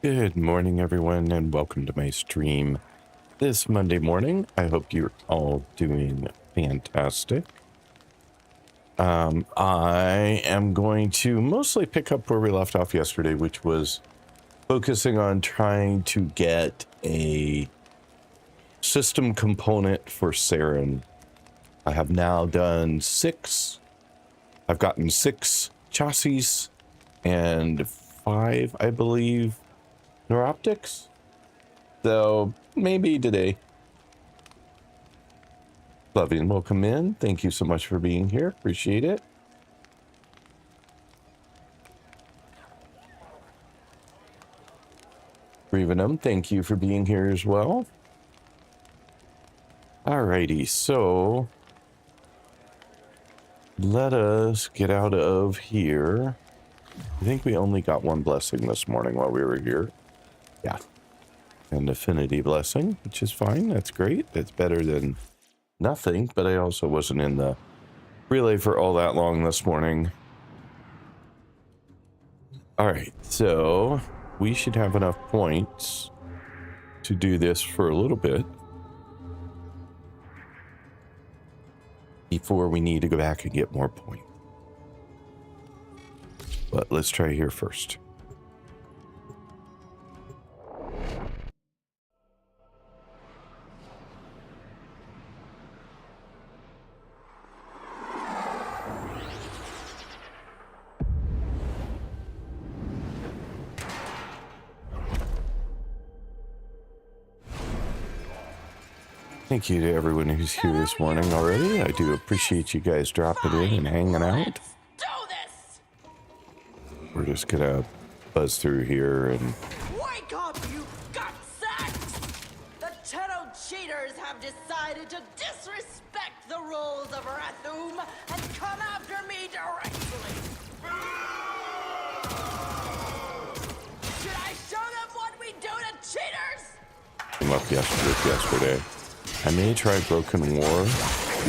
Good morning, everyone, and welcome to my stream this Monday morning. I hope you're all doing fantastic. I am going to mostly pick up where we left off yesterday, which was focusing on trying to get a system component for Saryn. I have now done 6. I've gotten 6 chassis and 5, I believe, neuroptics. So maybe today. Flavian, welcome in. Thank you so much for being here. Appreciate it. Revenum, thank you for being here as well. Alrighty, so let us get out of here. I think we only got 1 blessing this morning while we were here. Yeah. An affinity blessing, which is fine. That's great. That's better than nothing, but I also wasn't in the relay for all that long this morning. All right, so we should have enough points to do this for a little bit before we need to go back and get more points. But let's try here first. Thank you to everyone who's here this morning already. I do appreciate you guys dropping in and hanging out. We're just gonna buzz through here and... Wake up, you gutsacks! The Tenno cheaters have decided to disrespect the rules of Rathum and come after me directly. Should I show them what we do to cheaters? Came up yesterday. I may try Broken War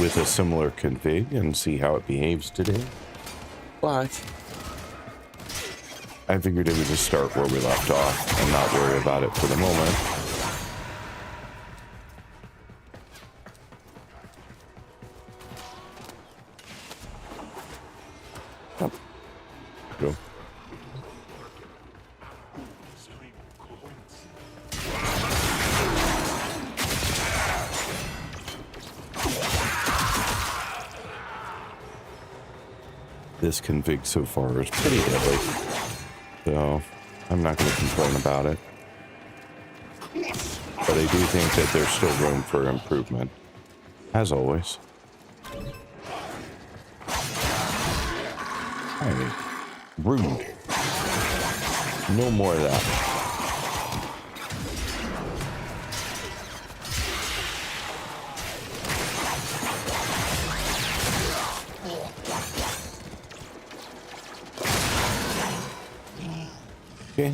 with a similar config and see how it behaves today. But I figured it would just start where we left off and not worry about it for the moment. Oh. Go. This config so far is pretty deadly, so I'm not going to complain about it. But I do think that there's still room for improvement, as always. Hey, rude. No more of that. Okay.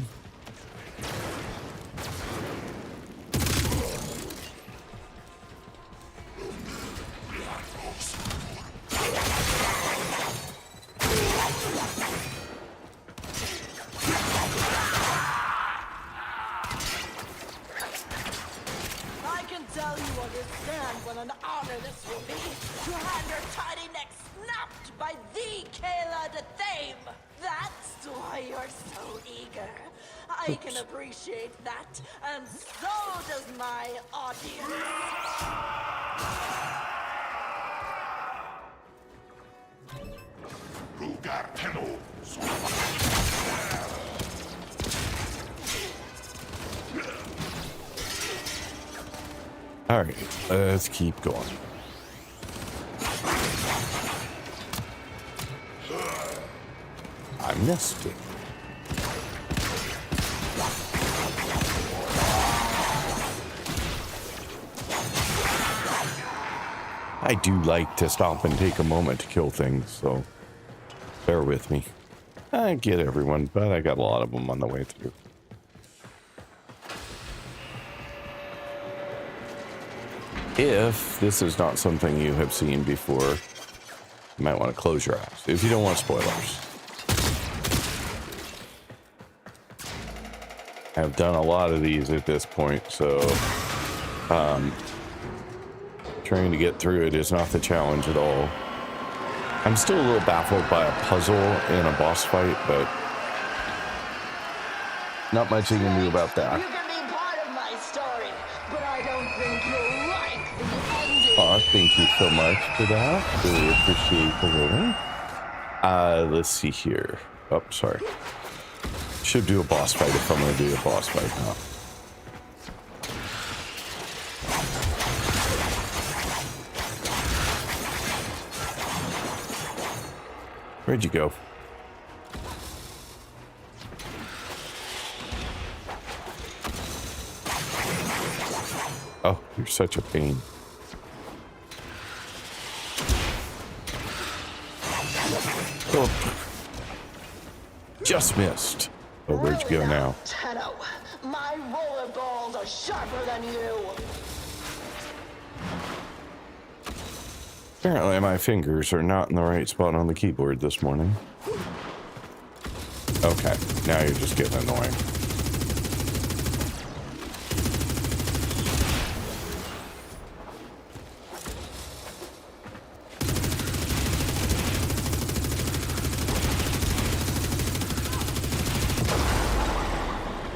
I can tell you understand what an honor this will be to have your tiny neck snapped by the Kayla de Thame. That's why you're so eager. I can appreciate that, and so does my audience. All right, let's keep going. I missed it. I do like to stop and take a moment to kill things, so bear with me. I get everyone, but I got a lot of them on the way through. If this is not something you have seen before, you might want to close your eyes if you don't want spoilers. I've done a lot of these at this point, so trying to get through it is not the challenge at all. I'm still a little baffled by a puzzle in a boss fight, but not much you can do about that. You can be part of my story, but I don't think you'll like the ending. Aw, thank you so much for that. Really appreciate the voting. Let's see here. Oh, sorry. Should do a boss fight if I'm going to do a boss fight now. Where'd you go? Oh, you're such a pain. Oh, just missed. Oh, where'd you go now? Tenno, my roller balls are sharper than you. Apparently my fingers are not in the right spot on the keyboard this morning. Okay, now you're just getting annoying.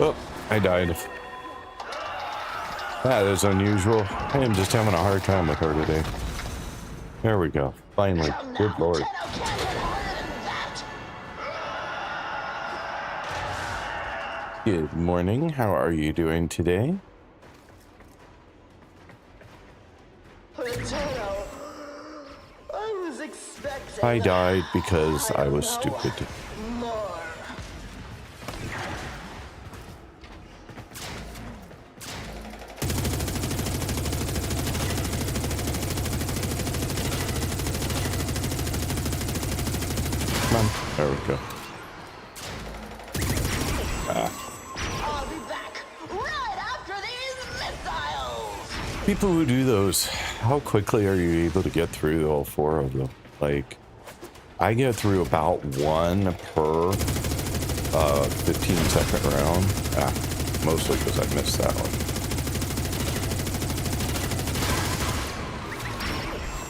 Oh, I died. That is unusual. I am just having a hard time with her today. There we go. Finally. Good lord. Good morning. How are you doing today? Potato, I was expecting. I died because I was stupid. More. Come on. There we go. I'll be back right after these missiles. People who do those, how quickly are you able to get through all 4 of them? Like, I get through about 1 per 15-second round. Mostly because I missed that one.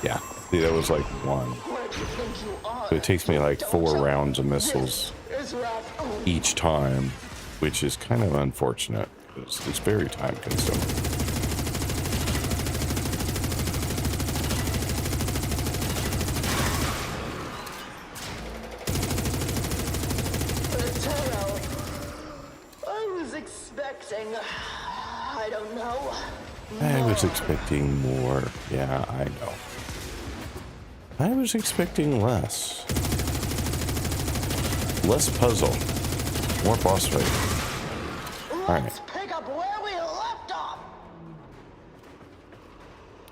Yeah, see, that was like 1. Where do you think you are? So it takes me like 4 rounds of missiles Is rough. each time, which is kind of unfortunate. It's very time consuming. Potato, I was expecting. I don't know. I was expecting more. Yeah, I know. I was expecting less. Less puzzle. More boss fight. All right. Let's pick up where we left off.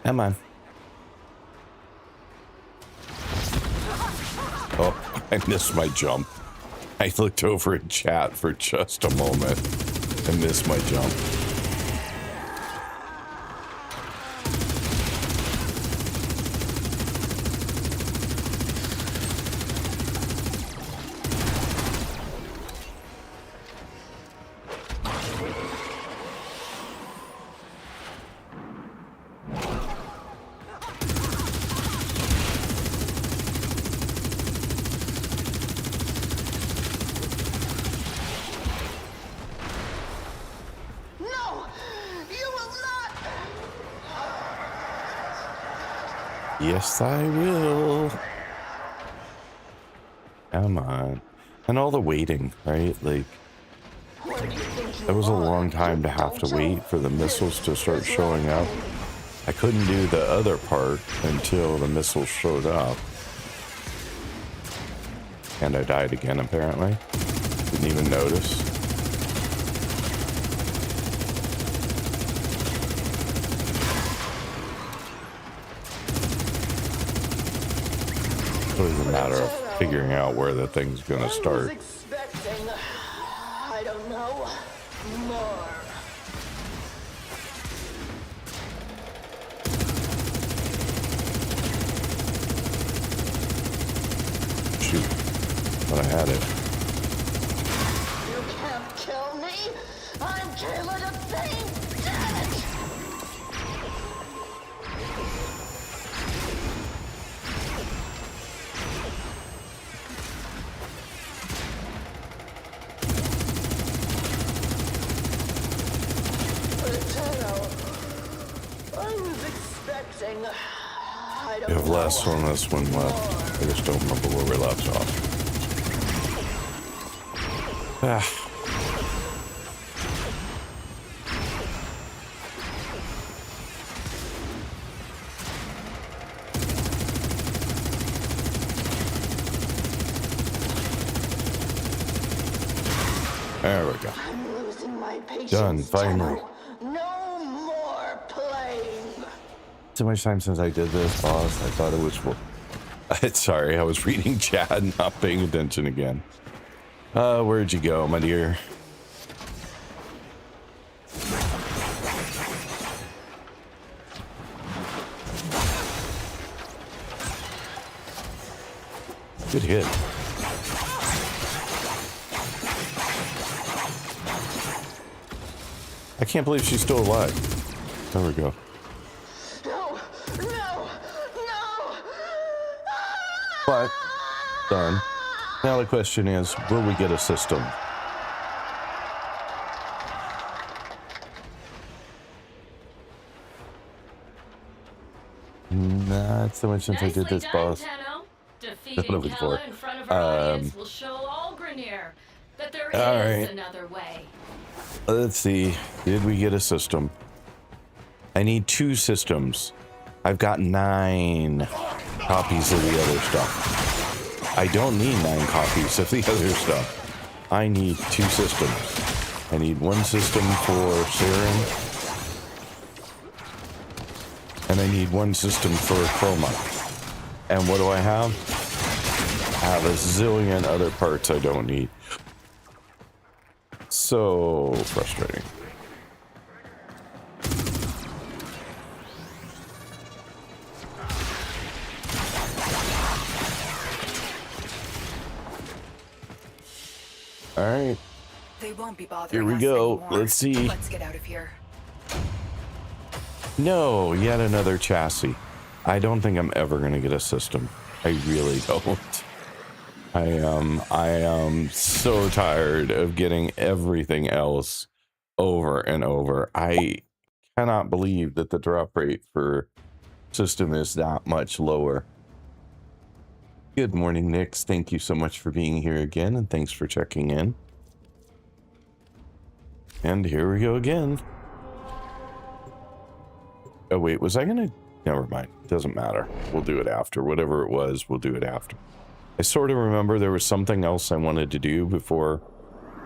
Come on. Oh, I missed my jump. I looked over at chat for just a moment and missed my jump. No, you will not. Yes, I will. Come on. And all the waiting, right? Like, Where do you think you that was a are? long time to have to wait for the missiles to start showing up. I couldn't do the other part until the missiles showed up. And I died again, apparently. Didn't even notice. It's always a matter of figuring out where the thing's gonna I was start. expecting. I don't know. More. Shoot. But I had it. You can't kill me. I I was expecting. I don't We have know. less on this one left. I just don't remember where we left off. Ah. There we go. I'm losing my patience. Done, finally. No more playing. So much time since I did this, boss. I thought it was. Sorry, I was reading chat and not paying attention again. Where'd you go, my dear? Good hit. I can't believe she's still alive. There we go. No, no, no. But, done. Now the question is, will we get a system? Not so much since I did this, boss. Defeating Looking for. Kella in front of our audience will show all Grenier that there is right. another way. Let's see. Did we get a system? I need 2 systems. I've got 9 copies of the other stuff. I don't need 9 copies of the other stuff. I need 2 systems. I need 1 system for Saryn. And I need 1 system for Chroma. And what do I have? I have a zillion other parts I don't need. So frustrating. All right. They won't be bothering Here we us go. anymore. Let's see. Let's get out of here. No, yet another chassis. I don't think I'm ever going to get a system. I really don't. I am so tired of getting everything else over and over. I cannot believe that the drop rate for system is that much lower. Good morning, Nix. Thank you so much for being here again, and thanks for checking in. And here we go again. Oh, wait, was I gonna? Never mind. Doesn't matter. We'll do it after. Whatever it was, we'll do it after. I sort of remember there was something else I wanted to do before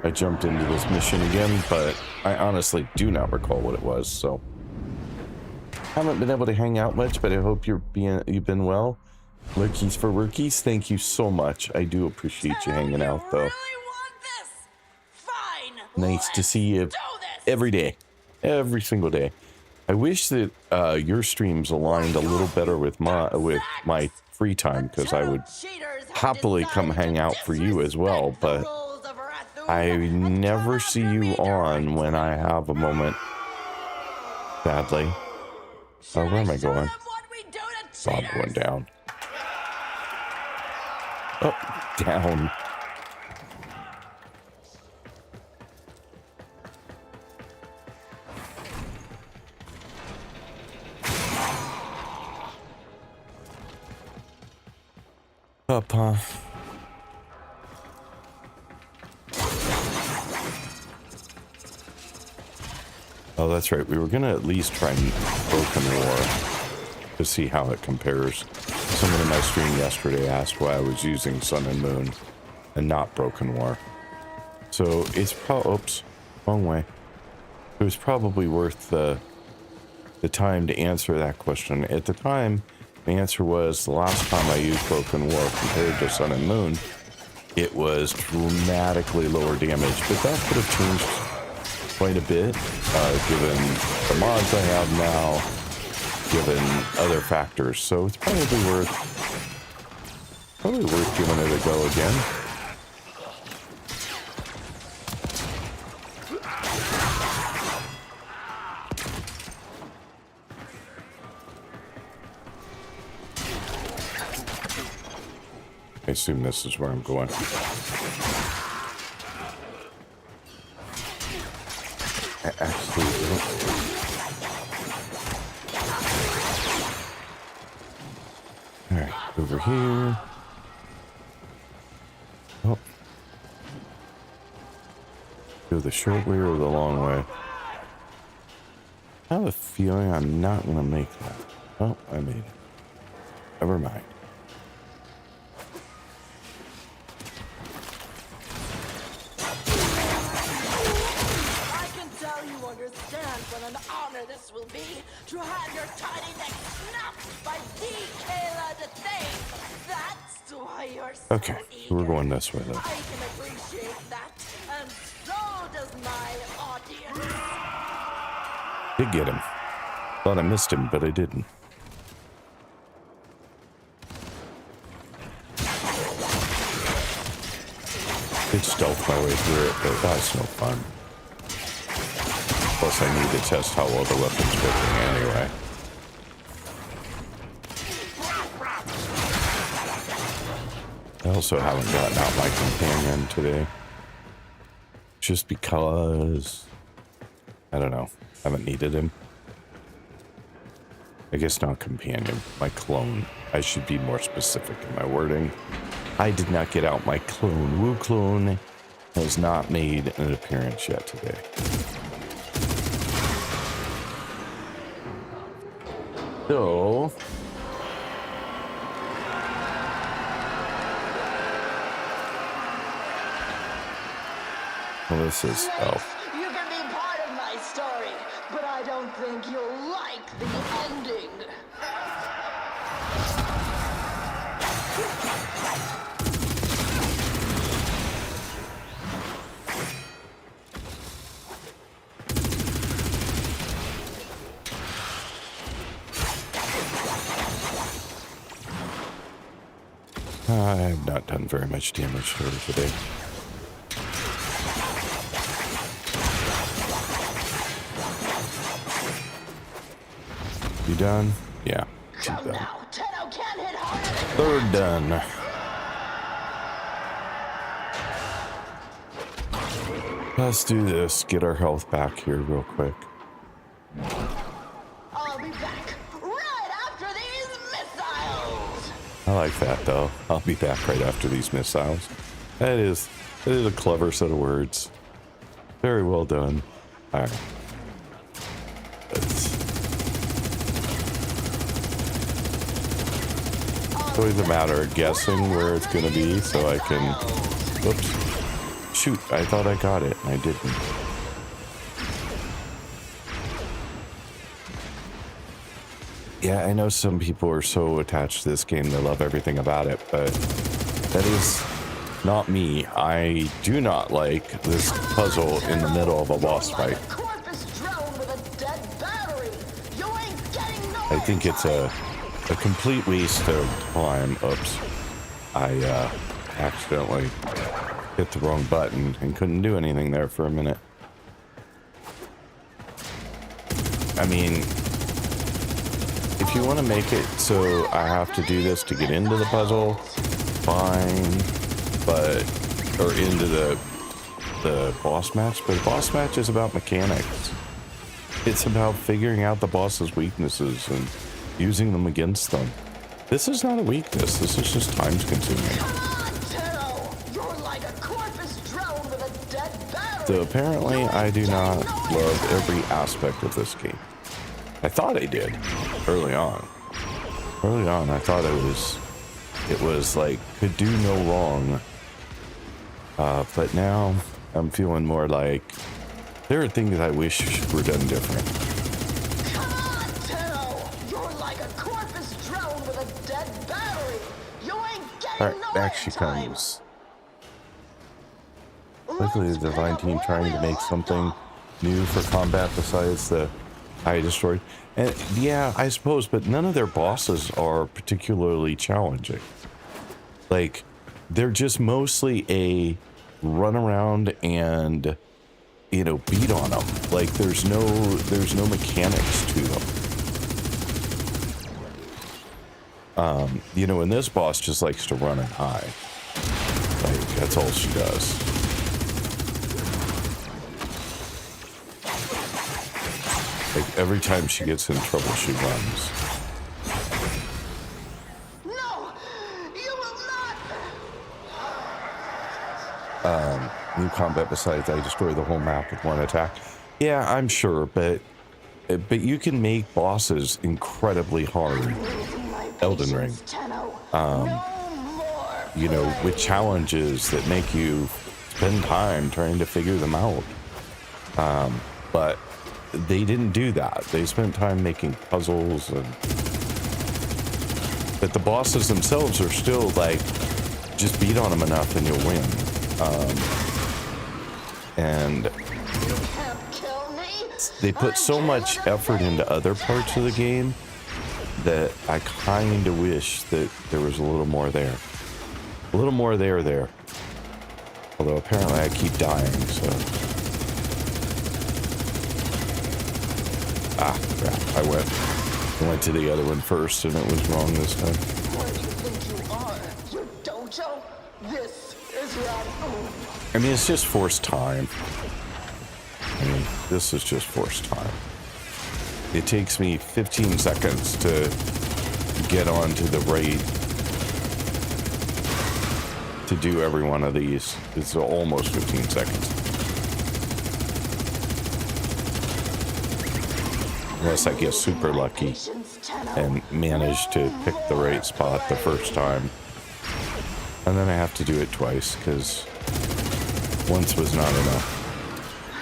I jumped into this mission again, but I honestly do not recall what it was, so. Haven't been able to hang out much, but I hope you've been well. Lurkies for Workies, thank you so much. I do appreciate you hanging out, though. Really want this? Fine. Nice to let's see you do this. every day. Every single day. I wish that your streams aligned a little better with my free time, because I would happily come hang out for you as well, but I never see you on when I have a moment, sadly. Oh, where am I going? Bob going down. Oh, down. Up, huh? Oh, that's right. We were gonna at least try Broken War to see how it compares. Someone in my stream yesterday asked why I was using Sun and Moon and not Broken War. So it's probably, oops, wrong way. It was probably worth the time to answer that question. At the time, the answer was the last time I used Broken War compared to Sun and Moon, it was dramatically lower damage, but that could have changed quite a bit, given the mods I have now, given other factors. So it's probably worth giving it a go again. I assume this is where I'm going. I absolutely don't. Over here. Oh. Go the short way or the long way? I have a feeling I'm not going to make that. Oh, I made it. Never mind. I can tell you understand what an honor this will be to have your tiny neck snapped by the Kayla the Thame. That's why you're so Okay, eager. we're going this way though. I can appreciate that, and so does my audience. Did get him. Thought I missed him, but I didn't. Did stealth my way through it, but that's no fun. Plus, I need to test how well the weapon's working anyway. I also haven't gotten out my companion today. Just because... I don't know. Haven't needed him. I guess not companion. My clone. I should be more specific in my wording. I did not get out my clone. Woo clone has not made an appearance yet today. So... well, this is... oh. You can be part of my story, but I don't think you'll like the ending. I have not done very much damage to her today. You done? Yeah, she's Come done. now, Tenno can't hit harder than Third done. Let's do this. Get our health back here real quick. I'll be back right after these missiles. I like that though. I'll be back right after these missiles. That is a clever set of words. Very well done. All right. It's always a matter of guessing where it's going to be so I can... whoops. Shoot, I thought I got it and I didn't. Yeah, I know some people are so attached to this game, they love everything about it, but that is not me. I do not like this puzzle in the middle of a boss fight. I think it's a complete waste of time. Oops. I accidentally hit the wrong button and couldn't do anything there for a minute. I mean, if you want to make it so I have to do this to get into the puzzle, fine, but, or into the boss match, but the boss match is about mechanics. It's about figuring out the boss's weaknesses and using them against them. This is not a weakness, this is just time consuming. So apparently I do not love every aspect of this game. I thought I did early on. Early on I thought it was like could do no wrong. But now I'm feeling more like there are things I wish were done different. Come on, Tenno! You're like a corpus drone with a dead battery. You ain't getting Alright, back she comes. Luckily, the Divine Team trying to make something new for combat besides the I destroyed. And yeah, I suppose, but none of their bosses are particularly challenging. Like, they're just mostly a run around and, you know, beat on them. Like, there's no mechanics to them. You know, and this boss just likes to run and hide. Like, that's all she does. Like, every time she gets in trouble, she runs. No! new combat besides I destroy the whole map with one attack. Yeah, I'm sure, but you can make bosses incredibly hard. Elden Ring. You know, with challenges that make you spend time trying to figure them out. But they didn't do that. They spent time making puzzles, but the bosses themselves are still like, just beat on them enough and you'll win. And they put so much effort into other parts of the game that I kind of wish that there was a little more there. A little more there. Although apparently I keep dying, so. Ah, crap. I went to the other one first and it was wrong this time. Where do you think you are? Your dojo? This is your own. I mean, it's just forced time. I mean, this is just forced time. It takes me 15 seconds to get onto the raid to do every one of these. It's almost 15 seconds. Unless I get super lucky and manage to pick the right spot the first time. And then I have to do it twice because once was not enough.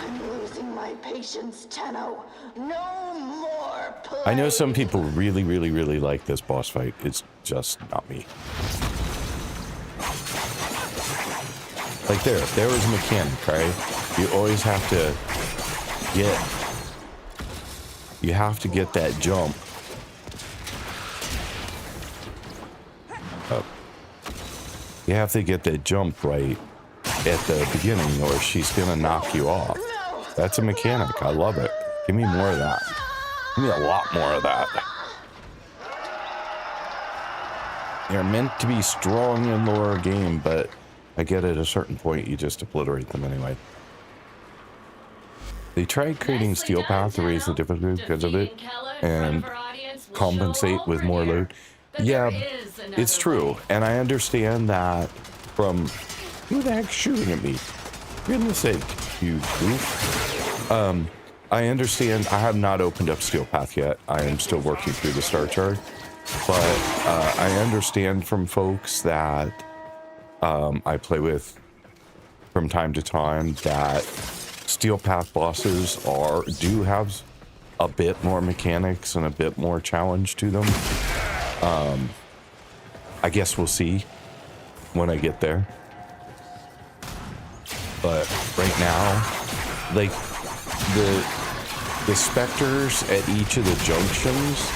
I'm losing my patience, Tenno. No more play. I know some people really like this boss fight. It's just not me. Like there was a mechanic, right? You always have to get that jump up. You have to get that jump right at the beginning or she's gonna knock you off. That's a mechanic. I love it. Give me more of that. Give me a lot more of that. They're meant to be strong in lower game, but I get at a certain point you just obliterate them anyway. They tried creating Steel Path to raise the difficulty because of it and compensate with more loot. Yeah, it's true. And I understand that from... Who the heck's shooting at me? For goodness sake, you goof. I understand. I have not opened up Steel Path yet. I am still working through the star chart. But I understand from folks that I play with from time to time that Steel Path bosses do have a bit more mechanics and a bit more challenge to them. I guess we'll see when I get there. But right now, like the specters at each of the junctions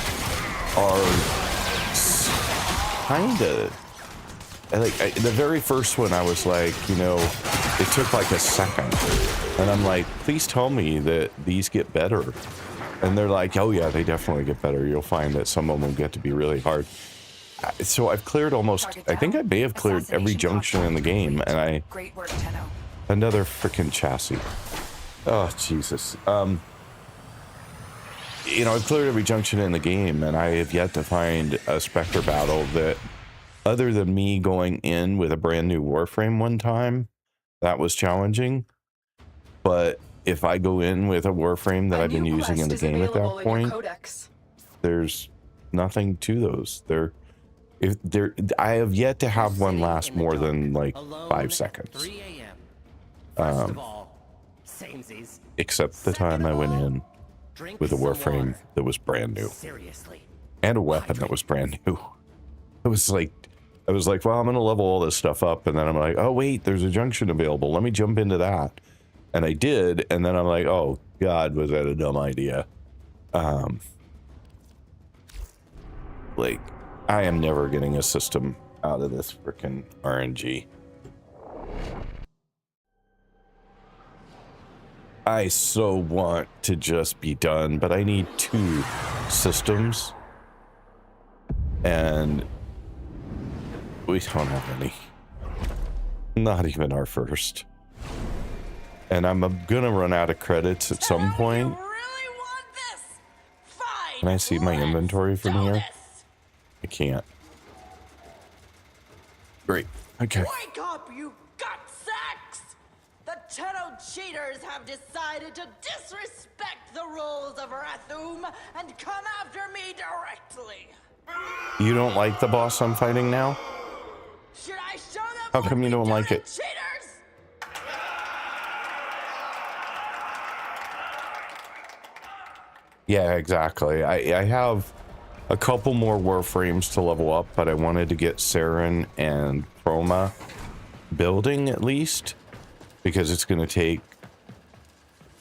are kinda like the very first one I was like, you know, it took like a second and I'm like, please tell me that these get better. And they're like, oh yeah, they definitely get better. You'll find that some of them get to be really hard. So I've cleared almost, I think I may have cleared every junction in the game and Great work, Tenno. another freaking chassis. Oh, Jesus. You know, I've cleared every junction in the game and I have yet to find a Spectre battle that, other than me going in with a brand new Warframe one time, that was challenging. But if I go in with a Warframe that I've been using in the game at that point, there's nothing to those. I have yet to have one last more than like 5 seconds. Except the time I went in with a Warframe that was brand new. And a weapon that was brand new. I was like, well, I'm going to level all this stuff up. And then I'm like, oh, wait, there's a junction available. Let me jump into that. And I did. And then I'm like, oh, God, was that a dumb idea? Like, I am never getting a system out of this freaking RNG. I so want to just be done, but I need 2 systems. And we don't have any. Not even our first. And I'm gonna run out of credits at some point. Really want this? Fine. Can I see my inventory from here? I can't. Great. Okay. Wake up, you gut sacks! The Tenno cheaters have decided to disrespect the rules of Rathum and come after me directly. You don't like the boss I'm fighting now? Should I show them How what come you we don't do like to it? cheaters? Yeah, exactly. I have a couple more Warframes to level up, but I wanted to get Saryn and Chroma building at least, because it's going to take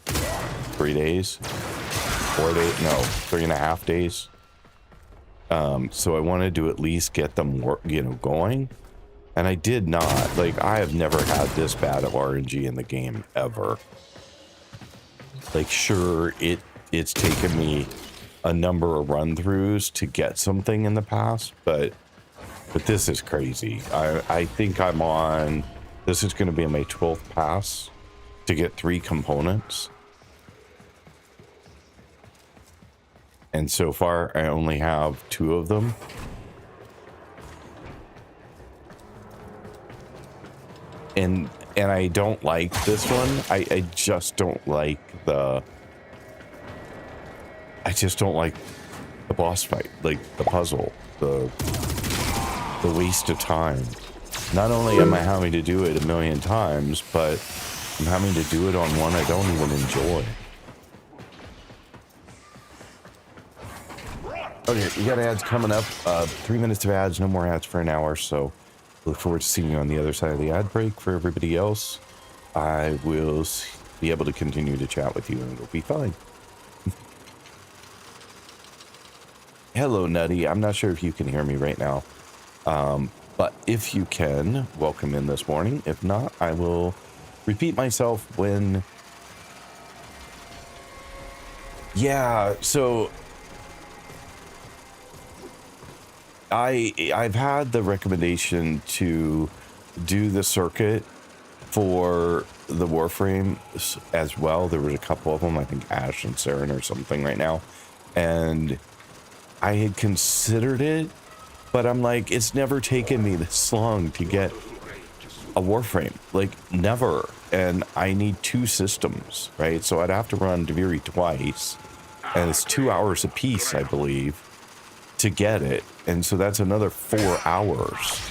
3 days, 4 days, no, 3.5 days. So I wanted to at least get them going. And I did not. Like, I have never had this bad of RNG in the game ever. Like, sure, it's taken me a number of run-throughs to get something in the past, but this is crazy. I think I'm on, this is going to be my 12th pass to get 3 components. And so far, I only have 2 of them. And I don't like this one. I just don't like the boss fight, like the puzzle, the waste of time. Not only am I having to do it a million times, but I'm having to do it on one I don't even enjoy. Okay, we got ads coming up. 3 minutes of ads, no more ads for an hour, so look forward to seeing you on the other side of the ad break. For everybody else, I will be able to continue to chat with you and it'll be fine. Hello, Nutty. I'm not sure if you can hear me right now, but if you can, welcome in this morning. If not, I will repeat myself when... Yeah, so... I've had the recommendation to do the circuit for the Warframe as well. There was a couple of them, I think Ash and Saryn or something right now. And I had considered it, but I'm like, it's never taken me this long to get a Warframe. Like, never. And I need 2 systems, right? So I'd have to run Deviri twice. And it's 2 hours a piece, I believe, to get it. And so that's another 4 hours.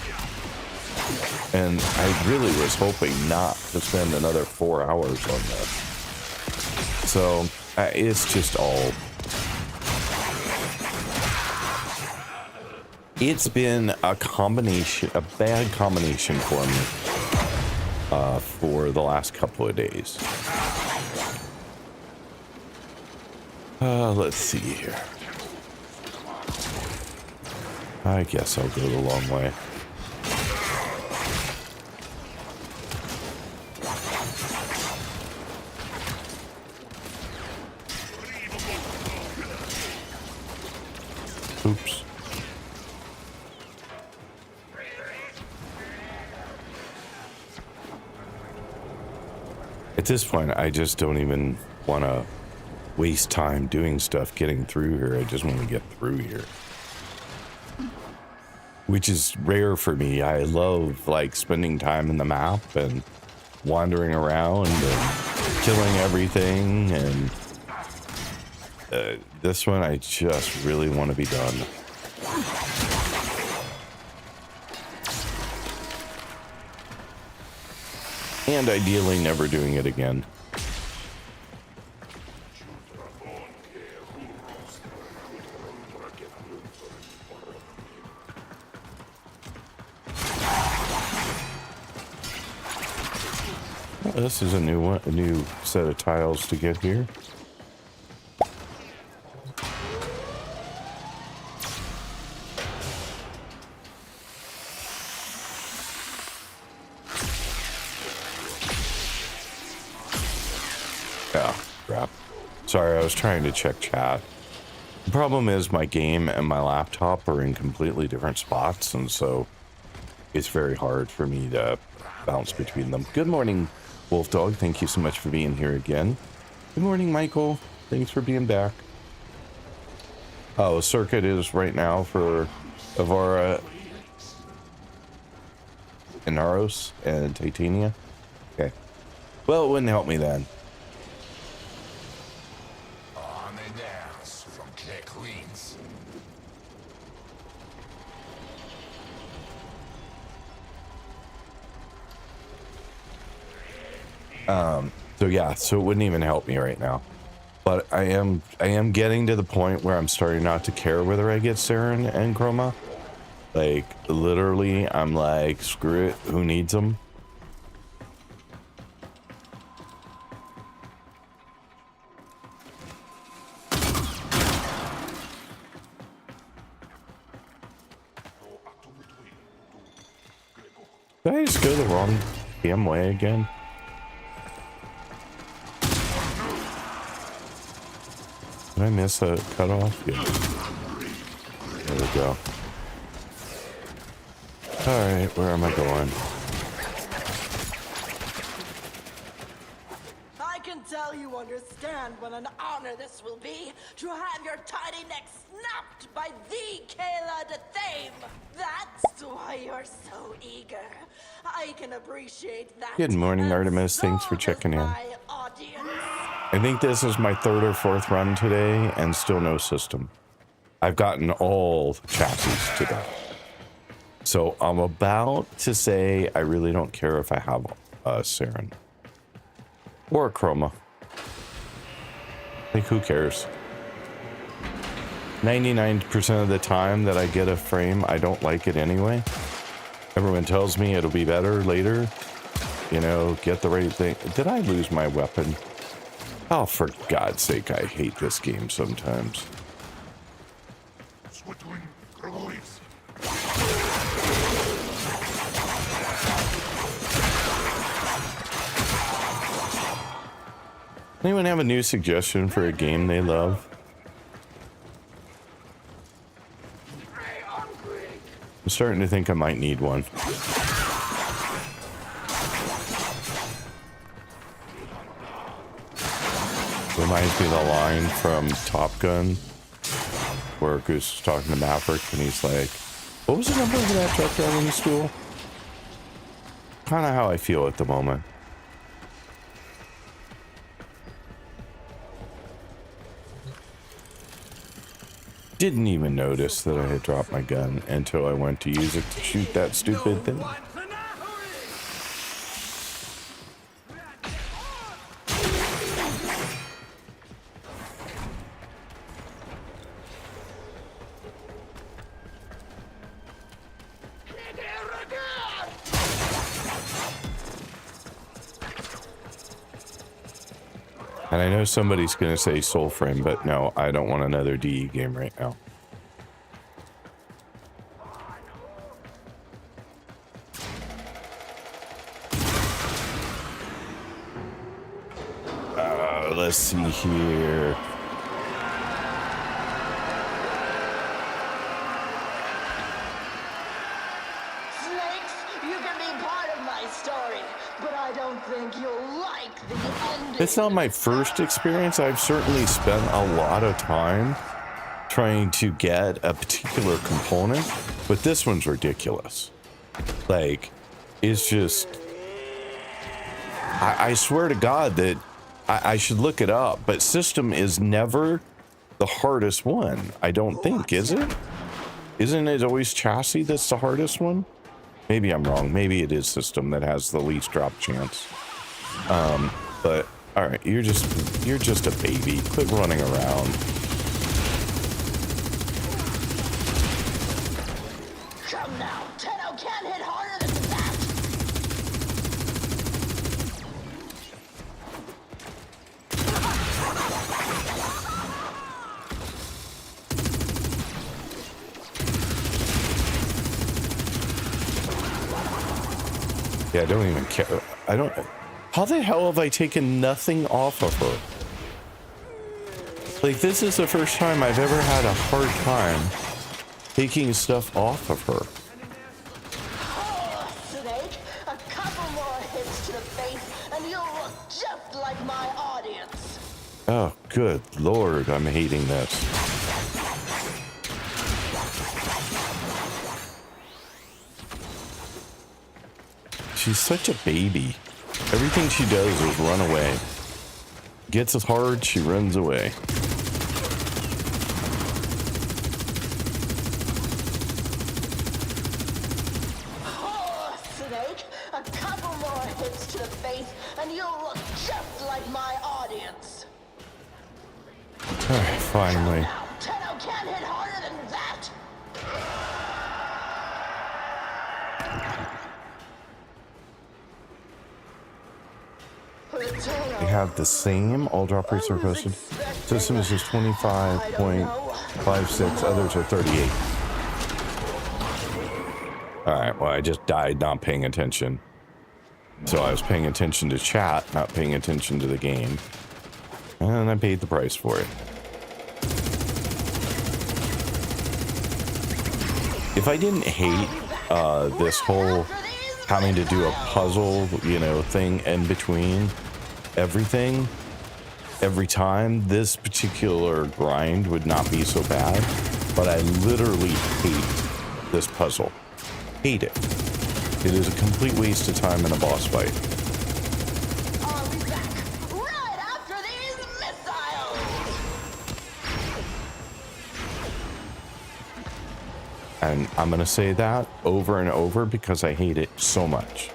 And I really was hoping not to spend another 4 hours on this. So it's just all... It's been a bad combination for me for the last couple of days. Let's see here. I guess I'll go the long way. Oops. At this point, I just don't even want to waste time doing stuff getting through here. I just want to get through here. Which is rare for me. I love like spending time in the map and wandering around and killing everything. And this one, I just really want to be done. And ideally never doing it again. This is a new one, a new set of tiles to get here. Oh, crap. Sorry, I was trying to check chat. The problem is my game and my laptop are in completely different spots, and so it's very hard for me to bounce between them. Good morning, Wolf Dog. Thank you so much for being here again. Good morning, Michael. Thanks for being back. Oh, circuit is right now for Avara, Inaros, and Titania. Okay. Well, it wouldn't help me then. On the downs from Clay Queens. So yeah, so it wouldn't even help me right now. But I am getting to the point where I'm starting not to care whether I get Saryn and Chroma. Like, literally, I'm like, screw it, who needs them? Did I just go the wrong damn way again? Did I miss a cutoff? Yeah. There we go. Alright, where am I going? I can tell you understand what an honor this will be to have your tiny neck snapped by the Kayla de Thame. That's why you're so eager. I can appreciate that. Good morning, and Artemis. so Thanks for does checking in. my audience. I think this is my third or fourth run today, and still no system. I've gotten all the chassis today. So I'm about to say I really don't care if I have a Saryn. Or a Chroma. Like, who cares? 99% of the time that I get a frame, I don't like it anyway. Everyone tells me it'll be better later. You know, get the right thing. Did I lose my weapon? Oh, for God's sake, I hate this game sometimes. Anyone have a new suggestion for a game they love? I'm starting to think I might need one. Reminds me of the line from Top Gun where Goose is talking to Maverick and he's like, what was the number of that truck driving school? Kind of how I feel at the moment. Didn't even notice that I had dropped my gun until I went to use it to shoot that stupid thing. And I know somebody's going to say Warframe, but no, I don't want another DE game right now. Let's see here. Snakes, you can be part of my story, but I don't think you'll like the ending. It's not my first experience. I've certainly spent a lot of time trying to get a particular component, but this one's ridiculous. Like, it's just... I swear to God that I should look it up, but system is never the hardest one. I don't think, is it? Isn't it always chassis that's the hardest one? Maybe I'm wrong. Maybe it is system that has the least drop chance. But all right, you're just a baby. Quit running around. Come now, Tenno can't hit harder than that. Yeah, I don't even care. I don't... How the hell have I taken nothing off of her? Like, this is the first time I've ever had a hard time taking stuff off of her. Oh, Snake, a couple more hits to the face, and you'll look just like my audience. Oh, good Lord, I'm hating this. She's such a baby. Everything she does is run away. Gets us hard, she runs away. Oh, Snake, a couple more hits to the face, and you'll look just like my audience. Finally. Now, Tenno can't hit harder than that. They have the same all drop rates are posted. System is just 25.56, others are 38. Alright, well, I just died not paying attention. So I was paying attention to chat, not paying attention to the game. And I paid the price for it. If I didn't hate this whole having to do a puzzle, you know, thing in between everything, every time, this particular grind would not be so bad. But I literally hate this puzzle. Hate it. It is a complete waste of time in a boss fight. I'll be back right after these missiles. And I'm going to say that over and over because I hate it so much.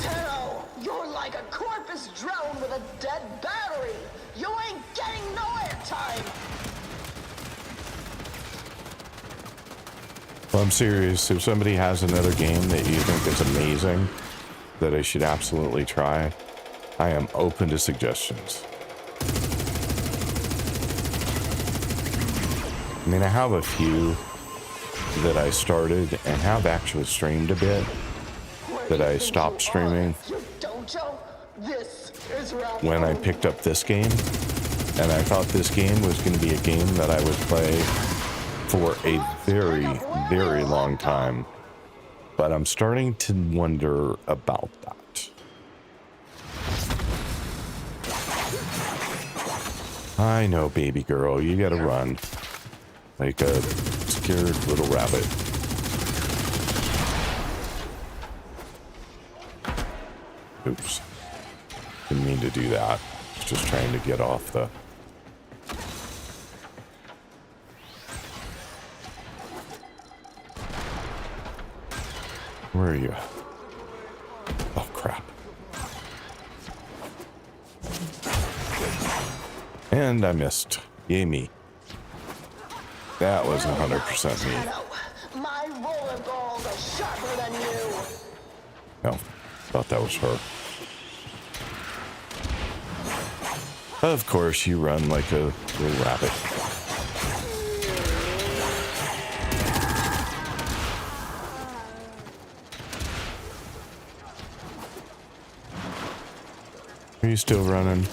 Tenno, you're like a corpus drone with a dead battery. You ain't getting no airtime. Well, I'm serious. If somebody has another game that you think is amazing, that I should absolutely try, I am open to suggestions. I mean, I have a few that I started and have actually streamed a bit that I stopped streaming This is round when I picked up this game. And I thought this game was going to be a game that I would play for a very, very long time. But I'm starting to wonder about that. I know, baby girl, you gotta run like a scared little rabbit. Oops. Didn't mean to do that. Just trying to get off the... Where are you? Oh, crap. And I missed. Yay me. That was 100% me. My roller balls are sharper than you. No, thought that was her. Of course, you run like a little rabbit. Are you still running?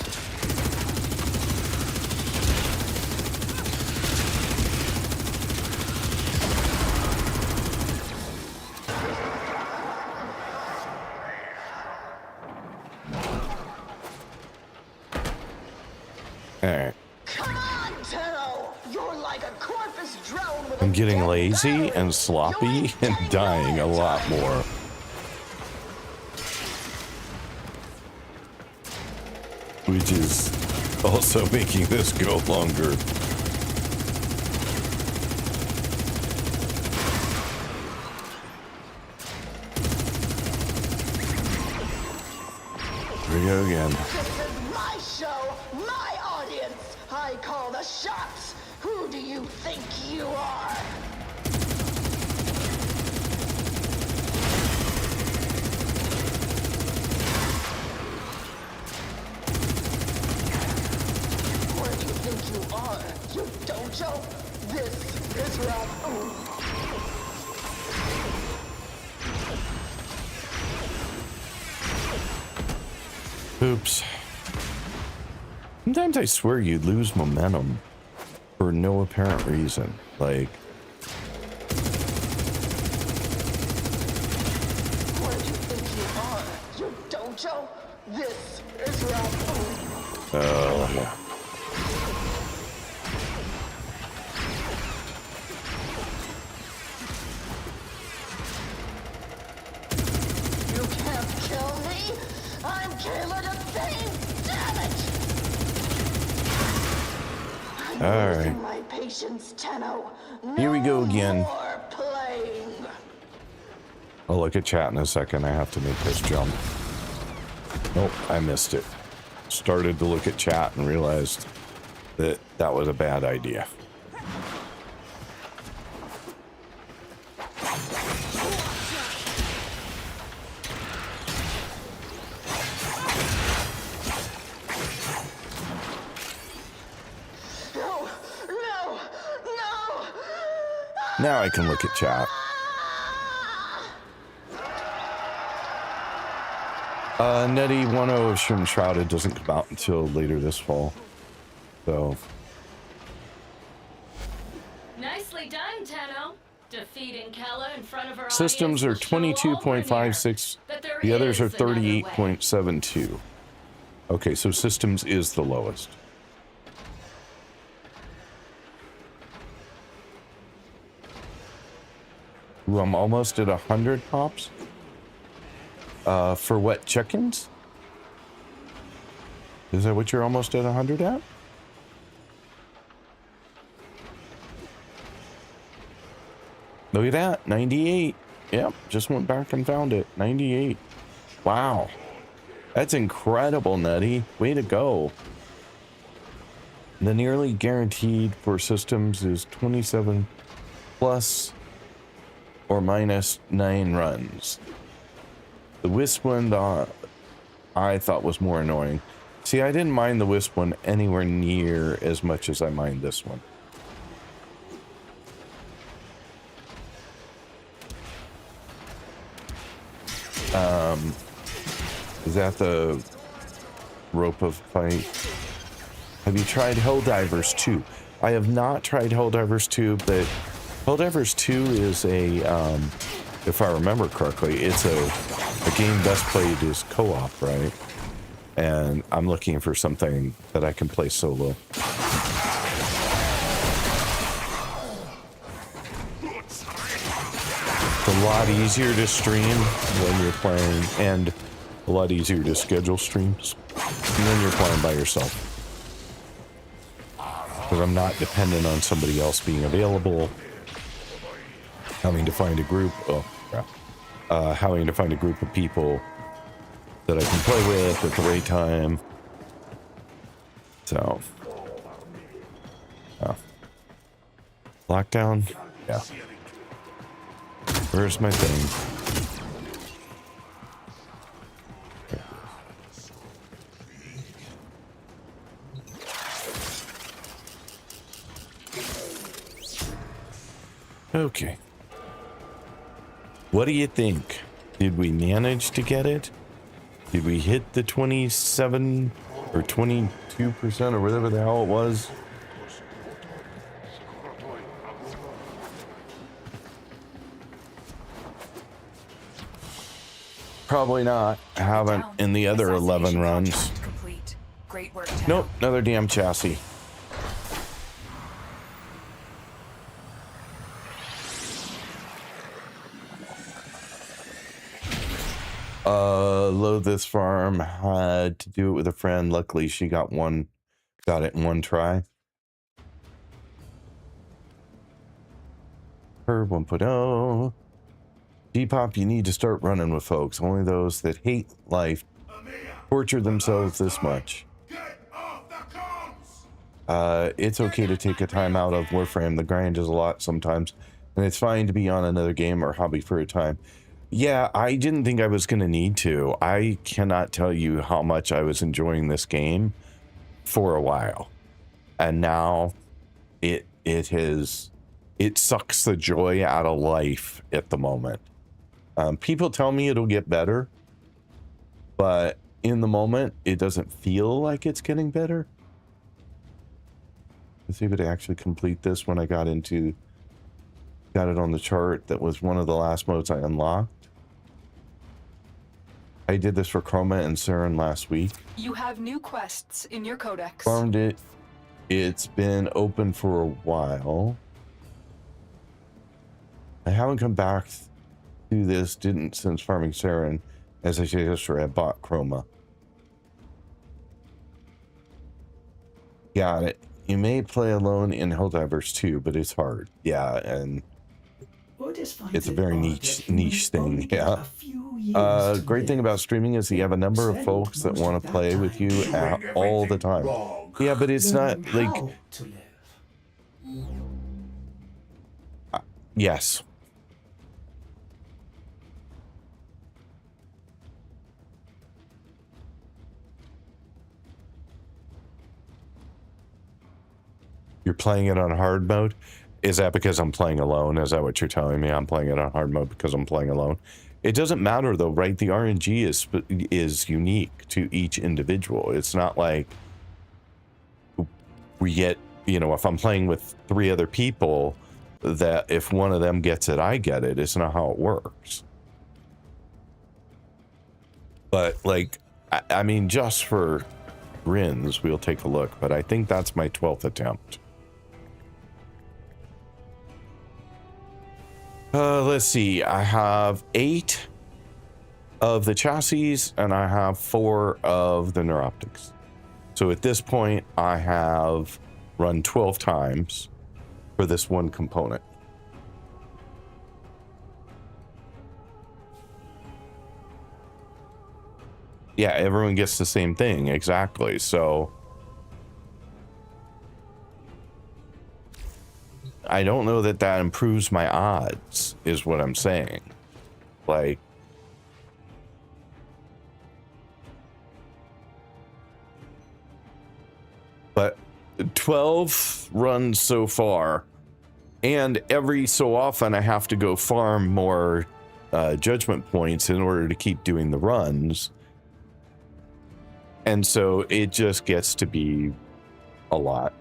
Alright. Come on, Tenno! You're like a corpus drone with I'm a getting dead lazy battery. and You sloppy ain't and getting dying no a lot airtime. more. Which is also making this go longer. Here we go again. This is my show, my audience. I call the shots. Who do you think you are? Where do you think you are? You dojo? This is round. Oops. Sometimes I swear you lose momentum for no apparent reason. Like, Where do you think you are? You dojo? This is round. oh, yeah. I'm Kayla the Thane! Damn it! I'm All losing right. my patience, Tenno. Here we go No again. more playing. I'll look at chat in a second. I have to make this jump. Nope, I missed it. Started to look at chat and realized that that was a bad idea. No! No! No! Now I can look at chat. Nettie 1.0 of Shroom Shrouded doesn't come out until later this fall. So, Nicely done, Tenno. Defeating Kella in front of her systems are audience will show all 22.56, Grenier that there the others are is another way. 38.72. Okay, so systems is the lowest. Ooh, I'm almost at 100 pops. For what, check-ins? Is that what you're almost at 100 at? Look at that, 98. Yep, just went back and found it, 98. Wow, that's incredible, Nutty. Way to go. The nearly guaranteed for systems is 27 plus or minus 9 runs. The Wisp one I thought was more annoying. See, I didn't mind the Wisp one anywhere near as much as I mind this one. Is that the rope of fight? Have you tried Helldivers 2? I have not tried Helldivers 2, but Helldivers 2 is a, if I remember correctly, it's a game best played is co-op, right? And I'm looking for something that I can play solo. It's a lot easier to stream when you're playing, and a lot easier to schedule streams when you're playing by yourself. Because I'm not dependent on somebody else being available, having to find a group. Oh, yeah. Having to find a group of people that I can play with at the right time. So, lockdown. Yeah. Where's my thing? Okay. What do you think? Did we manage to get it? Did we hit the 27 or 22% or whatever the hell it was? Probably not. I haven't in the other 11 runs. Complete. Great work. Nope, another damn chassis. Load this farm. Had to do it with a friend. Luckily, she got it in one try. Herb 1.0. Depop, you need to start running with folks. Only those that hate life torture themselves this much. It's okay to take a time out of Warframe. The grind is a lot sometimes, and it's fine to be on another game or hobby for a time. Yeah, I didn't think I was going to need to. I cannot tell you how much I was enjoying this game for a while. And now it sucks the joy out of life at the moment. People tell me it'll get better, but in the moment, it doesn't feel like it's getting better. Let's see if it actually complete this when I got it on the chart. That was one of the last modes I unlocked. I did this for Chroma and Saryn last week. You have new quests in your codex. Farmed it. It's been open for a while. I haven't come back to this, since farming Saryn. As I said yesterday, I bought Chroma. Got it. You may play alone in Helldivers too, but it's hard. Yeah, and it's a very niche thing. Yeah. Great thing about streaming is you have a number of folks that want to play with you all the time. Yeah, but it's not like. Yes. You're playing it on hard mode? Is that because I'm playing alone? Is that what you're telling me? I'm playing it on hard mode because I'm playing alone? It doesn't matter though, right? The RNG is unique to each individual. It's not like we get, you know, if I'm playing with 3 other people, that if one of them gets it, I get it. It's not how it works. But like, I mean, just for grins, we'll take a look. But I think that's my 12th attempt. Let's see. I have 8 of the chassis and I have 4 of the neuroptics. So at this point, I have run 12 times for this one component. Yeah, everyone gets the same thing. Exactly. So I don't know that that improves my odds, is what I'm saying. Like, but 12 runs so far, and every so often I have to go farm more judgment points in order to keep doing the runs. And so it just gets to be a lot.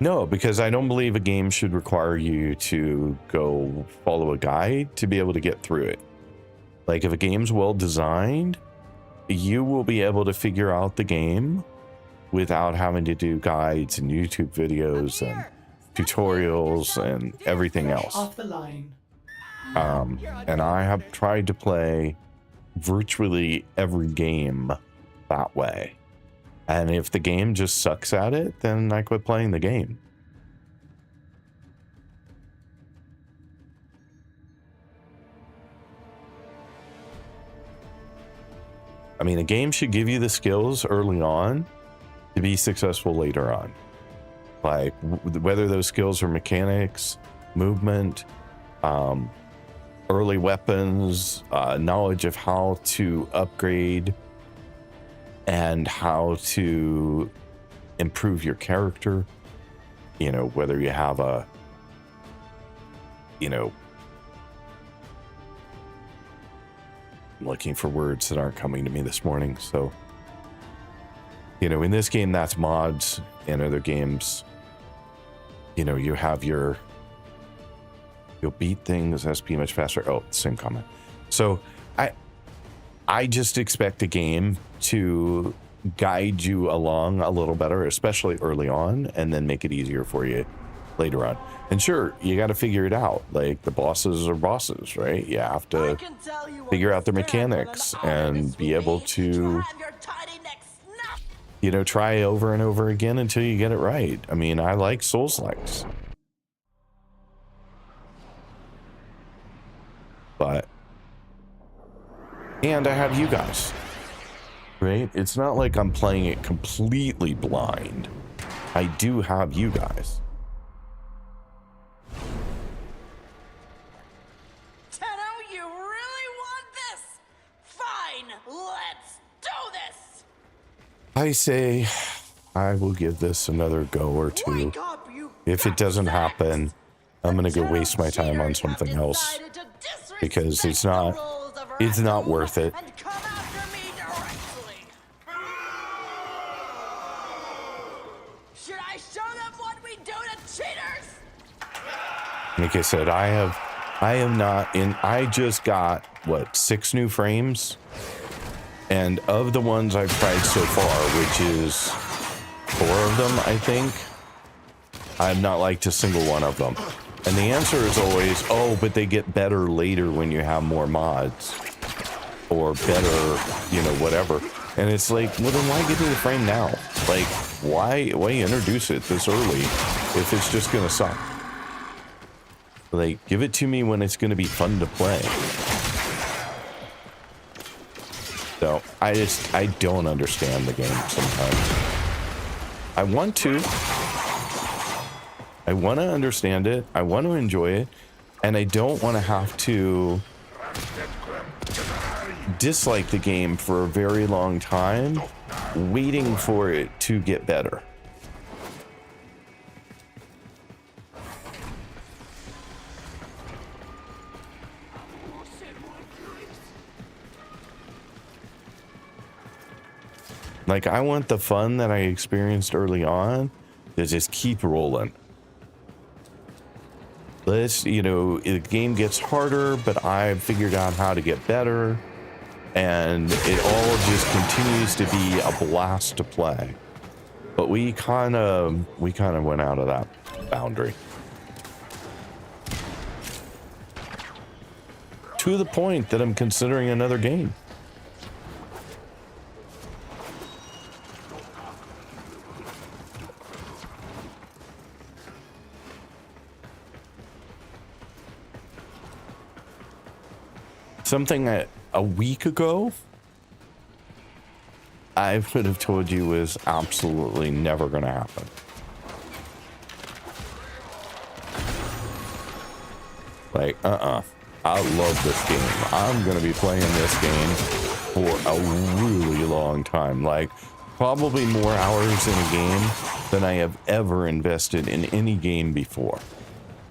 No, because I don't believe a game should require you to go follow a guide to be able to get through it. Like, if a game's well designed, you will be able to figure out the game without having to do guides and YouTube videos and tutorials and everything else. Off the line. And I have tried to play virtually every game that way. And if the game just sucks at it, then I quit playing the game. I mean, a game should give you the skills early on to be successful later on. Like, whether those skills are mechanics, movement, early weapons, knowledge of how to upgrade, and how to improve your character. You know, whether you have a, you know, I'm looking for words that aren't coming to me this morning. So, you know, in this game, that's mods. In other games, you know, you have your, you'll beat things SP much faster. Oh, same comment. So I just expect a game to guide you along a little better, especially early on, and then make it easier for you later on. And sure, you got to figure it out. Like, the bosses are bosses, right? You have to figure out their mechanics and be able to, you know, try over and over again until you get it right. I mean, I like Souls-likes. But, and I have you guys, right? It's not like I'm playing it completely blind. I do have you guys. Tenno, you really want this? Fine, let's do this! I say I will give this another go or two. Wake up, you If it doesn't gutsacks! happen, I'm gonna go Tenno waste my time on cheaters have something else, decided to disrespect because it's the not rules of it's not Ratum worth it. and come after me directly. Should I show them what we do to cheaters? Like I said, I am not in. I just got what, 6 new frames, and of the ones I've tried so far, which is 4 of them, I think, I've not liked a single one of them. And the answer is always, oh, but they get better later when you have more mods. Or better, you know, whatever. And it's like, well, then why give me the frame now? Like, why introduce it this early if it's just gonna suck? Like, give it to me when it's gonna be fun to play. So, I don't understand the game sometimes. I want to understand it, I want to enjoy it, and I don't want to have to dislike the game for a very long time, waiting for it to get better. Like, I want the fun that I experienced early on to just keep rolling. Let's, you know, the game gets harder, but I've figured out how to get better. And it all just continues to be a blast to play. But we kind of went out of that boundary. To the point that I'm considering another game. Something that a week ago I would have told you was absolutely never going to happen. Like, I love this game. I'm going to be playing this game for a really long time. Like, probably more hours in a game than I have ever invested in any game before.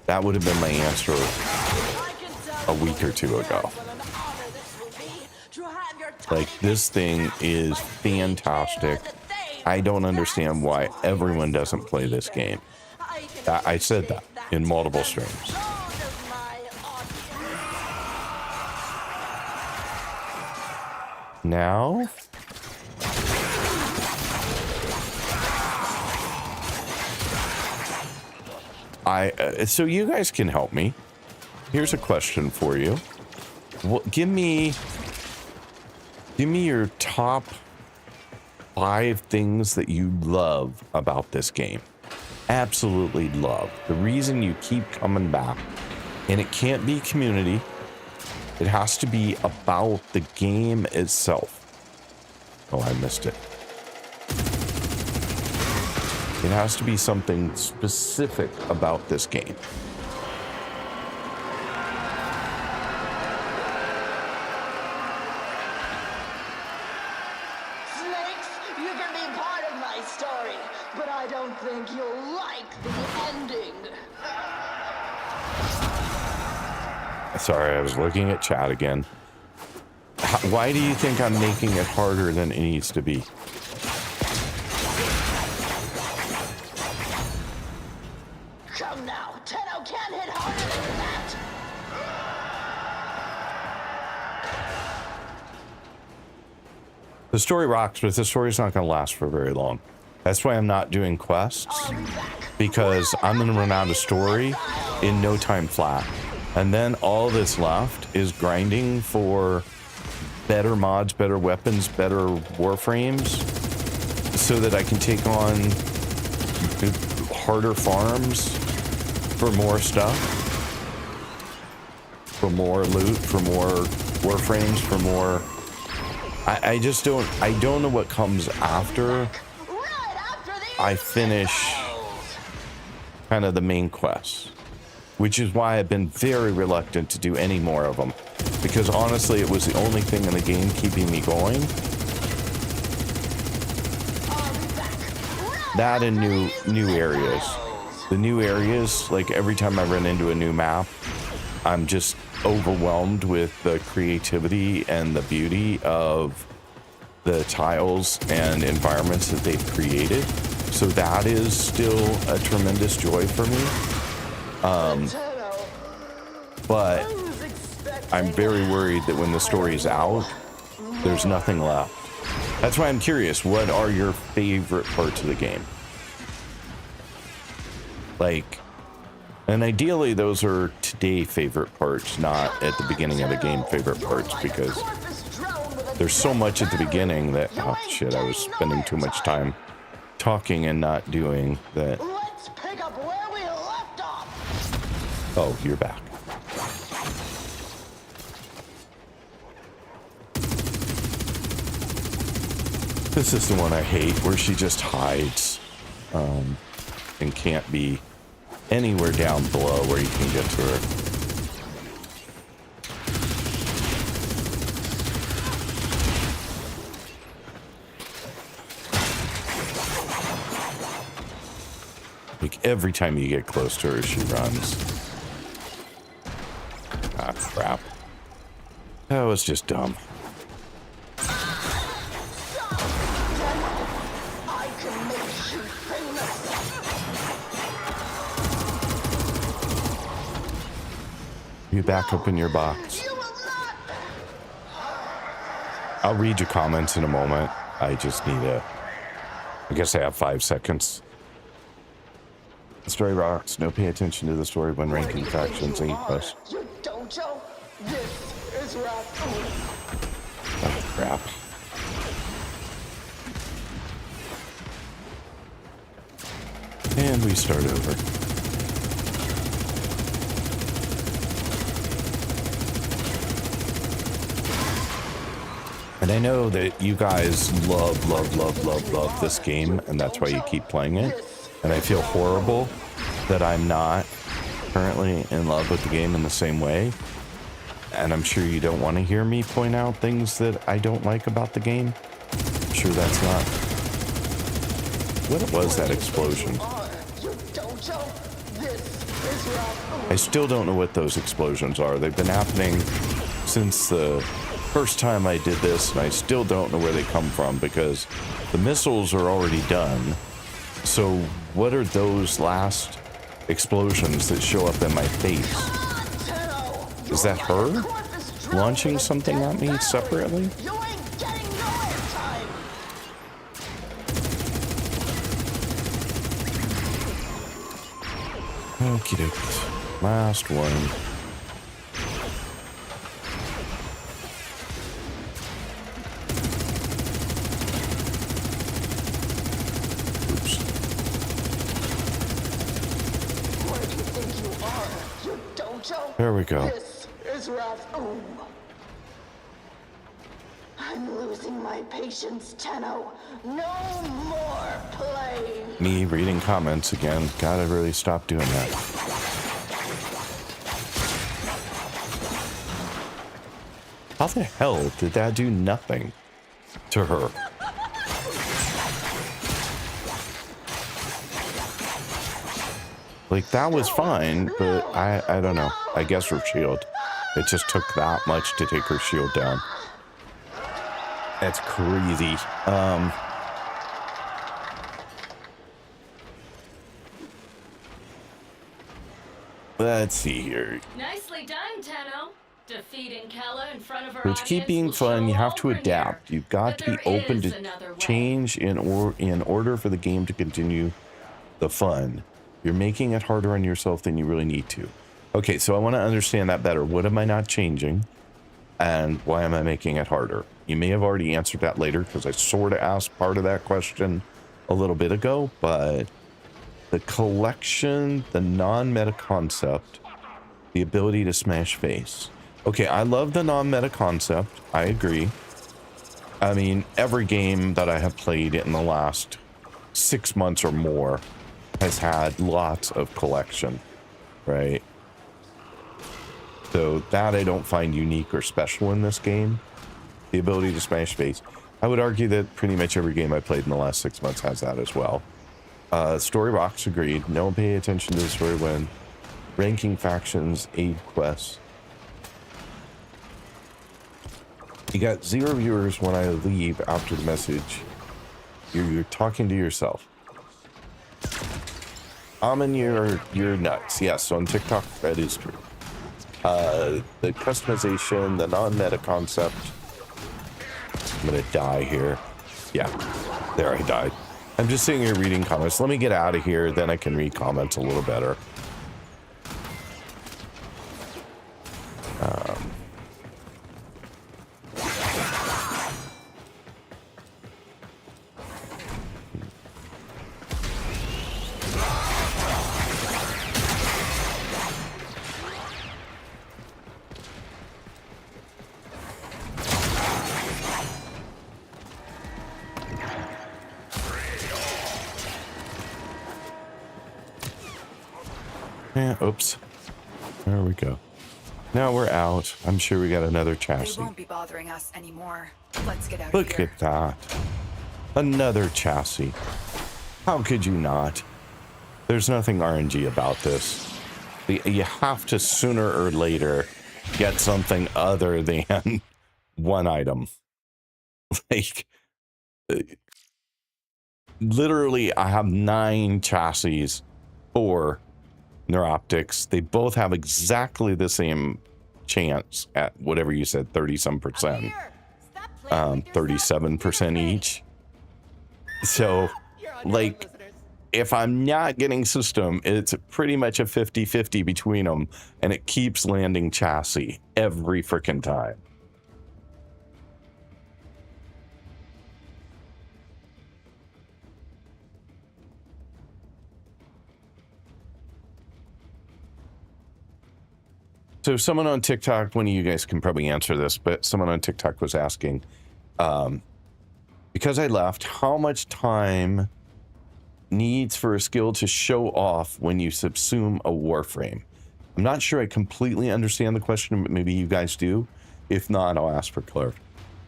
That would have been my answer a week or two ago. Like, this thing is fantastic. I don't understand why everyone doesn't play this game. I said that in multiple streams. Now, so you guys can help me. Here's a question for you. Well, give me your top 5 things that you love about this game. Absolutely love. The reason you keep coming back. And it can't be community. It has to be about the game itself. Oh, I missed it. It has to be something specific about this game. Sorry, I was looking at chat again. Why do you think I'm making it harder than it needs to be? Come now, Tenno can't hit harder than that. The story rocks, but the story's not going to last for very long. That's why I'm not doing quests, because I'm going to run out of story in no time flat. And then all that's left is grinding for better mods, better weapons, better warframes, so that I can take on harder farms for more stuff, for more loot, for more warframes, for more. I just don't. I don't know what comes after I finish kind of the main quests. Which is why I've been very reluctant to do any more of them. Because honestly, it was the only thing in the game keeping me going. That and new areas. The new areas, like every time I run into a new map, I'm just overwhelmed with the creativity and the beauty of the tiles and environments that they've created. So that is still a tremendous joy for me. But I'm very worried that when the story's out, there's nothing left. That's why I'm curious, what are your favorite parts of the game? Like, and ideally those are today favorite parts, not at the beginning of the game favorite parts, because there's so much at the beginning that, oh shit, I was spending too much time talking and not doing that. Let's pick up where we left off. Oh, you're back. This is the one I hate, where she just hides and can't be anywhere down below where you can get to her. Like every time you get close to her, she runs. Ah, crap. That was just dumb. You back up in your box. I'll read your comments in a moment. I just need I guess I have 5 seconds. The story rocks. No pay attention to the story when ranking factions and quests. You dojo? This is rough. Oh, crap. And we start over. And I know that you guys love this game, and that's why you keep playing it. And I feel horrible that I'm not currently in love with the game in the same way. And I'm sure you don't want to hear me point out things that I don't like about the game. I'm sure that's not what it was, that explosion. I still don't know what those explosions are. They've been happening since the first time I did this, and I still don't know where they come from because the missiles are already done. So what are those last explosions that show up in my face? Is that her launching something at me separately? Okie dokie. Last one. There we go. This is rough. I'm losing my patience, Tenno. No more playing. Me reading comments again. Gotta really stop doing that. How the hell did that do nothing to her? Like, that was fine, but I don't know. I guess her shield. It just took that much to take her shield down. That's crazy. Let's see here. Nicely done, Tenno. Defeating Kella in front of her To keep being fun, you have to adapt. You've got to be open to change in order for the game to continue the fun. You're making it harder on yourself than you really need to. Okay, so I want to understand that better. What am I not changing? And why am I making it harder? You may have already answered that later because I sort of asked part of that question a little bit ago, but the collection, the non-meta concept, the ability to smash face. Okay, I love the non-meta concept. I agree. I mean, every game that I have played in the last 6 months or more has had lots of collection, right? So that I don't find unique or special in this game. The ability to smash face. I would argue that pretty much every game I played in the last 6 months has that as well. Story box, agreed. No pay attention to the story when ranking factions, aid quests. You got 0 viewers when I leave after the message. You're talking to yourself. You're nuts. Yes, on TikTok, that is true. The customization, the non-meta concept. I'm gonna die here. Yeah, there I died. I'm just sitting here reading comments. Let me get out of here, then I can read comments a little better. Yeah, oops. There we go. Now we're out. I'm sure we got another They chassis. won't be bothering us anymore. Let's get out Look of here. at that. Another chassis. How could you not? There's nothing RNG about this. You have to sooner or later get something other than one item. Like, literally, I have 9 chassis for Neuroptics. They both have exactly the same chance at whatever you said, 30-some%. 37% each. So, like, if I'm not getting system, it's pretty much a 50-50 between them, and it keeps landing chassis every freaking time. So someone on TikTok, one of you guys can probably answer this, but someone on TikTok was asking, because I left, how much time needs for a skill to show off when you subsume a Warframe? I'm not sure I completely understand the question, but maybe you guys do. If not, I'll ask for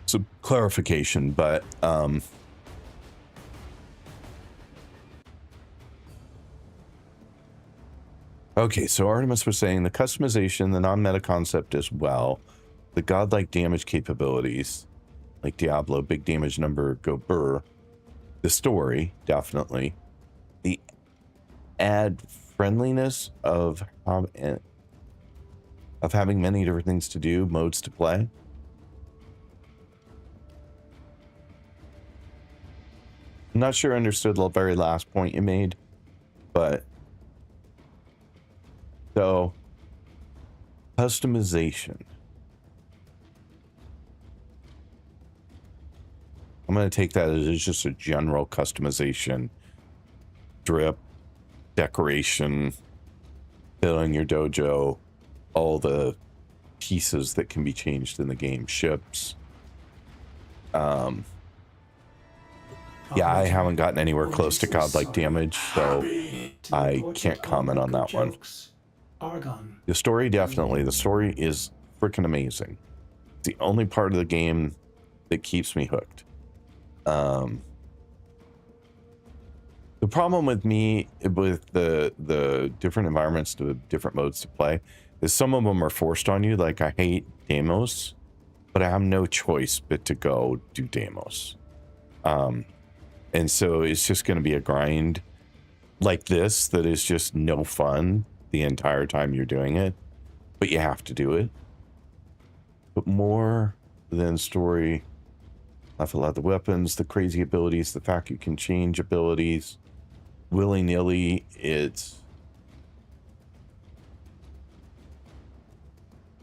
some clarification, but okay, so Artemis was saying the customization, the non-meta concept as well, the godlike damage capabilities, like Diablo, big damage number, go burr. The story, definitely. The add friendliness of having many different things to do, modes to play. I'm not sure I understood the very last point you made, but so customization. I'm going to take that as just a general customization, drip, decoration, filling your dojo, all the pieces that can be changed in the game, ships. Yeah, I haven't gotten anywhere close to godlike damage, so I can't comment on that one. The story, definitely. The story is freaking amazing. It's the only part of the game that keeps me hooked. The problem with me with the different environments, the different modes to play, is some of them are forced on you. Like, I hate Deimos, but I have no choice but to go do Deimos. And so it's just going to be a grind like this that is just no fun the entire time you're doing it, but you have to do it. But more than story, I feel like the weapons, the crazy abilities, the fact you can change abilities willy-nilly, it's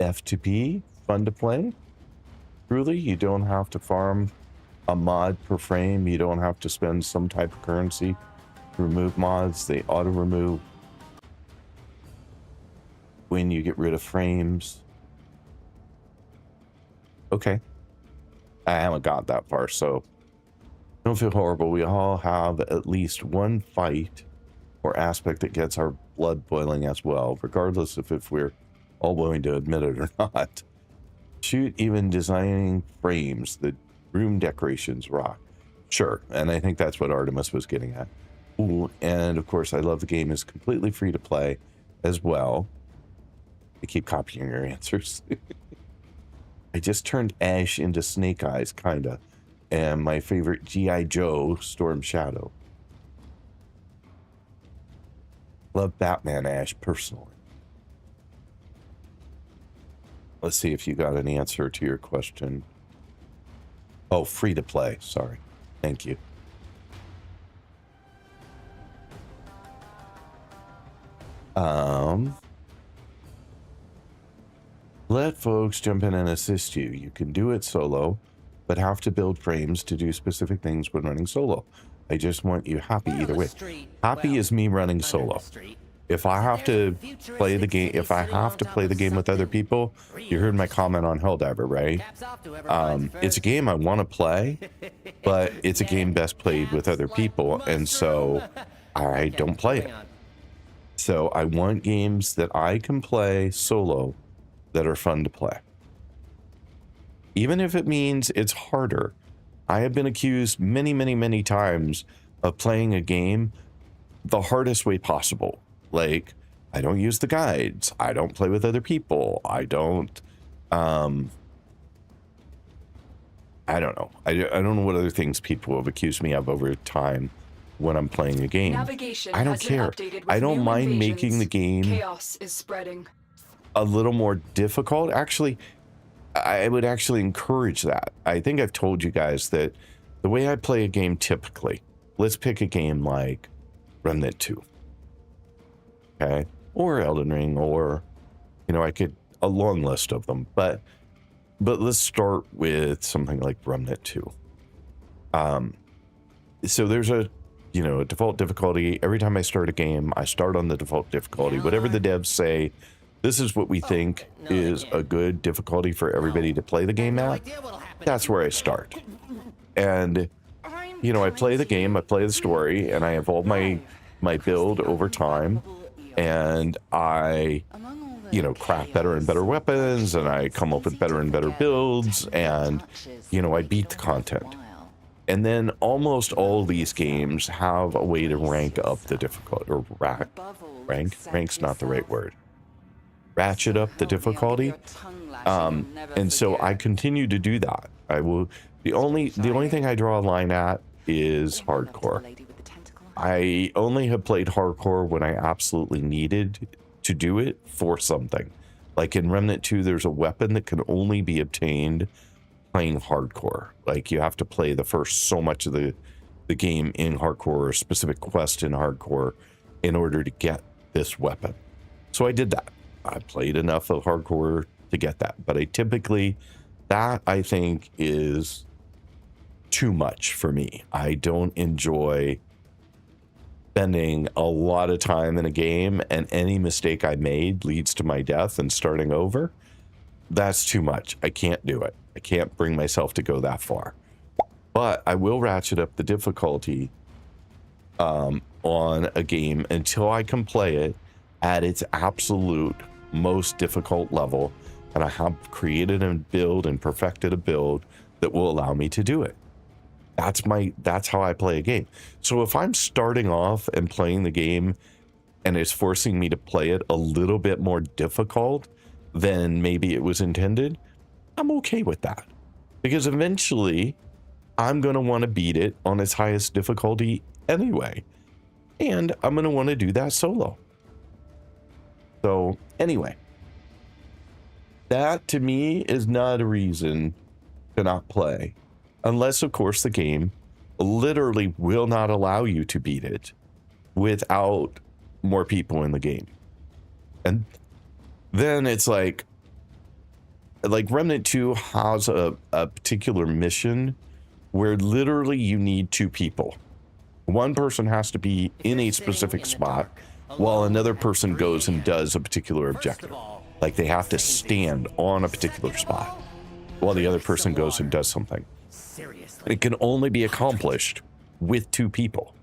F2P, fun to play. Truly, you don't have to farm a mod per frame. You don't have to spend some type of currency to remove mods. They auto remove when you get rid of frames. Okay, I haven't got that far, so don't feel horrible. We all have at least one fight or aspect that gets our blood boiling as well, regardless of if we're all willing to admit it or not. Shoot, even designing frames, the room decorations rock. Sure, and I think that's what Artemis was getting at. Ooh, and of course, I love the game is completely free to play as well. I keep copying your answers. I just turned Ash into Snake Eyes, kinda. And my favorite G.I. Joe, Storm Shadow. Love Batman Ash personally. Let's see if you got an answer to your question. Oh, free to play. Sorry. Thank you. Let folks jump in and assist you. You can do it solo, but have to build frames to do specific things when running solo. I just want you happy either way. Happy is me running solo. If I have to play the game, with other people, you heard my comment on Helldiver, right? It's a game I want to play, but it's a game best played with other people, and so I don't play it. So I want games that I can play solo that are fun to play. Even if it means it's harder. I have been accused many, many, many times of playing a game the hardest way possible. Like, I don't use the guides. I don't play with other people. I don't know. I don't know what other things people have accused me of over time when I'm playing a game. Navigation I don't care. I don't mind making the game chaos is spreading. a little more difficult. Actually, I would actually encourage that. I think I've told you guys that the way I play a game typically, let's pick a game like Remnant 2. Okay? Or Elden Ring, or, a long list of them. But let's start with something like Remnant 2. So there's a default difficulty. Every time I start a game, I start on the default difficulty. Whatever the devs say, this is what we think is a good difficulty for everybody to play the game at. That's where I start. And, I play the game, I play the story, and I evolve my build over time. And I, craft better and better weapons, and I come up with better and better builds, and, I beat the content. And then almost all these games have a way to rank up the difficulty, or rank's not the right word. Ratchet up the difficulty. And so I continue to do that. I will, the only thing I draw a line at is hardcore. I only have played hardcore when I absolutely needed to do it for something. Like in Remnant 2, there's a weapon that can only be obtained playing hardcore. Like, you have to play the first so much of the game in hardcore, or a specific quest in hardcore, in order to get this weapon. So I did that. I played enough of hardcore to get that. But I think is too much for me. I don't enjoy spending a lot of time in a game, and any mistake I made leads to my death and starting over. That's too much. I can't do it. I can't bring myself to go that far. But I will ratchet up the difficulty on a game until I can play it at its absolute most difficult level, and I have created and built and perfected a build that will allow me to do it. That's how I play a game. So if I'm starting off and playing the game and it's forcing me to play it a little bit more difficult than maybe it was intended, I'm okay with that, because eventually I'm going to want to beat it on its highest difficulty anyway, and I'm going to want to do that solo. So anyway, that to me is not a reason to not play, unless of course the game literally will not allow you to beat it without more people in the game. And then it's like Remnant 2 has a particular mission where literally you need two people. One person has to be in a specific spot while another person goes and does a particular objective. Like, they have to stand on a particular spot while the other person goes and does something. It can only be accomplished with two people.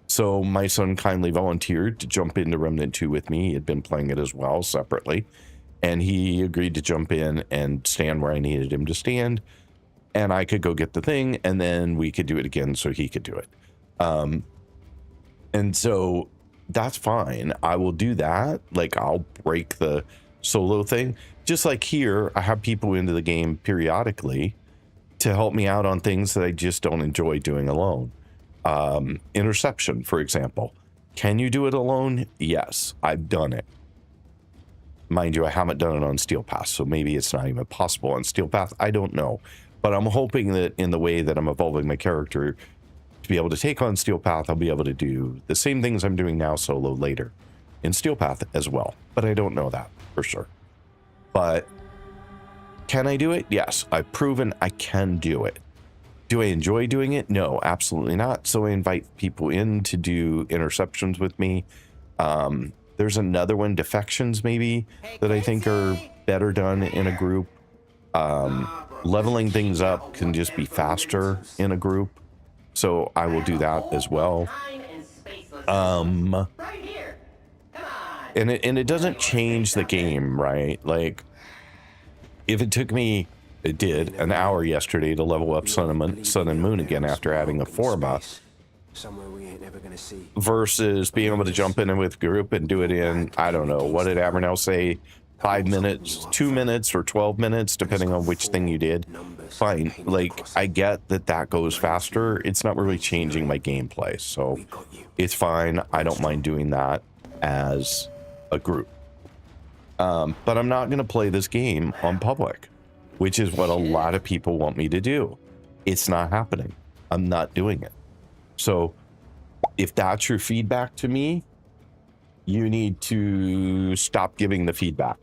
So my son kindly volunteered to jump into Remnant 2 with me. He had been playing it as well separately. And he agreed to jump in and stand where I needed him to stand. And I could go get the thing, and then we could do it again so he could do it. And so that's fine. I will do that. Like, I'll break the solo thing. Just like here, I have people into the game periodically to help me out on things that I just don't enjoy doing alone. Interception, for example. Can you do it alone? Yes, I've done it. Mind you, I haven't done it on Steel Path, so maybe it's not even possible on Steel Path. I don't know. But I'm hoping that in the way that I'm evolving my character to be able to take on Steel Path, I'll be able to do the same things I'm doing now solo later in Steel Path as well, but I don't know that for sure. But can I do it? Yes, I've proven I can do it. Do I enjoy doing it? No, absolutely not. So I invite people in to do interceptions with me. There's another one, defections maybe, that I think are better done in a group. Leveling things up can just be faster in a group. So I will do that as well. And it doesn't change the game, right? Like, if it took me, it did, an hour yesterday to level up Sun and Moon again after adding a Forma, versus being able to jump in with group and do it in, I don't know, what did Abernell say, 5 minutes, 2 minutes, or 12 minutes, depending on which thing you did. Fine. Like, I get that goes faster. It's not really changing my gameplay, so it's fine. I don't mind doing that as a group. But I'm not going to play this game on public, which is what a lot of people want me to do. It's not happening. I'm not doing it. So if that's your feedback to me, you need to stop giving the feedback,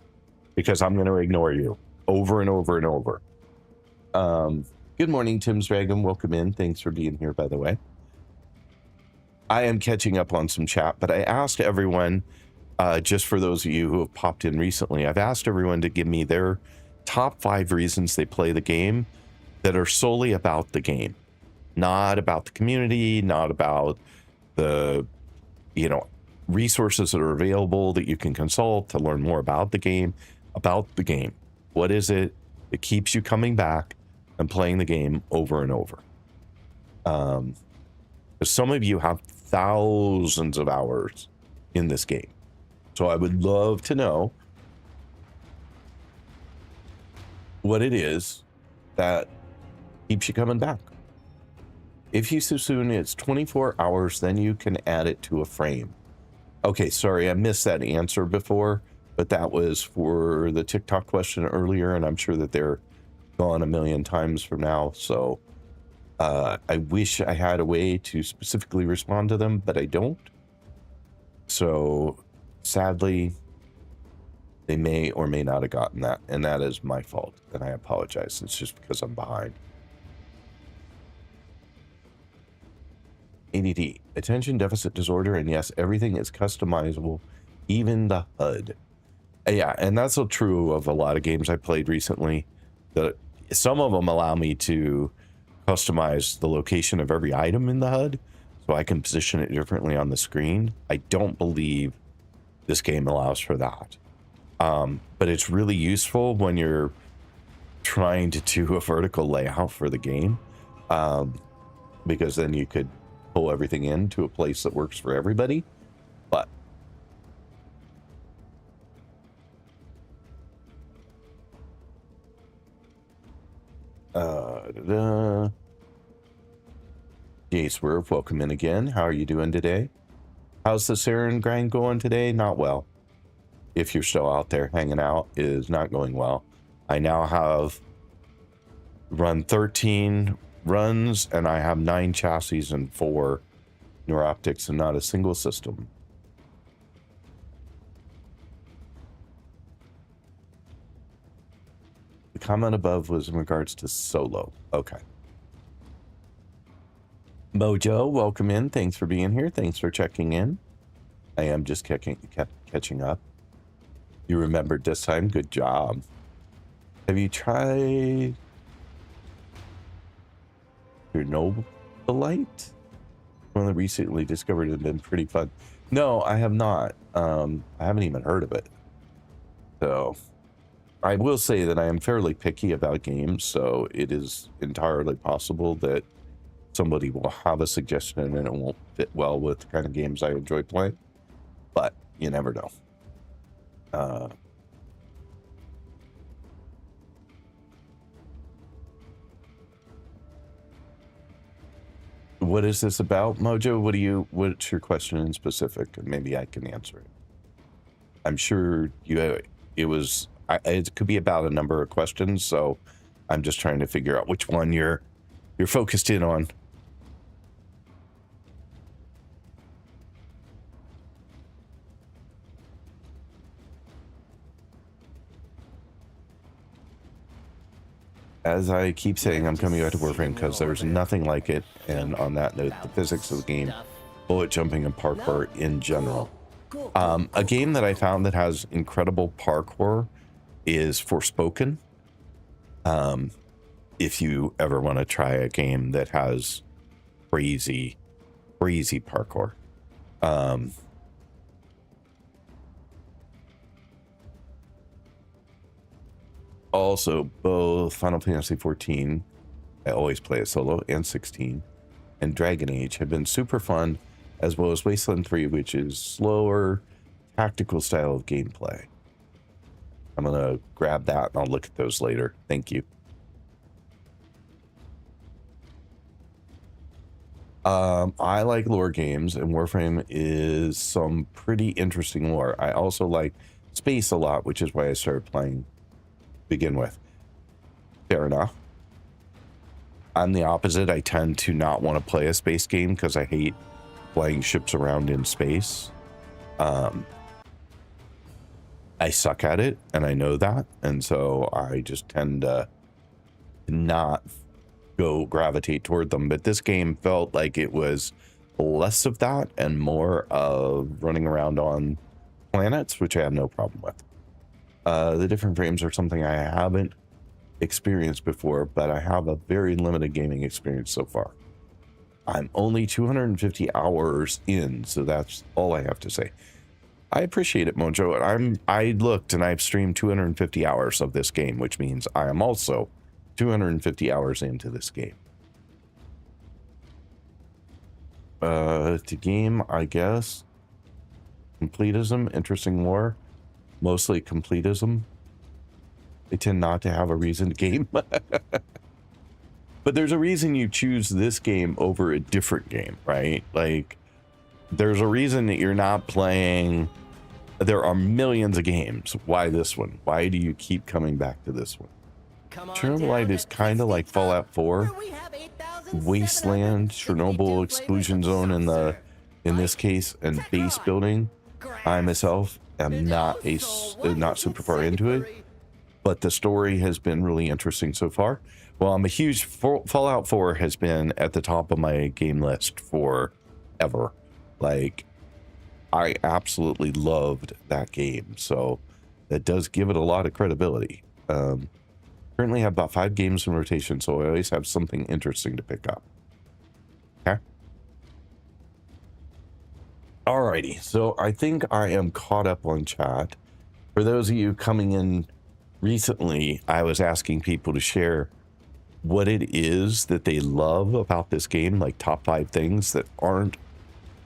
because I'm going to ignore you over and over and over. Good morning, Tim's Dragon. Welcome in. Thanks for being here, by the way. I am catching up on some chat, but I asked everyone, just for those of you who have popped in recently, I've asked everyone to give me their top 5 reasons they play the game that are solely about the game, not about the community, not about the, resources that are available that you can consult to learn more about the game, What is it that keeps you coming back and playing the game over and over? Because some of you have thousands of hours in this game. So I would love to know what it is that keeps you coming back. If you assume it's 24 hours, then you can add it to a frame. Okay, sorry, I missed that answer before, but that was for the TikTok question earlier, and I'm sure that they're gone a million times from now. So I wish I had a way to specifically respond to them, but I don't. So sadly, they may or may not have gotten that, and that is my fault, and I apologize. It's just because I'm behind. ADD, attention deficit disorder, and yes, everything is customizable, even the HUD. Yeah, and that's so true of a lot of games I played recently. Some of them allow me to customize the location of every item in the HUD, so I can position it differently on the screen. I don't believe this game allows for that. But it's really useful when you're trying to do a vertical layout for the game, because then you could pull everything into a place that works for everybody. But Jace Werf, welcome in again. How are you doing today? How's the Saryn grind going today? Not well. If you're still out there hanging out, it is not going well. I now have run 13 runs, and I have 9 chassis and 4 neuroptics and not a single system. The comment above was in regards to solo. Okay. Mojo, welcome in. Thanks for being here. Thanks for checking in. I am just catching up. You remembered this time. Good job. Have you tried your Nobilite? One that recently discovered and been pretty fun. No, I have not. I haven't even heard of it. So I will say that I am fairly picky about games, so it is entirely possible that somebody will have a suggestion and it won't fit well with the kind of games I enjoy playing, but you never know. What is this about, Mojo? What's your question in specific? And maybe I can answer it. I'm sure it could be about a number of questions, so I'm just trying to figure out which one you're focused in on. as I keep saying, I'm coming back to Warframe because there's nothing like it. And on that note, the physics of the game, bullet jumping and parkour in general. A game that I found that has incredible parkour is Forspoken. If you ever want to try a game that has crazy parkour. Also, both Final Fantasy 14, I always play it solo, and 16, and Dragon Age have been super fun, as well as Wasteland 3, which is slower, tactical style of gameplay. I'm going to grab that and I'll look at those later. Thank you. I like lore games, and Warframe is some pretty interesting lore. I also like space a lot, which is why I started playing to begin with. Fair enough. I'm the opposite. I tend to not want to play a space game because I hate flying ships around in space. I suck at it, and I know that, and so I just tend to not go gravitate toward them. But this game felt like it was less of that and more of running around on planets, which I have no problem with. The different frames are something I haven't experienced before, but I have a very limited gaming experience so far. I'm only 250 hours in, so that's all I have to say. I appreciate it, Mojo. I looked and I've streamed 250 hours of this game, which means I am also 250 hours into this game. To game, I guess. Completism, interesting lore. Mostly completism. They tend not to have a reason to game. But there's a reason you choose this game over a different game, right? Like, there's a reason that you're not playing. There are millions of games. Why this one? Why do you keep coming back to this one? Chernobyl is kind of like Fallout 4. Wasteland, Chernobyl, exclusion zone in this case, and base building. I myself am not super far into it, but the story has been really interesting so far. Well, I'm a huge Fallout 4 has been at the top of my game list forever. Like, I absolutely loved that game, so that does give it a lot of credibility. Currently have about 5 games in rotation, so I always have something interesting to pick up. Okay. Alrighty, so I think I am caught up on chat. For those of you coming in recently, I was asking people to share what it is that they love about this game, like top 5 things that aren't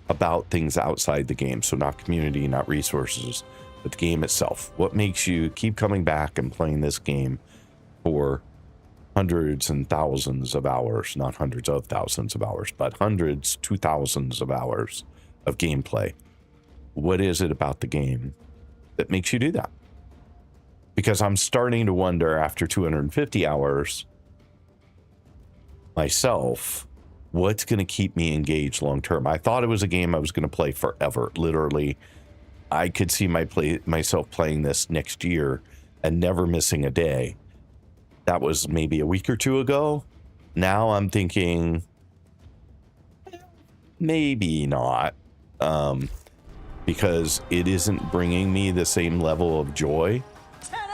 about things outside the game. So not community, not resources, but the game itself. What makes you keep coming back and playing this game for hundreds and thousands of hours, not hundreds of thousands of hours, but hundreds to thousands of hours of gameplay? What is it about the game that makes you do that? Because I'm starting to wonder after 250 hours myself, what's going to keep me engaged long term? I thought it was a game I was going to play forever. Literally, I could see myself playing this next year and never missing a day. That was maybe a week or two ago. Now I'm thinking, maybe not, because it isn't bringing me the same level of joy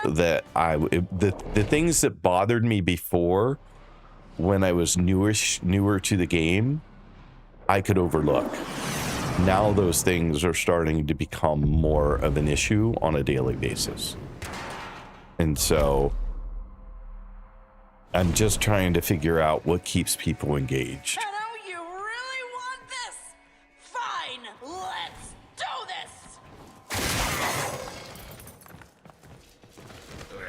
that the things that bothered me before when I was newer to the game, I could overlook. Now those things are starting to become more of an issue on a daily basis. And so I'm just trying to figure out what keeps people engaged. Shadow, you really want this? Fine, let's do this!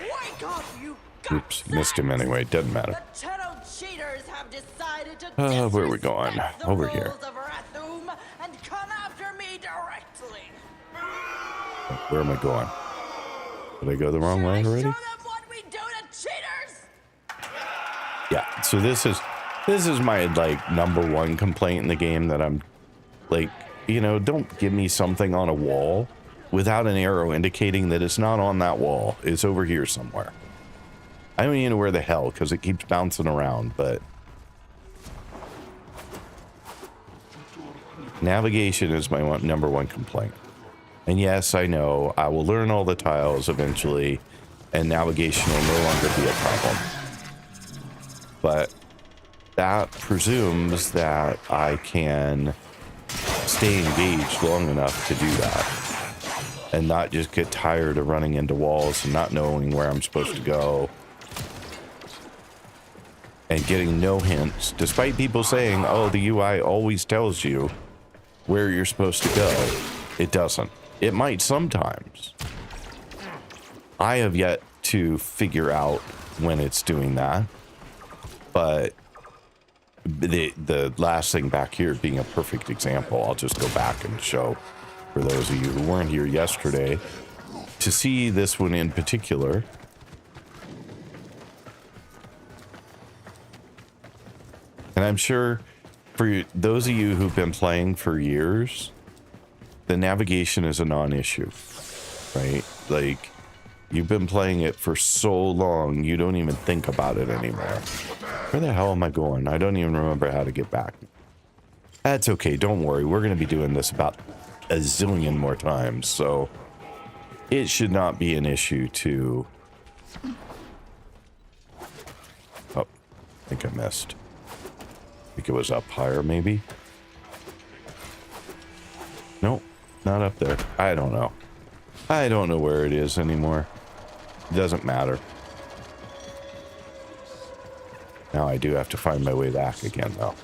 Wake up, you Oops, missed him anyway. Doesn't matter. The Shadow cheaters have decided to Where are we going? disrespect the Over here. rules of Rathum and come after me directly. Where am I going? Did I go the wrong way Should I already? show them what we do to cheaters? Yeah, so this is my like number one complaint in the game, that I'm like, don't give me something on a wall without an arrow indicating that it's not on that wall. It's over here somewhere. I don't even know where the hell, because it keeps bouncing around, but navigation is my number one complaint. And yes, I know I will learn all the tiles eventually, and navigation will no longer be a problem. But that presumes that I can stay engaged long enough to do that, and not just get tired of running into walls and not knowing where I'm supposed to go, and getting no hints, despite people saying, oh, the UI always tells you where you're supposed to go. It doesn't. It might sometimes. I have yet to figure out when it's doing that, but the last thing back here being a perfect example. I'll just go back and show for those of you who weren't here yesterday to see this one in particular. And I'm sure for those of you who've been playing for years, the navigation is a non-issue, right? Like, you've been playing it for so long, you don't even think about it anymore. Where the hell am I going? I don't even remember how to get back. That's okay, don't worry. We're going to be doing this about a zillion more times, so it should not be an issue to... Oh, I think I missed. I think it was up higher, maybe? Nope, not up there. I don't know. I don't know where it is anymore. It doesn't matter. Now I do have to find my way back again, though.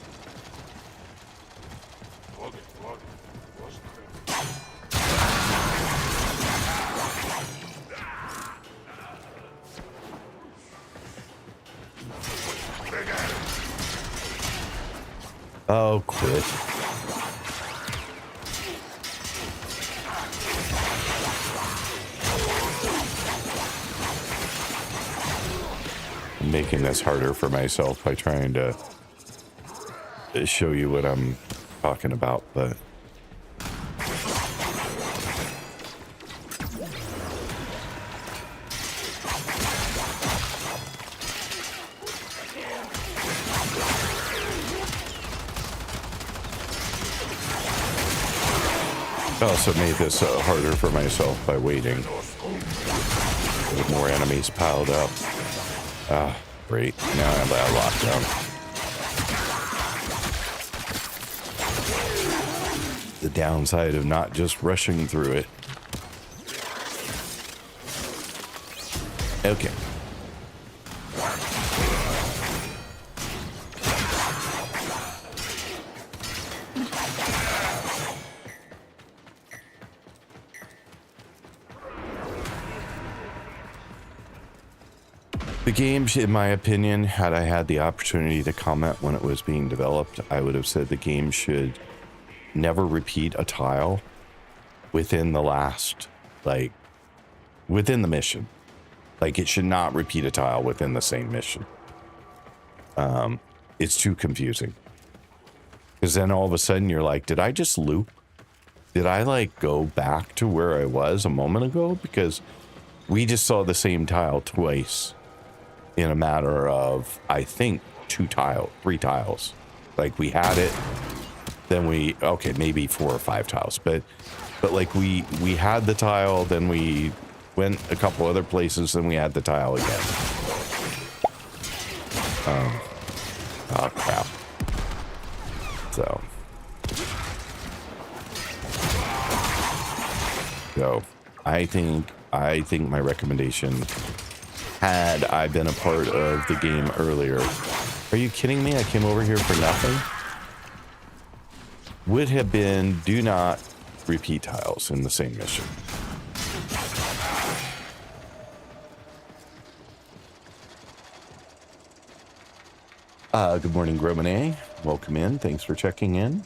Oh, quit. I'm making this harder for myself by trying to show you what I'm talking about, but... I also made this harder for myself by waiting. With more enemies piled up. Ah, great. Now I have that lockdown. The downside of not just rushing through it. Okay. The game, in my opinion, had I had the opportunity to comment when it was being developed, I would have said the game should never repeat a tile within the last, like, within the mission. Like, it should not repeat a tile within the same mission. It's too confusing. Because then all of a sudden you're like, did I just loop? Did I, like, go back to where I was a moment ago? Because we just saw the same tile twice. In a matter of, I think, 3 tiles. Like, we had it, then we, okay, maybe 4 or 5 tiles, but like we had the tile, then we went a couple other places, then we had the tile again. Oh crap. So I think my recommendation, had I been a part of the game earlier. Are you kidding me? I came over here for nothing? Would have been, do not repeat tiles in the same mission. Good morning, Gromane. Welcome in. Thanks for checking in.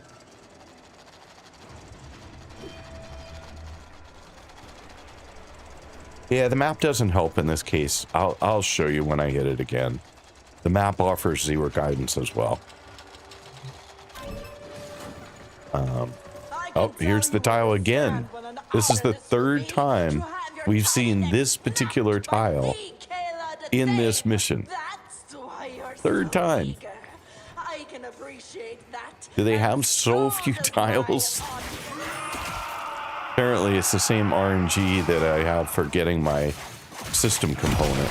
Yeah, the map doesn't help in this case. I'll show you when I hit it again. The map offers 0 guidance as well. Oh, here's the tile again. This is the 3rd time we've seen this particular tile in this mission. That's why you're Third so time. eager. I can appreciate that. Do they have And so few does tiles? my Apparently it's the same RNG that I have for getting my system component.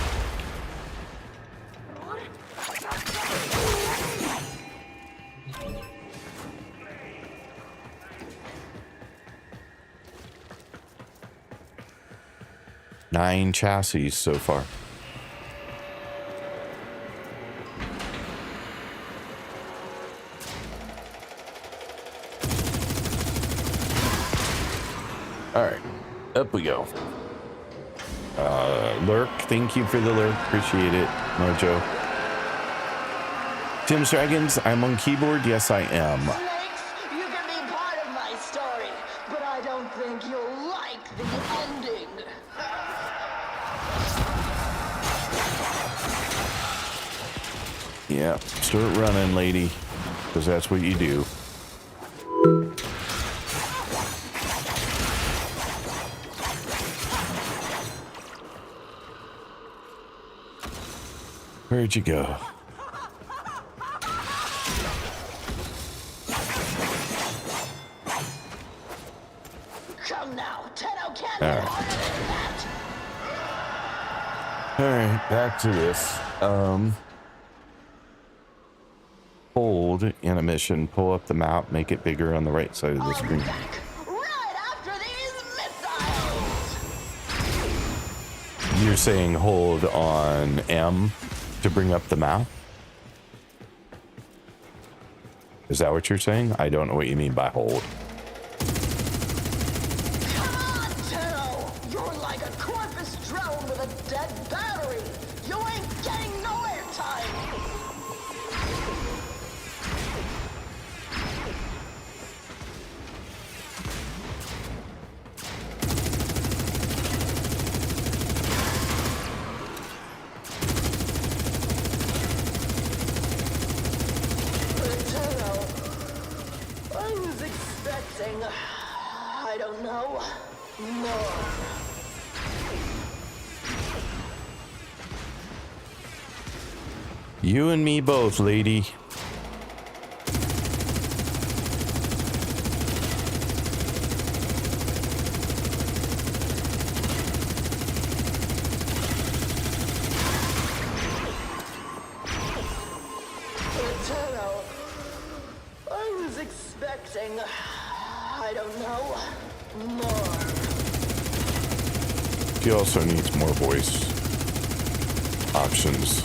Nine chassis so far. All right, up we go. Lurk, thank you for the lurk. Appreciate it, Mojo. Tim's Dragons, I'm on keyboard. Yes, I am. Snakes, you can be part of my story, but I don't think you'll like the ending. Yeah, start running, lady, because that's what you do. Where'd you go? Come now, Tenno can't All be right. harder than that. All right, back to this. Hold in a mission, pull up the map, make it bigger on the right side of the screen. Back right after these missiles. You're saying hold on M to bring up the map? Is that what you're saying? I don't know what you mean by hold. Come on, Tenno! You're like a corpus drone with a dead battery. You ain't getting no airtime. I was expecting, I don't know, more. You and me both, lady. I was expecting, I don't know, more. She also needs more voice options.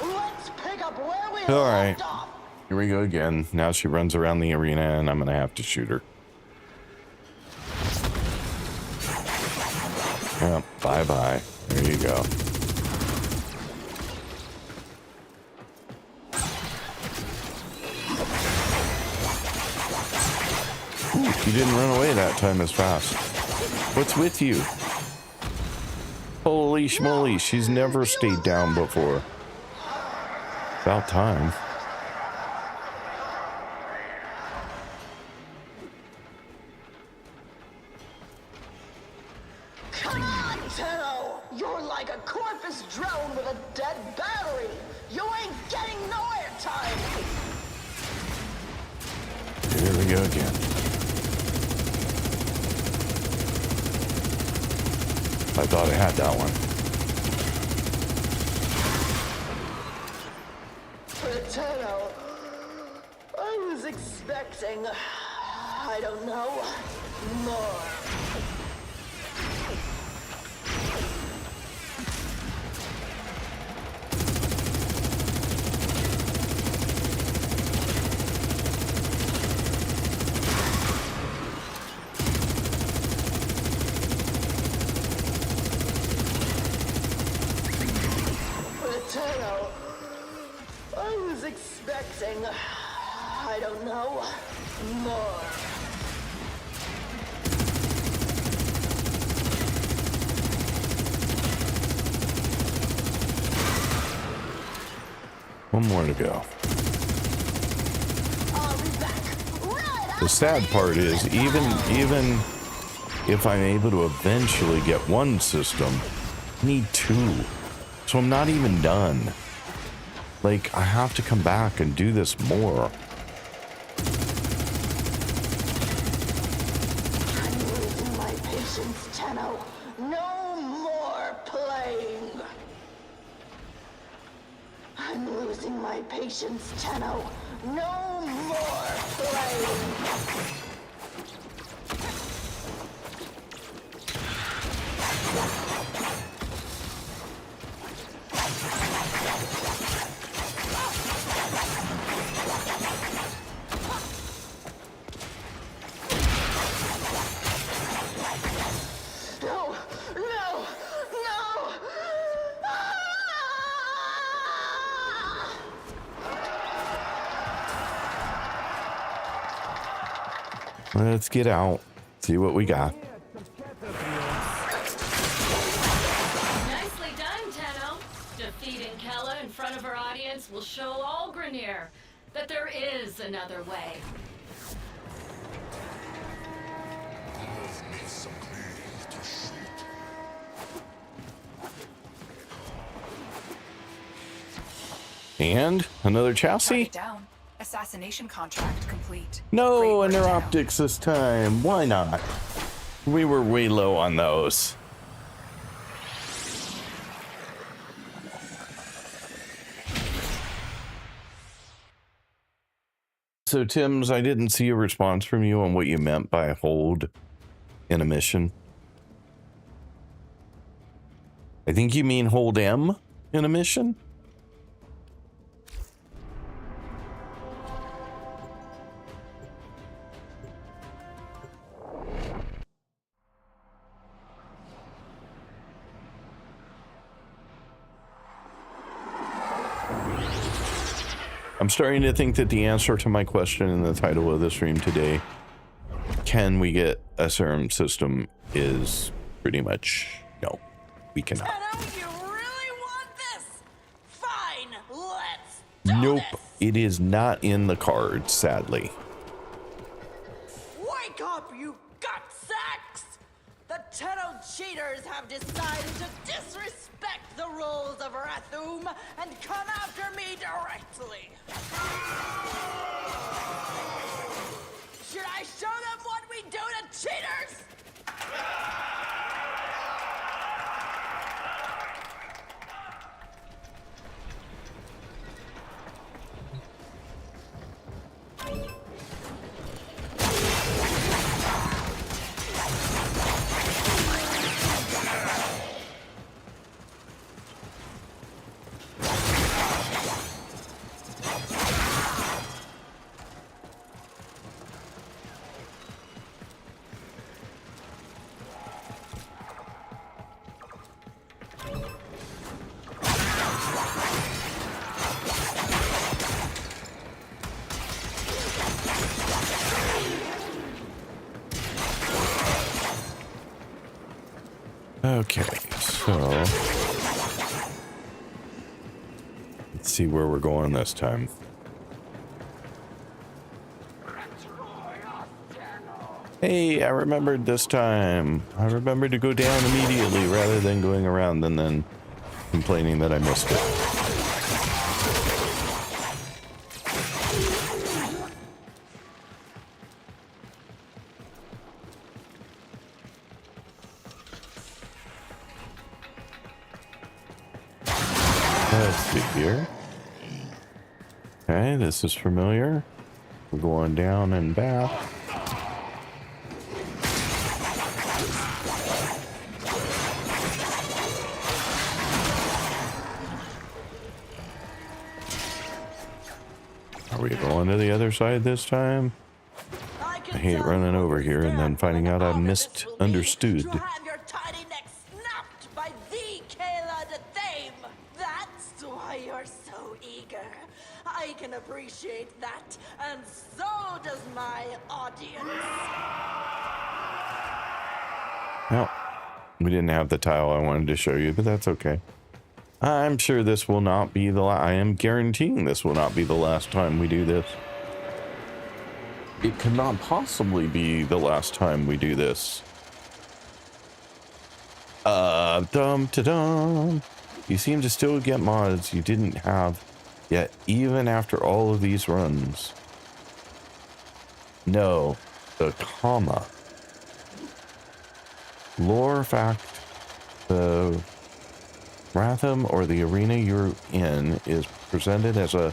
Let's pick up where we All right. left off. Here we go again. Now she runs around the arena and I'm gonna have to shoot her. Yep, bye-bye. There you go. Ooh, you didn't run away that time as fast. What's with you? Holy schmoly, she's never stayed down before. About time. Come on, Tenno! You're like a corpus drone with a dead battery. You ain't getting no airtime. Here we go again. I thought I had that one. Tenno, I was expecting, I don't know, more. Tenno, I was expecting, I don't know, more. One more to go. I'll be back right The sad part is, even if I'm able to eventually get one system, I need two. So I'm not even done. Like, I have to come back and do this more. I'm losing my patience, Tenno. No more playing. I'm losing my patience, Tenno. No more playing. No! No! No! Let's get out, see what we got. Nicely done, Tenno. Defeating Kella in front of our audience will show all Grenier that there is another way. And another chassis? Target down. Assassination contract complete. No, Great work, inner Tenno. optics this time. Why not? We were way low on those. So, Tim's, I didn't see a response from you on what you meant by hold in a mission. I think you mean hold M in a mission? I'm starting to think that the answer to my question in the title of the stream today, can we get a Saryn system, is pretty much no, we cannot. Tenno, you really want this? Fine, let's do Nope, this. it is not in the cards, sadly. Wake up, you gutsacks! The Tenno cheaters have decided to disrespect the rules of Rathum and come after me directly. Should I show them what we do to cheaters? Okay, so let's see where we're going this time. Hey, I remembered this time. I remembered to go down immediately rather than going around and then complaining that I missed it. Let's see here. Okay, this is familiar. We're going down and back. Are we going to the other side this time? I I hate running over here and then finding out I misunderstood. To have your tiny neck snapped by the Kayla the Thame. That's why you're so eager. I can appreciate that, and so does my audience. Well, we didn't have the tile I wanted to show you, but that's okay. I'm sure this will not be the I am guaranteeing this will not be the last time we do this. It could not possibly be the last time we do this. Dum-ta-dum. You seem to still get mods you didn't have yet, even after all of these runs. No, the comma. Lore fact, the Ratham or the arena you're in is presented as a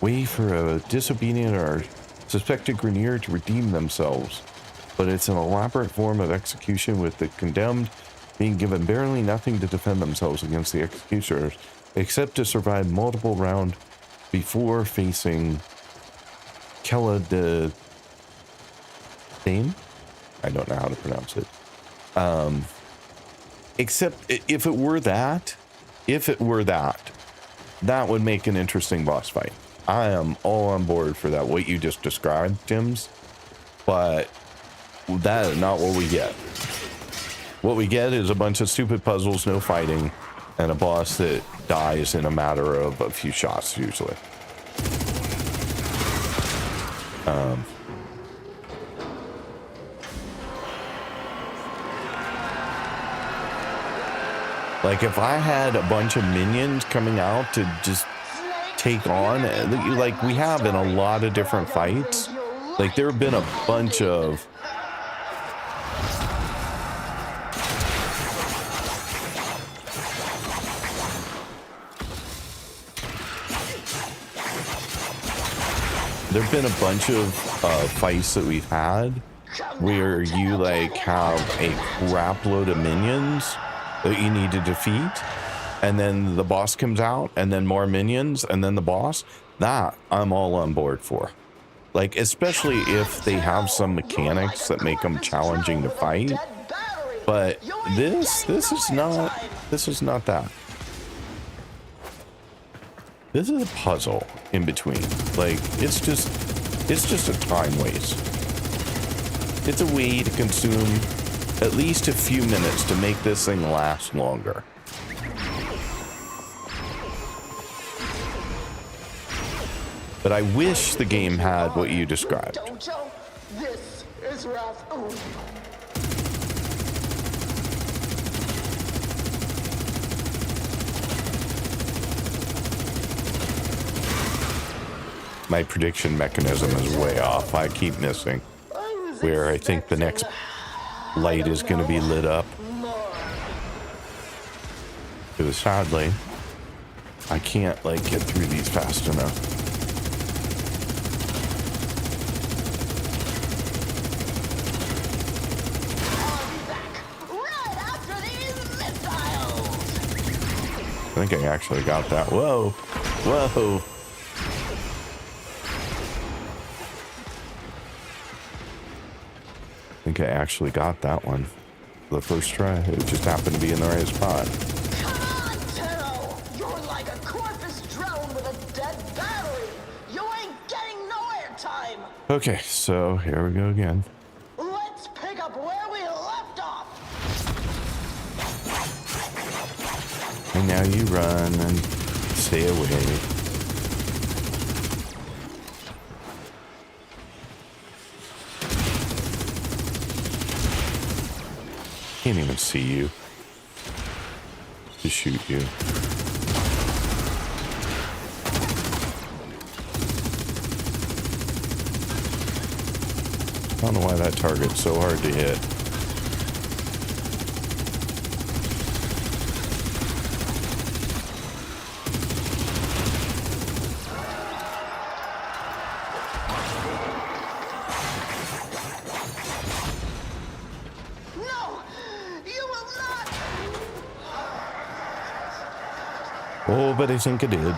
way for a disobedient or suspected Grenier to redeem themselves, but it's an elaborate form of execution with the condemned being given barely nothing to defend themselves against the executioners, except to survive multiple rounds before facing Kella de Thane? I don't know how to pronounce it. Except if it were that, that would make an interesting boss fight. I am all on board for that, what you just described, Tim's, but that is not what we get. What we get is a bunch of stupid puzzles, no fighting, and a boss that dies in a matter of a few shots, usually. Like, if I had a bunch of minions coming out to just take on, like we have in a lot of different fights, like there have been a bunch of fights that we've had where you like have a crap load of minions that you need to defeat, and then the boss comes out, and then more minions, and then the boss. That I'm all on board for. Like, especially if they have some mechanics that make them challenging to fight. But this is not that. This is a puzzle in between. Like, it's just a time waste. It's a way to consume at least a few minutes to make this thing last longer. But I wish the game had what you described. This is Ralph. My prediction mechanism is way off. I keep missing where I think the next light is going to be lit up. Because sadly, I can't like get through these fast enough. I think I actually got that. Whoa. Whoa. I think I actually got that one. The first try. It just happened to be in the right spot. Come on, Tenno! You're like a corpus drone with a dead battery! You ain't getting no airtime! Okay, so here we go again. Let's pick up where we left off! And now you run and stay away. Can't even see you to shoot you. I don't know why that target's so hard to hit. Oh, but I think I did.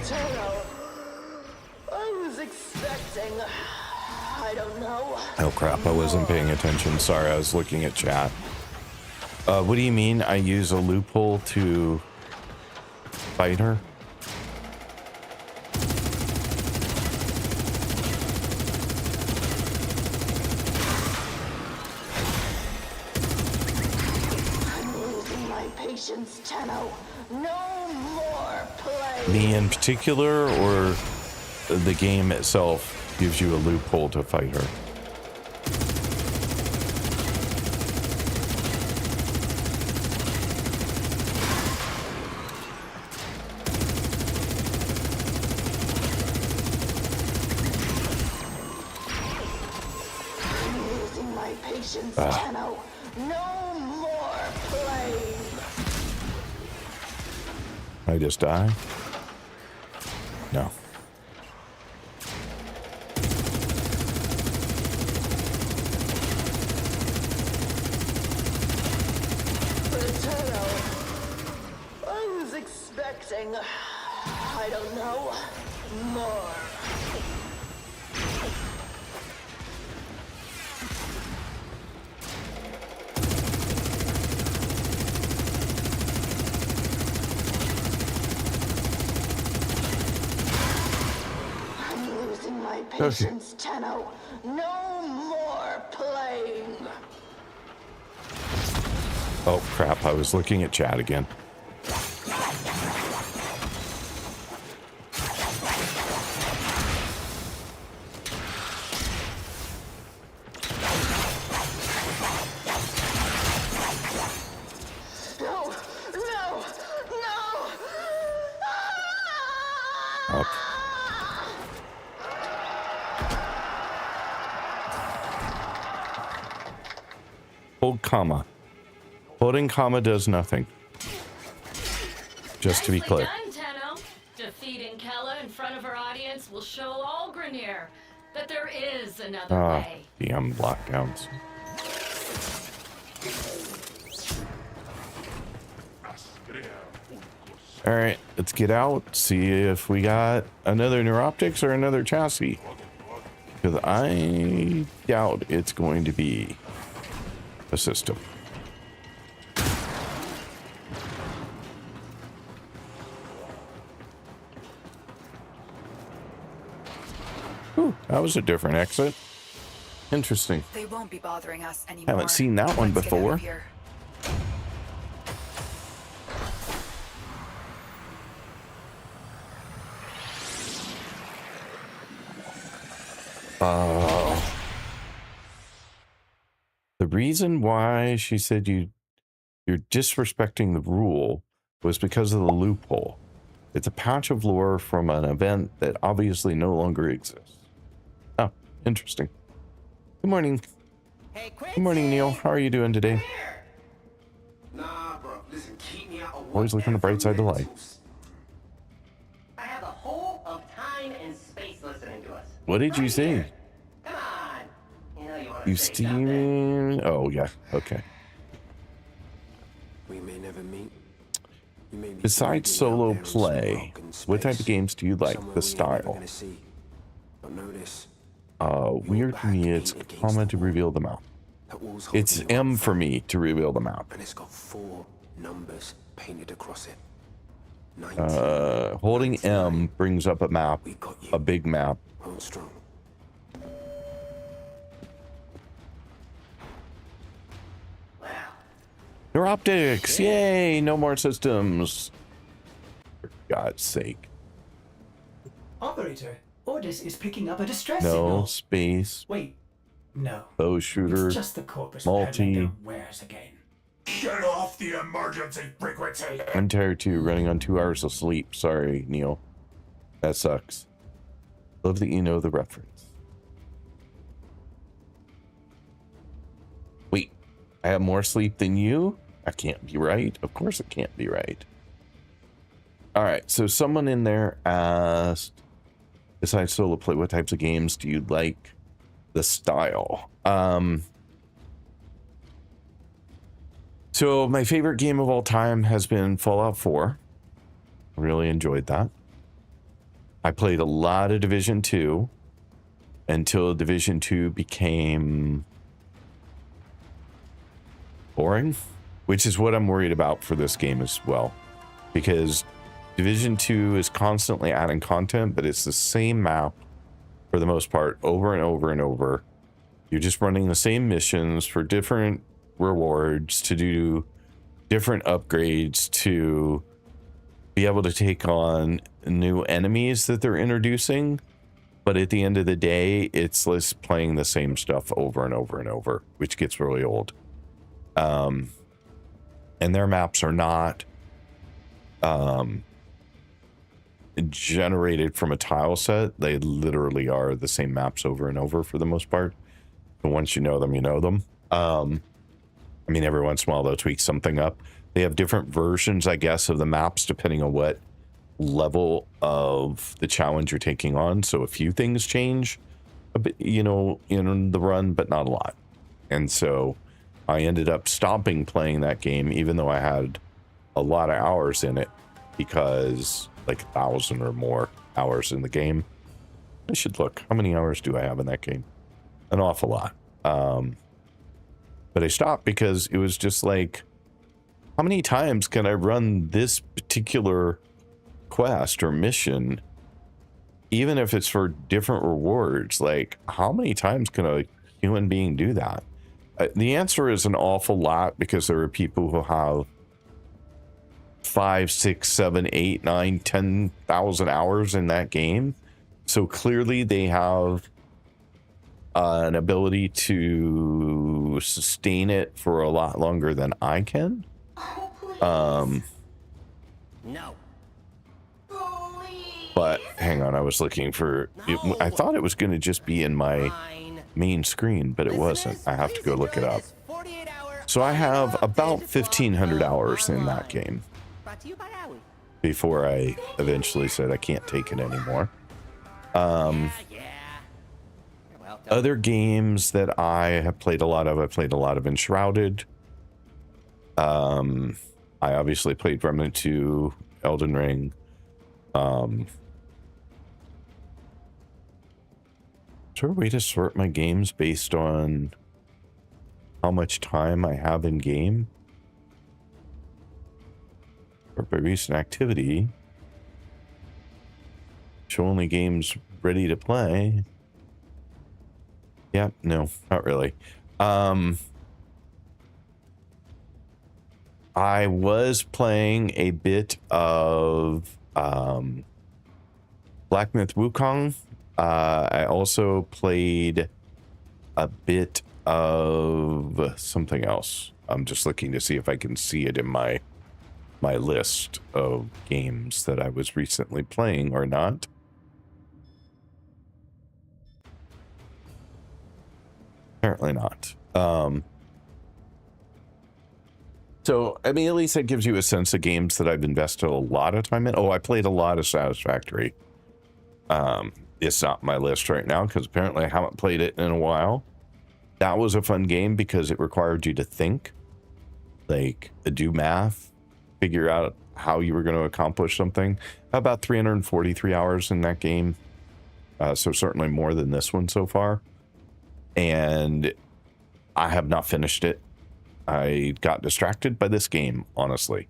Tenno, I was expecting, I don't know. Oh crap, I wasn't paying attention. Sorry, I was looking at chat. What do you mean I use a loophole to fight her? Tenno, no more play. Me in particular, or the game itself gives you a loophole to fight her. Losing my patience, Tenno. No more playing. I just die? No. Tenno. I was expecting, I don't know, more. I'm losing my patience, Tenno. No more playing. Oh, crap. I was looking at chat again. No, no, no. Up. Hold comma. Holding comma does nothing. Just to be Nicely clear. done, Tenno. Defeating Kella in front of our audience will show all Grenier that there is another way. Damn lockdowns. All right, let's get out. See if we got another neuroptics or another chassis. Because I doubt it's going to be a system. Ooh, that was a different exit. Interesting. They won't be bothering us anymore. Haven't seen that one Let's get out of before. here. The reason why she said you're disrespecting the rule was because of the loophole. It's a patch of lore from an event that obviously no longer exists. Oh, interesting. Good morning. Hey, Good morning, Neil. How are you doing today? Nah, bro. Listen, keep me out of Always look on the bright side of the light. I have the whole of time and space listening to us. What did you say? Come on. You know you want You to say something. steaming? Oh, yeah. Okay. We may never meet. You may be Besides floating out solo there in some play, rock in what type space, of games do you like? somewhere The we ain't never style? gonna see. But notice, Weird to me, it's back against comma the to wall. reveal the map. that wall's It's holding you M up for fine, me to reveal the map. and it's got 4 numbers painted across it. 19, Holding 99. M brings up a map, We got you. a big map. Hold strong. Wow. Neuroptics! Yay! No more systems. For God's sake. Operator, Ordis is picking up a distress No signal. space. Wait, no. Bow It's shooter. just the corpus multi- paddling their wares again. Get off the emergency frequency! Entire 2 running on 2 hours of sleep. Sorry, Neil. That sucks. Love that you know the reference. Wait, I have more sleep than you? That can't be right. Of course it can't be right. All right, so someone in there asked, besides solo play, what types of games do you like? The style. So my favorite game of all time has been Fallout 4. Really enjoyed that. I played a lot of Division 2 until Division 2 became boring, which is what I'm worried about for this game as well. Because Division 2 is constantly adding content, but it's the same map for the most part over and over and over. You're just running the same missions for different rewards, to do different upgrades, to be able to take on new enemies that they're introducing. But at the end of the day, it's just playing the same stuff over and over and over, which gets really old. And their maps are not generated from a tile set. They literally are the same maps over and over for the most part. And once you know them, you know them. I mean, every once in a while they'll tweak something up. They have different versions, I guess, of the maps depending on what level of the challenge you're taking on. So a few things change a bit, you know, in the run, but not a lot. And so I ended up stopping playing that game, even though I had a lot of hours in it, because like 1,000 or more hours in the game. I should look. How many hours do I have in that game? An awful lot. But I stopped because it was just like, how many times can I run this particular quest or mission, even if it's for different rewards? Like, how many times can a human being do that? The answer is an awful lot, because there are people who have 5, 6, 7, 8, 9, 10,000 hours in that game. So clearly they have an ability to sustain it for a lot longer than I can. No. But hang on, I was looking for it. I thought it was going to just be in my Fine. main screen, but it wasn't. I have to go look it up. This 48-hour So I have about unlimited 1,500 hours in that online. game Brought to you by Howie. before I eventually said I can't take it anymore. Yeah. Well, don't Other games that I have played a lot of, I played a lot of Enshrouded. I obviously played Remnant 2, Elden Ring. Is there a way to sort my games based on how much time I have in game? Or by recent activity? Show only games ready to play. Yeah, no, not really. I was playing a bit of Black Myth Wukong. I also played a bit of something else. I'm just looking to see if I can see it in my list of games that I was recently playing or not. Apparently not. So, I mean, at least that gives you a sense of games that I've invested a lot of time in. Oh, I played a lot of Satisfactory. It's not my list right now because apparently I haven't played it in a while. That was a fun game because it required you to think, like do math, figure out how you were going to accomplish something. About 343 hours in that game. So certainly more than this one so far. And I have not finished it. I got distracted by this game, honestly.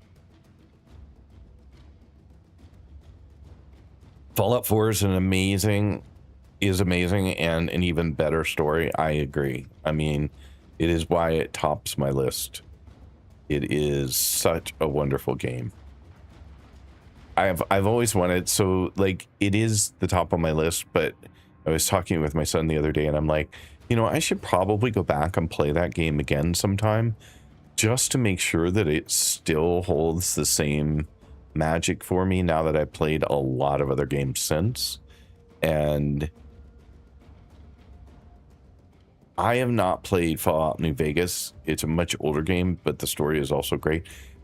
Fallout 4 is amazing and an even better story. I agree. I mean, it is why it tops my list. It is such a wonderful game. I've always wanted, so like it is the top of my list, but I was talking with my son the other day and I'm like, you know, I should probably go back and play that game again sometime just to make sure that it still holds the same magic for me now that I've played a lot of other games since. And I have not played Fallout New Vegas. It's a much older game, but the story is also great.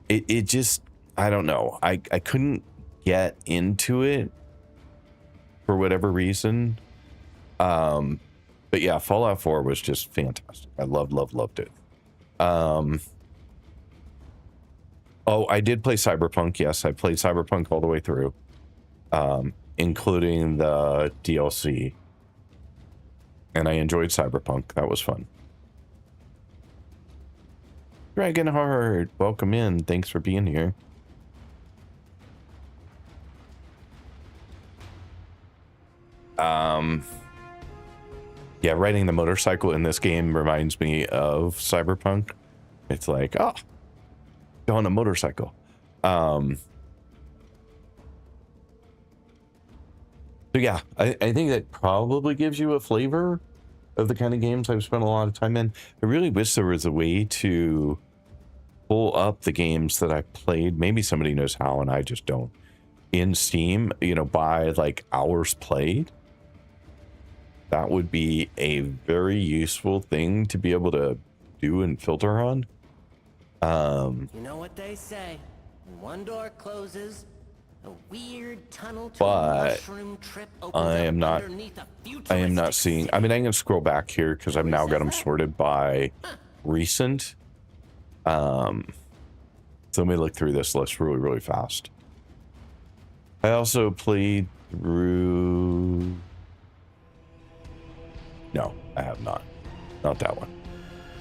It just, I don't know. I couldn't get into it for whatever reason. But yeah, Fallout 4 was just fantastic. I loved it. Oh, I did play Cyberpunk. Yes, I played Cyberpunk all the way through, including the DLC. And I enjoyed Cyberpunk. That was fun. Dragonheart, welcome in. Thanks for being here. Yeah, riding the motorcycle in this game reminds me of Cyberpunk. It's like, oh, go on a motorcycle. So yeah, I think that probably gives you a flavor of the kind of games I've spent a lot of time in. I really wish there was a way to pull up the games that I played. Maybe somebody knows how and I just don't. In Steam, you know, by like hours played. That would be a very useful thing to be able to do and filter on. You know what they say. When one door closes, a weird tunnel to But a mushroom trip opens I up am not underneath a I am not futuristic seeing, city. I mean, I can scroll back here because I've now got them sorted by recent. So let me look through this list really, really fast. I also played through... No, I have not. Not that one.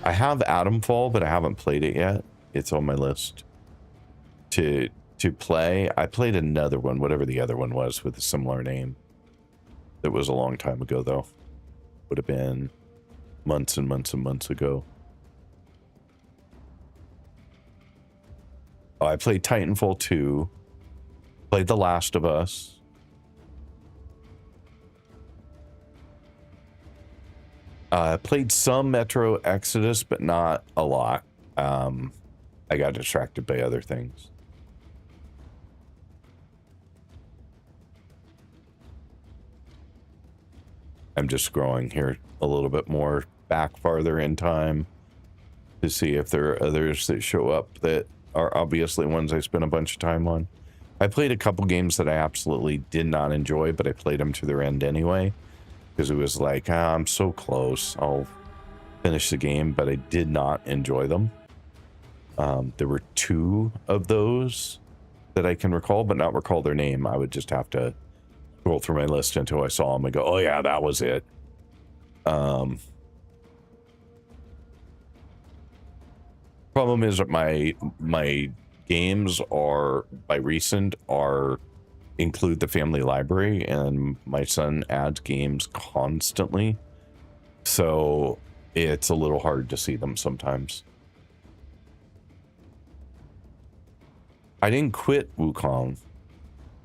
I have Atomfall, but I haven't played it yet. It's on my list to play. I played another one, whatever the other one was, with a similar name. That was a long time ago, though. Would have been months and months and months ago. Oh, I played Titanfall 2. Played The Last of Us. Played some Metro Exodus, but not a lot. I got distracted by other things. I'm just scrolling here a little bit more back farther in time to see if there are others that show up that are obviously ones I spent a bunch of time on. I played a couple games that I absolutely did not enjoy, but I played them to their end anyway. Because it was like, I'm so close. I'll finish the game, but I did not enjoy them. There were 2 of those that I can recall, but not recall their name. I would just have to scroll through my list until I saw them and go, oh yeah, that was it. Problem is that my games are, by recent, include the family library, and my son adds games constantly, so it's a little hard to see them sometimes. I didn't quit Wukong.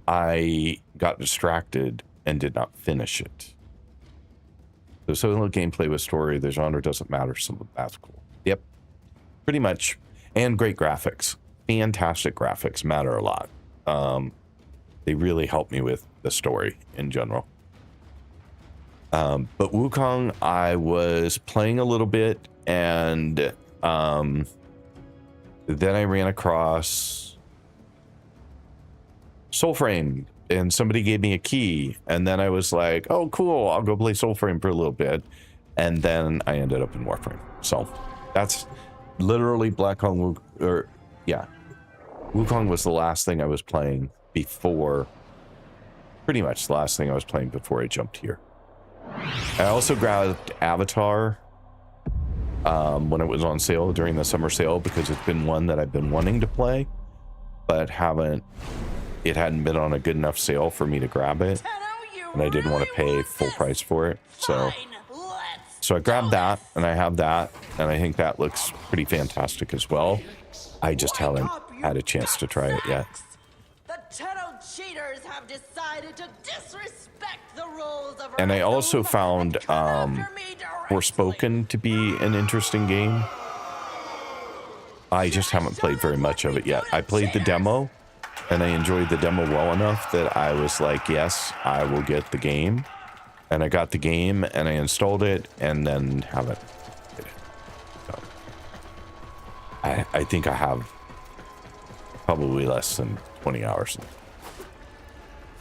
I got distracted and did not finish it. So little gameplay with story, the genre doesn't matter, so that's cool. Yep, pretty much. And great graphics. Fantastic graphics matter a lot. They really help me with the story in general. But Wukong, I was playing a little bit, and then I ran across Soulframe, and somebody gave me a key, and then I was like, oh, cool, I'll go play Soulframe for a little bit. And then I ended up in Warframe. So that's literally Wukong was the last thing I was playing before, pretty much the last thing I was playing before I jumped here. I also grabbed Avatar when it was on sale during the summer sale, because it's been one that I've been wanting to play, but it hadn't been on a good enough sale for me to grab it, and I didn't want to pay full price for it. So I grabbed that, and I have that, and I think that looks pretty fantastic as well. I just haven't had a chance to try it yet. The Tenno cheaters have decided to disrespect the rules of And I also Rome found and come after me directly. Forspoken to be an interesting game. I just haven't played very much of it yet. I played the demo, and I enjoyed the demo well enough that I was like, yes, I will get the game. And I got the game, and I installed it, and then haven't played it. So I think I have probably less than 20 hours.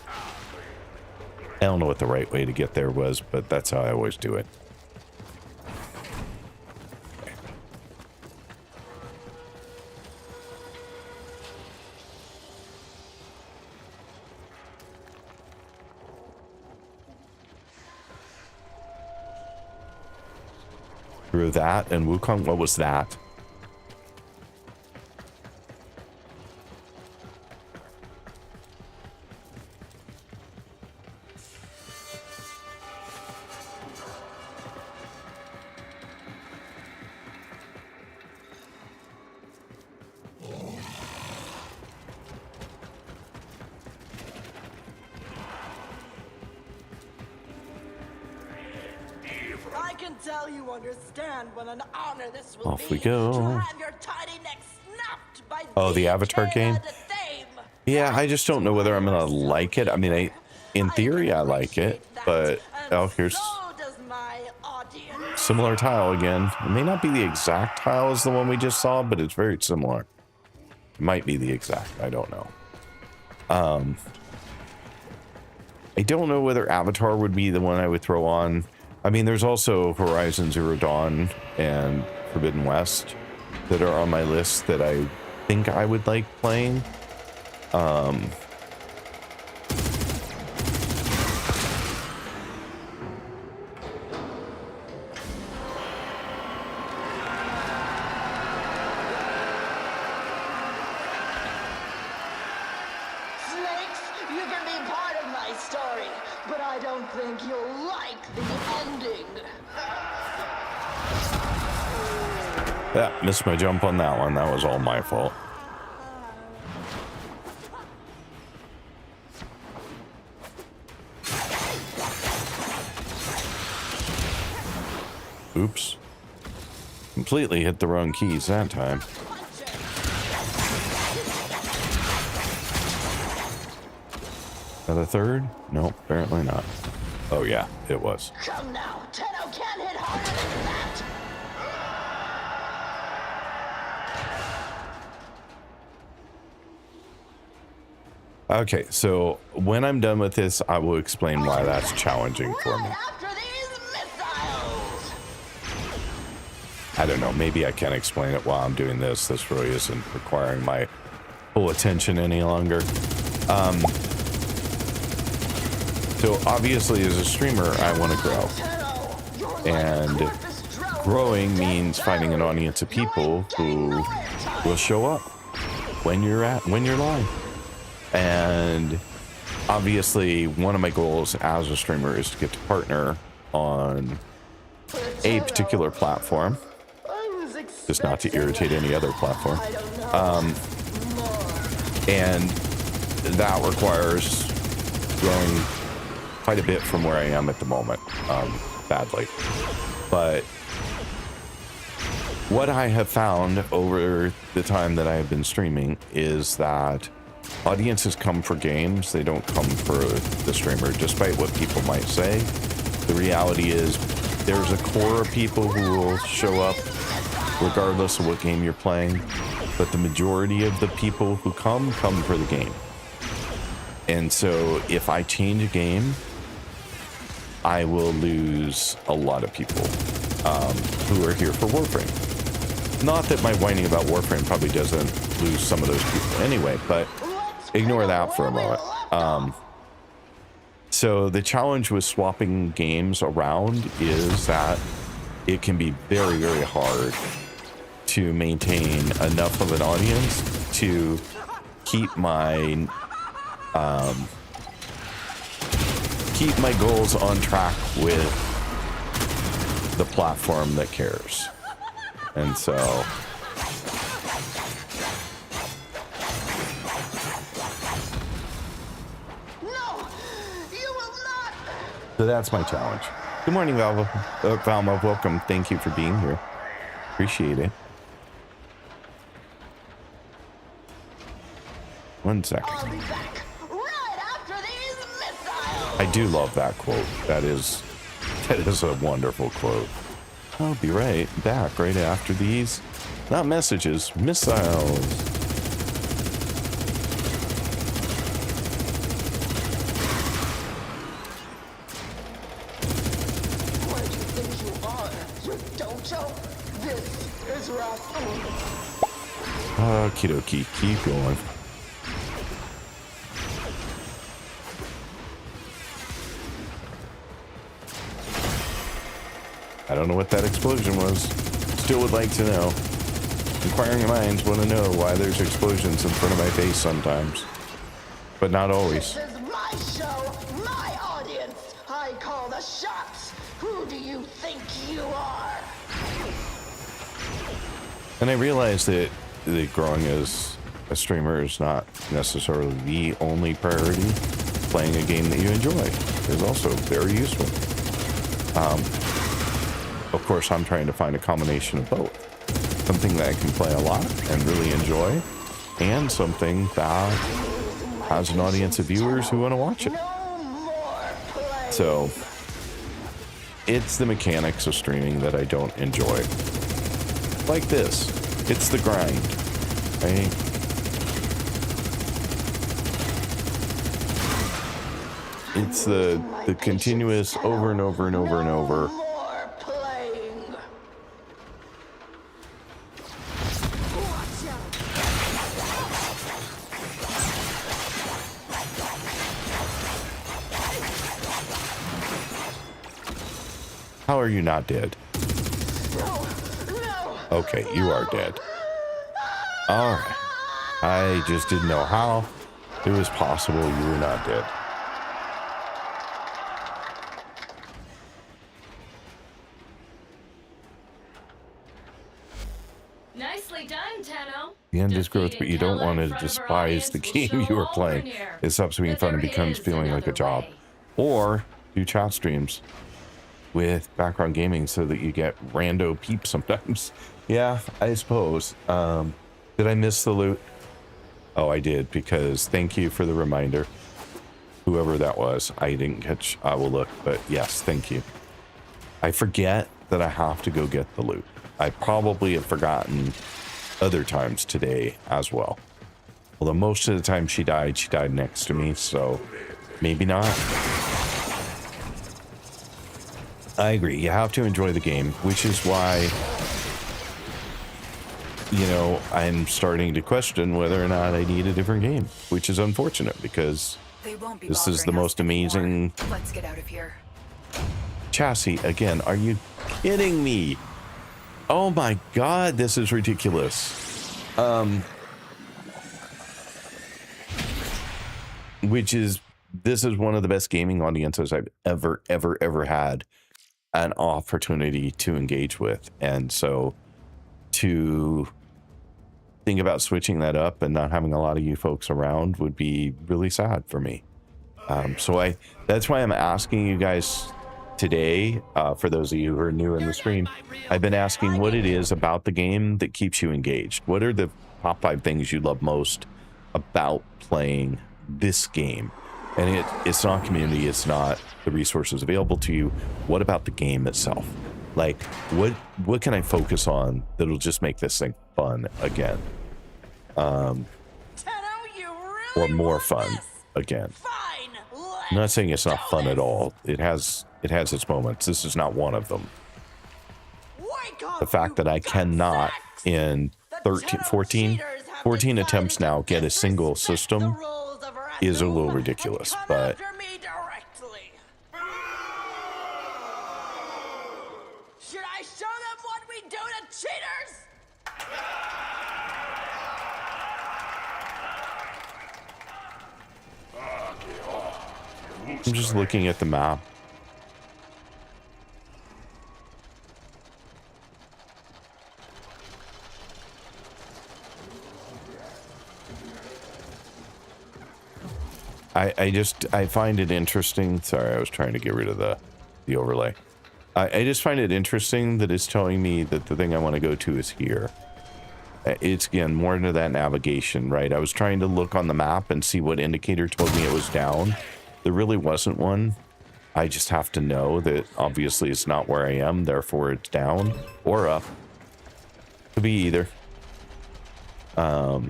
I don't know what the right way to get there was, but that's how I always do it. Through that and Wukong, what was that? can tell you understand what an honor this will Off be we go. to have your tiny neck snapped by Oh, the Avatar Kayla game? the Thame. Yeah, I just don't know whether I'm gonna like it. I mean, in theory, I like it, but oh, here's So does my audience. similar tile again. It may not be the exact tile as the one we just saw, but it's very similar. It might be the exact. I don't know. I don't know whether Avatar would be the one I would throw on. I mean, there's also Horizon Zero Dawn and Forbidden West that are on my list that I think I would like playing. Snakes, you can be part of my story, but I don't think you'll like the ending. Yeah, missed my jump on that one. That was all my fault. Oops. Completely hit the wrong keys that time. That a third? No, apparently not. Oh yeah, it was. Come now, Tenno can't hit harder than that. Okay, so when I'm done with this, I will explain why that's challenging for me. Right after these missiles. I don't know, maybe I can explain it while I'm doing this. This really isn't requiring my full attention any longer. So obviously as a streamer, I want to grow. Tenno, you're like And Corpus Drone growing with means finding an audience of people who will show up when you're live. And obviously one of my goals as a streamer is to get to partner on a particular platform, just not to irritate any other platform. And that requires growing quite a bit from where I am at the moment, badly. But what I have found over the time that I have been streaming is that audiences come for games. They don't come for the streamer, despite what people might say. The reality is there's a core of people who will show up regardless of what game you're playing, but the majority of the people who come for the game. And so if I change a game, I will lose a lot of people who are here for Warframe. Not that my whining about Warframe probably doesn't lose some of those people anyway, but ignore that for a moment. So the challenge with swapping games around is that it can be very, very hard to maintain enough of an audience to keep my goals on track with the platform that cares. And so No, you will not. so that's my challenge. Good morning, Valma. Welcome. Thank you for being here. Appreciate it. 1 second. I'll be back right after these missiles. I do love that quote. That is a wonderful quote. I'll be right back right after these, not messages, missiles. Where do you think you are? You dojo? This is Rasputin. Okie dokie, keep going. I don't know what that explosion was. Still would like to know. Inquiring minds want to know why there's explosions in front of my face sometimes. But not always. This is my show, my audience. I call the shots. Who do you think you are? And I realize that growing as a streamer is not necessarily the only priority. Playing a game that you enjoy is also very useful. of course, I'm trying to find a combination of both. Something that I can play a lot and really enjoy, and something that has an audience of viewers who want to watch it. So it's the mechanics of streaming that I don't enjoy. Like this. It's the grind, right? It's the continuous over and over and over and over. More playing. Watch out. How are you not dead? No. Okay, you are dead. All right. I just didn't know how it was possible you were not dead. Nicely done, Tenno. The end is growth, but Defeating you don't Kella want in to front of our despise the audience will game show you are all playing. Grenier It stops being that fun and there becomes is feeling like a another job. way. Or do chat streams with background gaming so that you get rando peeps sometimes. Yeah, I suppose. Did I miss the loot? Oh, I did, because thank you for the reminder. Whoever that was, I didn't catch. I will look, but yes, thank you. I forget that I have to go get the loot. I probably have forgotten other times today as well. Although most of the time she died next to me, so maybe not. I agree. You have to enjoy the game, which is why, you know, I'm starting to question whether or not I need a different game, which is unfortunate because They won't be this is the bothering us most anymore. amazing Let's get out of here. chassis. Again, are you kidding me? Oh my God, this is ridiculous. This is one of the best gaming audiences I've ever had an opportunity to engage with. And so to think about switching that up and not having a lot of you folks around would be really sad for me. That's why I'm asking you guys today, for those of you who are new in the stream, I've been asking what it is about the game that keeps you engaged. What are the top 5 things you love most about playing this game? And it's not community, it's not the resources available to you. What about the game itself? Like, what can I focus on that'll just make this thing fun again? Tenno, you really Or more want fun this? again. Fine. I'm not saying it's not Let's fun do at this. all. It has its moments. This is not one of them. Wake up, The fact you that I cannot gunsacks! in The 13, Tenno 14 cheaters have 14 decided attempts to now get a single disrespect system the rules of is a Ratum little and ridiculous, come but after me directly. Should I show them what we do to cheaters? I'm just looking at the map. I find it interesting. Sorry, I was trying to get rid of the overlay. I just find it interesting that it's telling me that the thing I want to go to is here. It's, again, more into that navigation, right? I was trying to look on the map and see what indicator told me it was down. There really wasn't one. I just have to know that obviously it's not where I am, therefore it's down or up. Could be either. But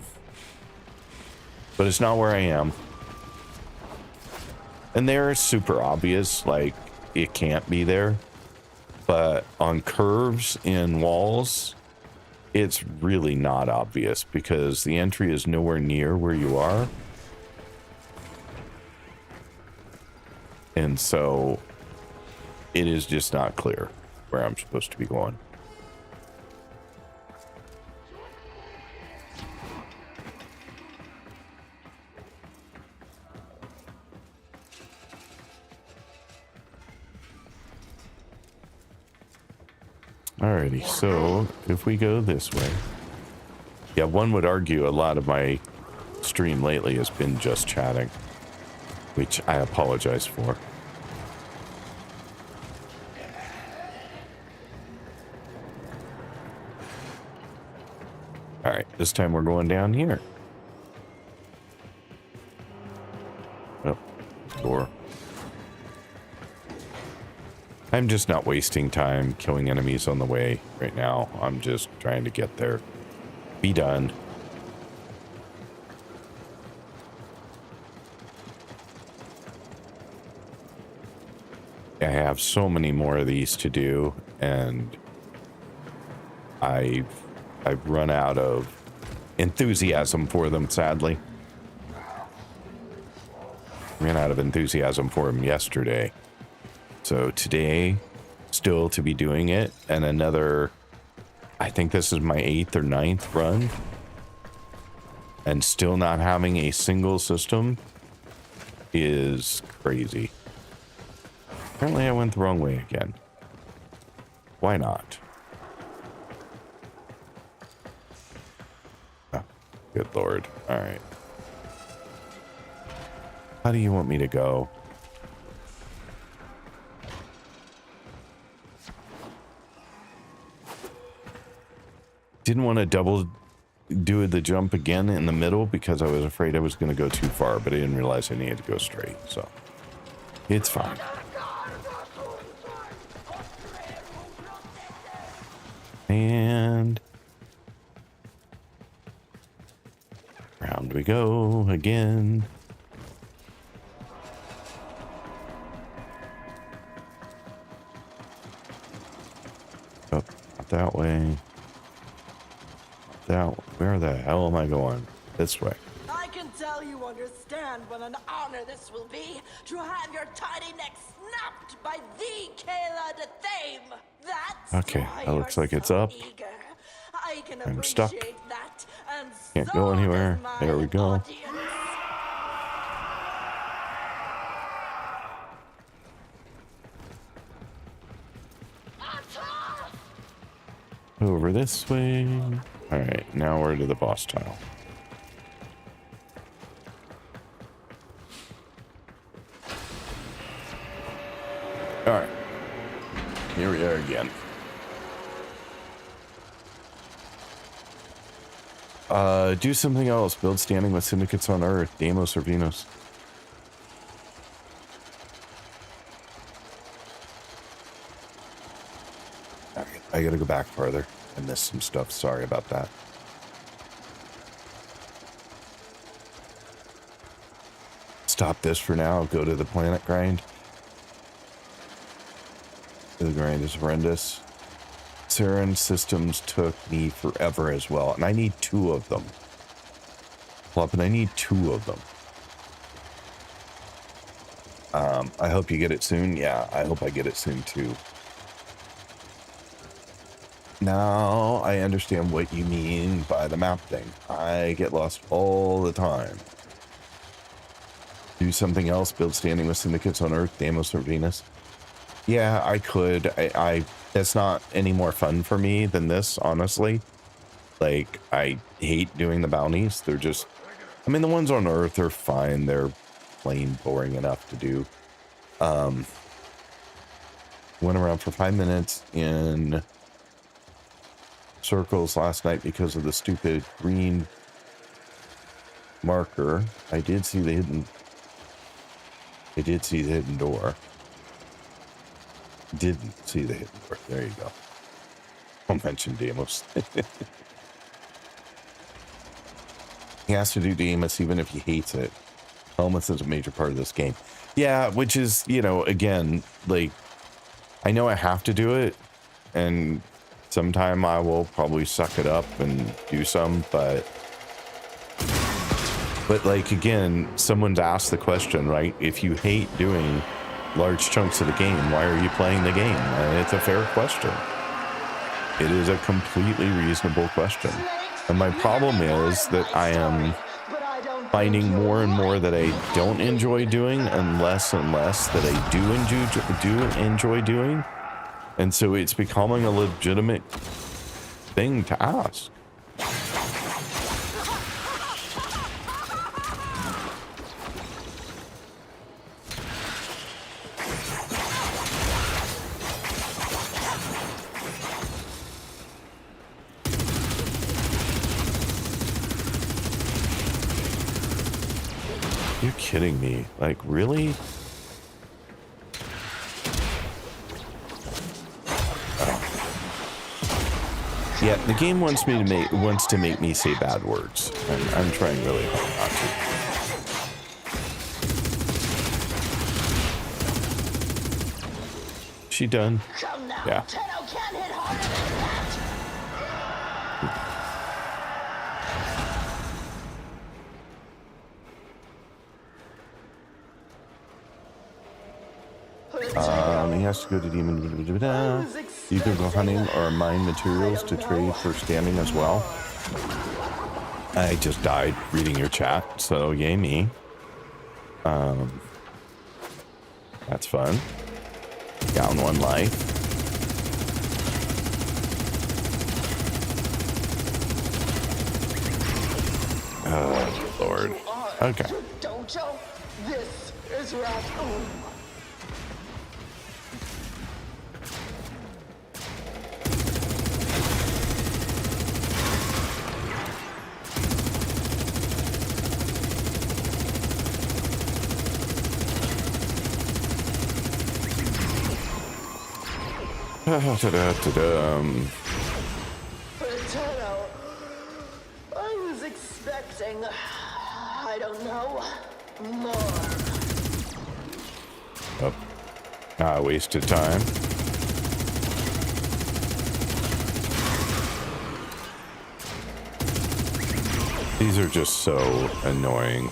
it's not where I am. And they're super obvious, like it can't be there. But on curves in walls, it's really not obvious because the entry is nowhere near where you are. And so it is just not clear where I'm supposed to be going. Alrighty, so if we go this way. Yeah, one would argue a lot of my stream lately has been just chatting, which I apologize for. right, this time we're going down here. Oh, door. I'm just not wasting time killing enemies on the way right now. I'm just trying to get there. Be done. I have so many more of these to do, and I've run out of enthusiasm for them, sadly. Ran out of enthusiasm for them yesterday. So today, still to be doing it, and another, I think this is my 8th or 9th run, and still not having a single system is crazy. Apparently I went the wrong way again. Why not? Oh, good lord. All right. How do you want me to go? Didn't want to double do the jump again in the middle because I was afraid I was going to go too far, but I didn't realize I needed to go straight, so it's fine. And round we go again. Oh, not that way. That, where the hell am I going? This way. I can tell you understand what an honor this will be to have your tiny neck snapped by the Kayla the Thame. That's Okay, why that looks you're like it's so up. eager. I can I'm stuck. appreciate that, and Can't so go anywhere. does my There we go. audience. Over this way. All right, now we're to the boss tile. All right, here we are again. Do something else. Build standing with syndicates on Earth, Deimos or Venus. All right, I gotta go back farther. I missed some stuff. Sorry about that. Stop this for now. Go to the planet grind. The grind is horrendous. Saryn systems took me forever as well, and I need 2 of them. Plop, I need 2 of them. I hope you get it soon. Yeah, I hope I get it soon too. Now I understand what you mean by the map thing. I get lost all the time. Do something else. Build standing with syndicates on Earth, Deimos or Venus. Yeah, I could. I that's not any more fun for me than this, honestly. Like, I hate doing the bounties. They're just, I mean, the ones on Earth are fine. They're plain boring enough to do. Went around for 5 minutes in circles last night because of the stupid green marker. I did see the hidden door. Didn't see the hidden door. There you go. Don't mention Deimos. He has to do Deimos even if he hates it. Helmets is a major part of this game. Yeah, which is, you know, again, like, I know I have to do it, and sometime I will probably suck it up and do some, but like, again, someone's asked the question, right? If you hate doing large chunks of the game, why are you playing the game? And it's a fair question. It is a completely reasonable question. And my problem is that I am finding more and more that I don't enjoy doing, and less that I do enjoy doing. And so it's becoming a legitimate thing to ask. You're kidding me. Like, really? Yeah, the game wants to make me say bad words, and I'm trying really hard not to. She done? Come now, Yeah. Tenno can't hit harder than that. He has to go to Demon. You can go hunting or mine materials to trade for scanning as well. I just died reading your chat, so yay me. That's fun. Down one life. Oh, Lord. Okay. Dojo, this is Rathum. Tenno, I was expecting, I don't know, more. Oh. Wasted time. These are just so annoying.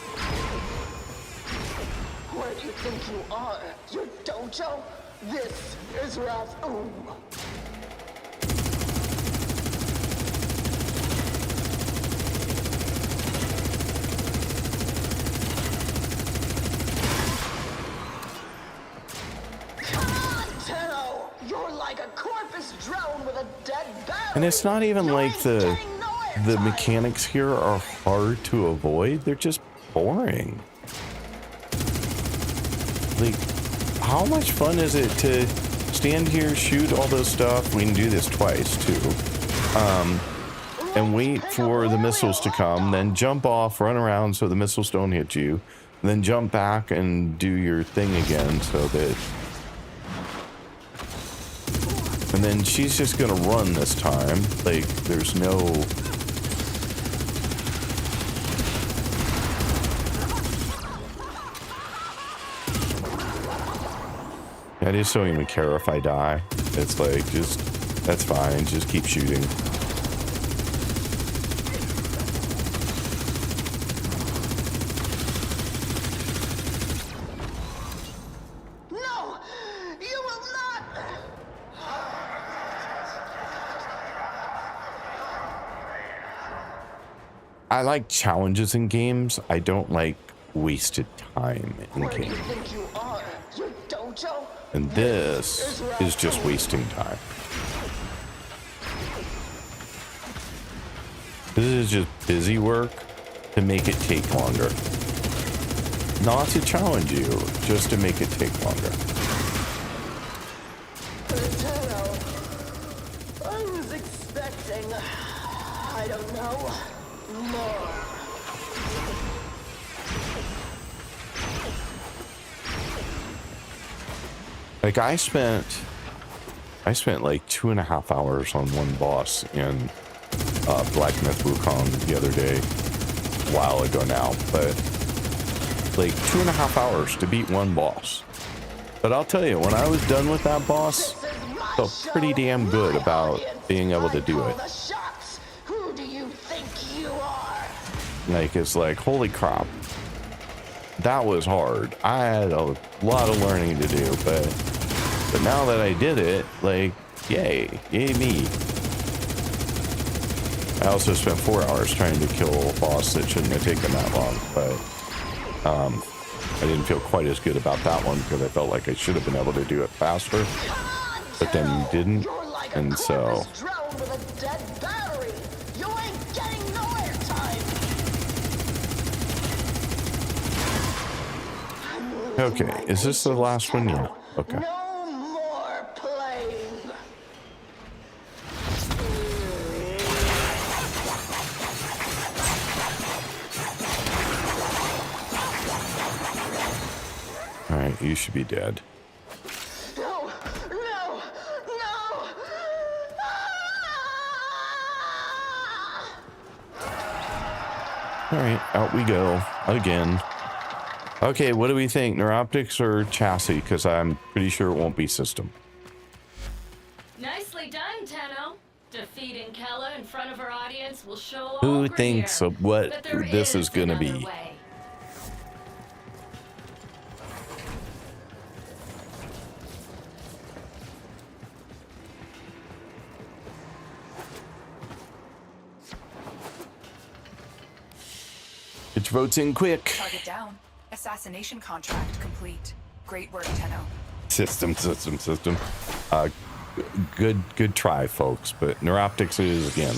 Where do you think you are? Your dojo? This is Rathum. Come on, Tenno! You're like a corpus drone with a dead battery. And it's not even You like ain't the getting nowhere, time. mechanics here are hard to avoid. They're just boring. Like, how much fun is it to stand here, shoot all this stuff? We can do this twice too. And wait for the missiles to come, then jump off, run around so the missiles don't hit you, then jump back and do your thing again so that... And then she's just gonna run this time. Like, there's no... I just don't even care if I die. It's like, just, that's fine, just keep shooting. No! You will not! I like challenges in games. I don't like wasted time in Where do you games. think you are? Your dojo? And this is just wasting time. This is just busy work to make it take longer. Not to challenge you, just to make it take longer. Tenno, I was expecting, I don't know, more. Like, I spent like 2.5 hours on one boss in Black Myth Wukong the other day, a while ago now, but like 2.5 hours to beat one boss. But I'll tell you, when I was done with that boss, I felt pretty damn good about being able to do it. Who do you think you are? Like, it's like, holy crap, that was hard. I had a lot of learning to do, but now that I did it, like, yay me. I also spent 4 hours trying to kill a boss that shouldn't have taken that long, but I didn't feel quite as good about that one because I felt like I should have been able to do it faster, but then didn't, and so... Drone with a dead battery. You ain't getting nowhere, time. Okay, is this the last one? Yeah, okay. No more playing. point, you should be dead. No! No! No! All right, out we go again. Okay, what do we think? Neuroptics or chassis? Because I'm pretty sure it won't be system. Nicely done, Tenno. Defeating Kella in front of our audience will show all Who Grenier thinks of what that there this is going to another be? way. Get your votes in quick. Target down. Assassination contract complete. Great work, Tenno. System. Good try, folks. But Neuroptics is again.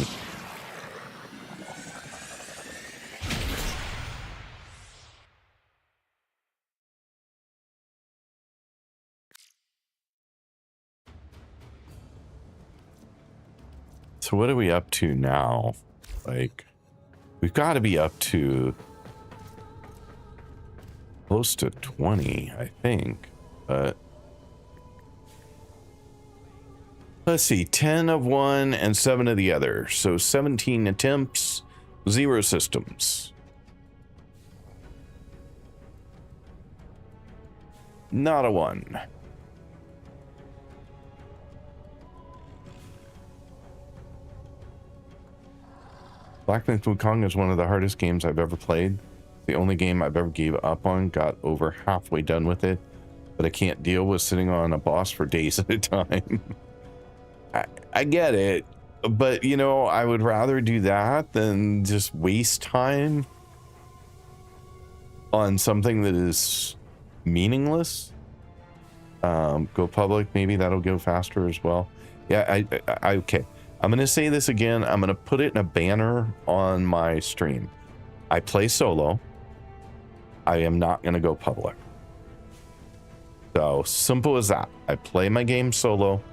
So what are we up to now? Like, we've got to be up to close to 20, I think. But let's see, 10 of one and 7 of the other. So 17 attempts, 0 systems. Not a 1. Black Myth Wukong is one of the hardest games I've ever played. The only game I've ever gave up on. Got over halfway done with it, but I can't deal with sitting on a boss for days at a time. I get it, but you know, I would rather do that than just waste time on something that is meaningless. Go public, maybe that'll go faster as well. Yeah, I okay. I'm going to say this again. I'm going to put it in a banner on my stream. I play solo. I am not going to go public. So simple as that. I play my game solo.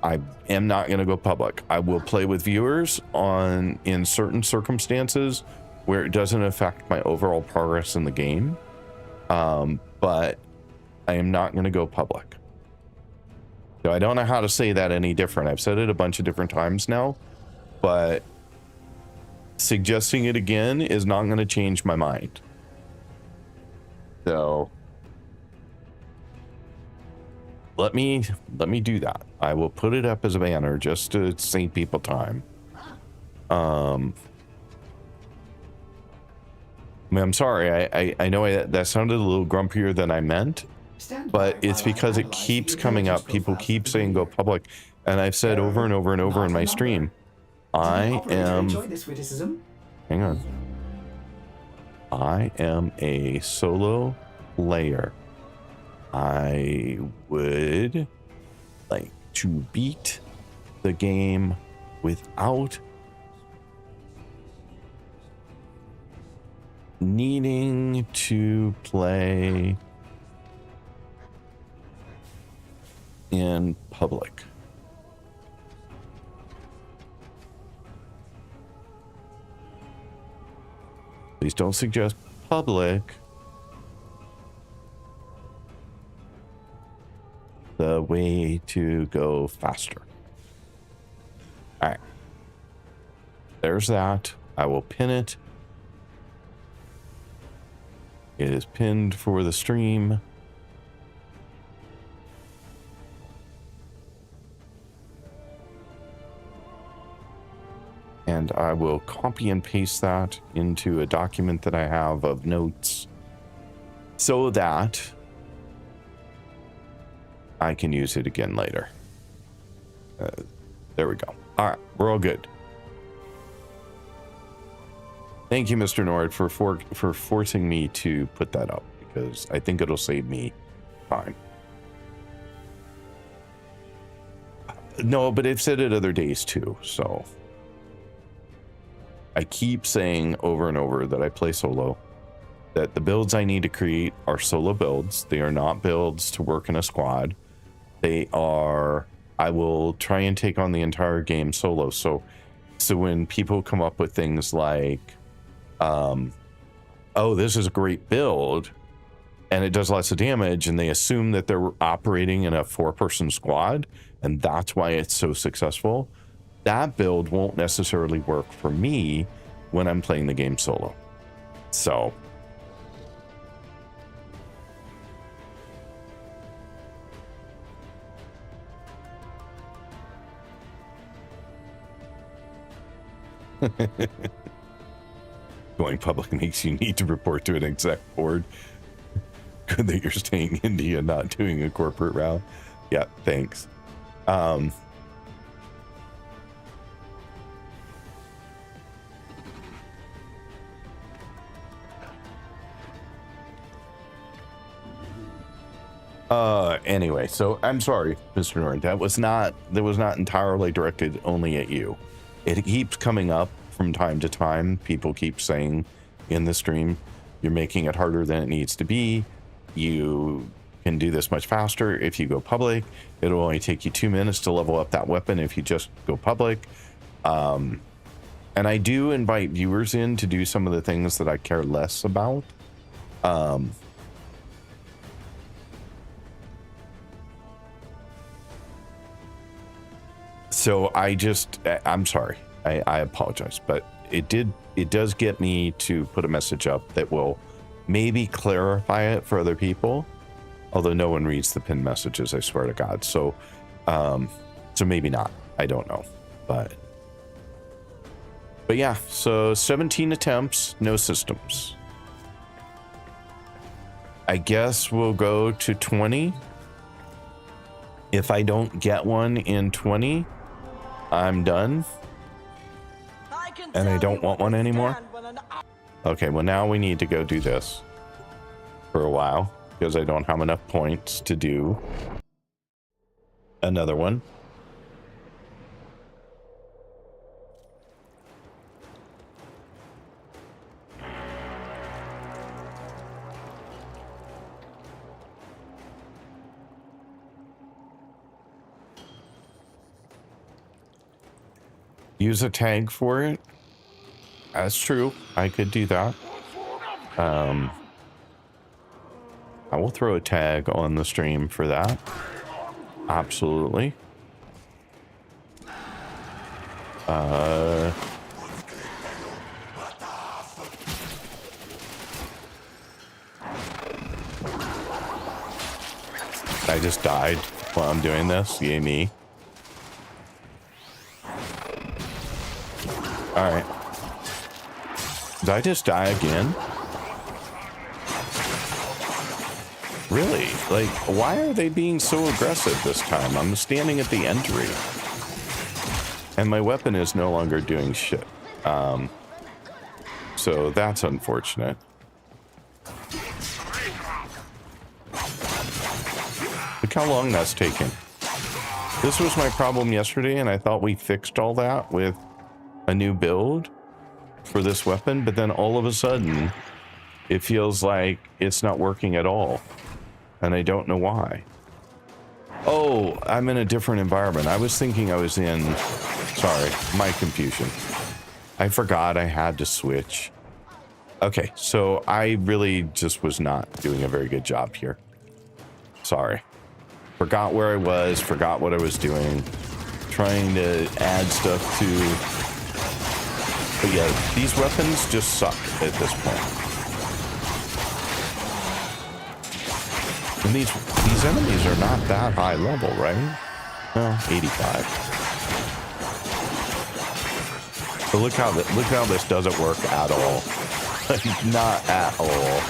I am not going to go public. I will play with viewers in certain circumstances where it doesn't affect my overall progress in the game. But I am not going to go public. So I don't know how to say that any different. I've said it a bunch of different times now, but suggesting it again is not going to change my mind. So let me do that. I will put it up as a banner just to save people time. I mean, I'm sorry. I know that sounded a little grumpier than I meant. But it's because it keeps coming up. People keep saying go public. And I've said over and over and over in my stream, I am... Hang on. I am a solo player. I would like to beat the game without needing to play in public. Please don't suggest public. The way to go faster. All right. There's that. I will pin it. It is pinned for the stream. And I will copy and paste that into a document that I have of notes so that I can use it again later. There we go. All right, we're all good. Thank you, Mr. Nord, for forcing me to put that up, because I think it'll save me time. No, but I've said it other days too, so... I keep saying over and over that I play solo, that the builds I need to create are solo builds. They are not builds to work in a squad. They are, I will try and take on the entire game solo. So when people come up with things like, oh, this is a great build, and it does lots of damage, and they assume that they're operating in a 4-person squad, and that's why it's so successful. That build won't necessarily work for me when I'm playing the game solo. So going public makes you need to report to an exec board. Good that you're staying in India, not doing a corporate route. Yeah, thanks. Anyway, so I'm sorry, Mr. Norton. That was not entirely directed only at you. It keeps coming up from time to time. People keep saying in the stream, you're making it harder than it needs to be. You can do this much faster if you go public. It'll only take you 2 minutes to level up that weapon if you just go public. And I do invite viewers in to do some of the things that I care less about. So I'm sorry. I apologize, but it does get me to put a message up that will maybe clarify it for other people. Although no one reads the pinned messages, I swear to God. So maybe not. I don't know, but yeah. So 17 attempts, no systems. I guess we'll go to 20. If I don't get one in 20, I'm done. And I don't want one anymore. Okay, well now we need to go do this for a while because I don't have enough points to do another one. Use a tag for it. That's true. I could do that. I will throw a tag on the stream for that. Absolutely. I just died while I'm doing this. Yay me. Alright. Did I just die again? Really? Like, why are they being so aggressive this time? I'm standing at the entry. And my weapon is no longer doing shit. So that's unfortunate. Look how long that's taken. This was my problem yesterday, and I thought we fixed all that with a new build for this weapon, but then all of a sudden it feels like it's not working at all, and I don't know why. Oh, I'm in a different environment. I was thinking I was in, sorry, my confusion. I forgot I had to switch. Okay, so I really just was not doing a very good job here. Sorry. Forgot where I was, forgot what I was doing, trying to add stuff to. But yeah, these weapons just suck at this point. And these enemies are not that high level, right? Well, 85. But look how this doesn't work at all. Not at all.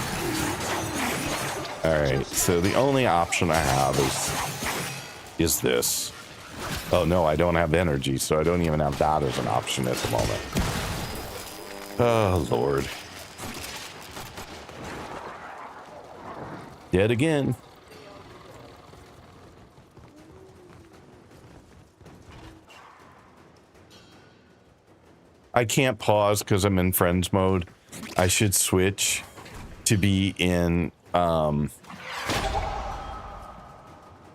All right, so the only option I have is this. Oh no, I don't have energy, so I don't even have that as an option at the moment. Oh, Lord. Dead again. I can't pause because I'm in friends mode. I should switch to be in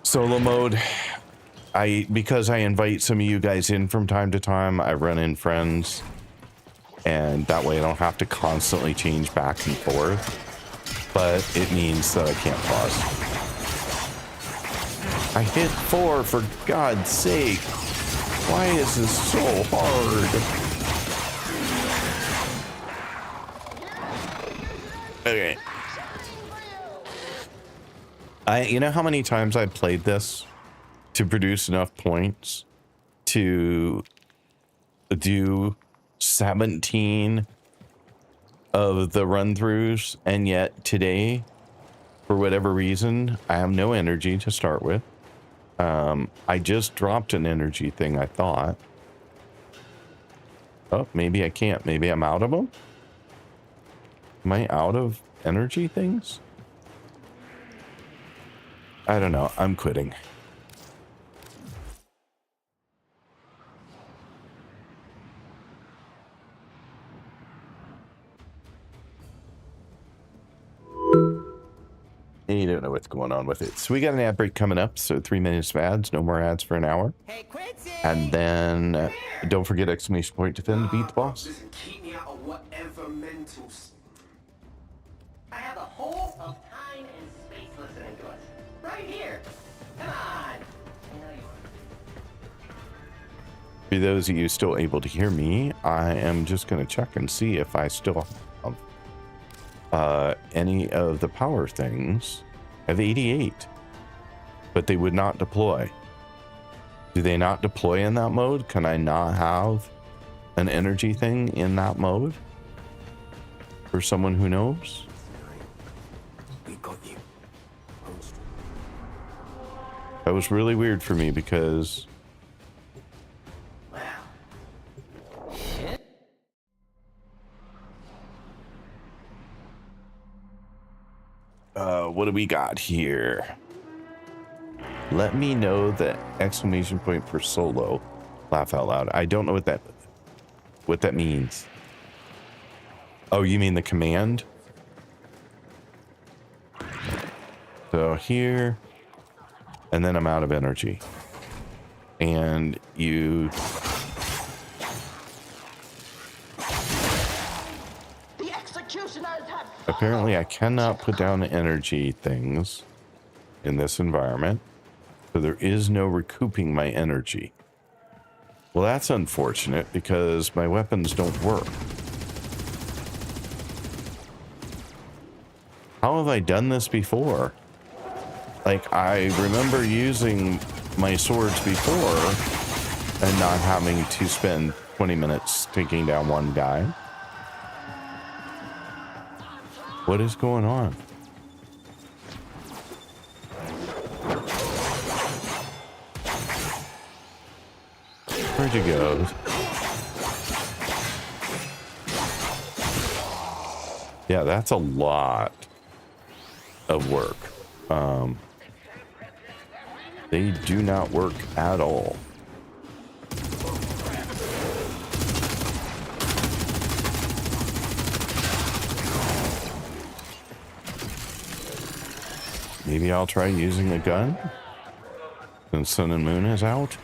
solo mode. Because I invite some of you guys in from time to time, I run in friends. And that way I don't have to constantly change back and forth. but it means that I can't pause. I hit 4 for God's sake. Why is this so hard? Okay. You know how many times I played this to produce enough points to do 17 of the run-throughs, and yet today, for whatever reason, I have no energy to start with. I just dropped an energy thing, I thought. Oh, maybe I can't. Maybe I'm out of them? Am I out of energy things? I don't know. I'm quitting. You don't know what's going on with it. So we got an ad break coming up. So 3 minutes of ads. No more ads for an hour. Hey, Quincy! And then don't forget exclamation point defend to beat the boss. Listen, keep me out of whatever mental... I have a whole of time and space listening to us. Right here. Come on. I know you are. For those of you still able to hear me, I am just going to check and see if I still have any of the power things. I have 88, but they would not deploy. Do they not deploy in that mode? Can I not have an energy thing in that mode? For someone who knows? We got you. That was really weird for me because... what do we got here? Let me know the exclamation point for solo. Laugh out loud. I don't know what that means. Oh, you mean the command? So here, and then I'm out of energy. And you... The executioners have Apparently I cannot put down energy things in this environment. So there is no recouping my energy. Well, that's unfortunate because my weapons don't work. How have I done this before? Like, I remember using my swords before and not having to spend 20 minutes taking down one guy. What is going on? Where'd you go? Yeah, that's a lot of work. They do not work at all. Maybe I'll try using a gun since Sun and Moon is out.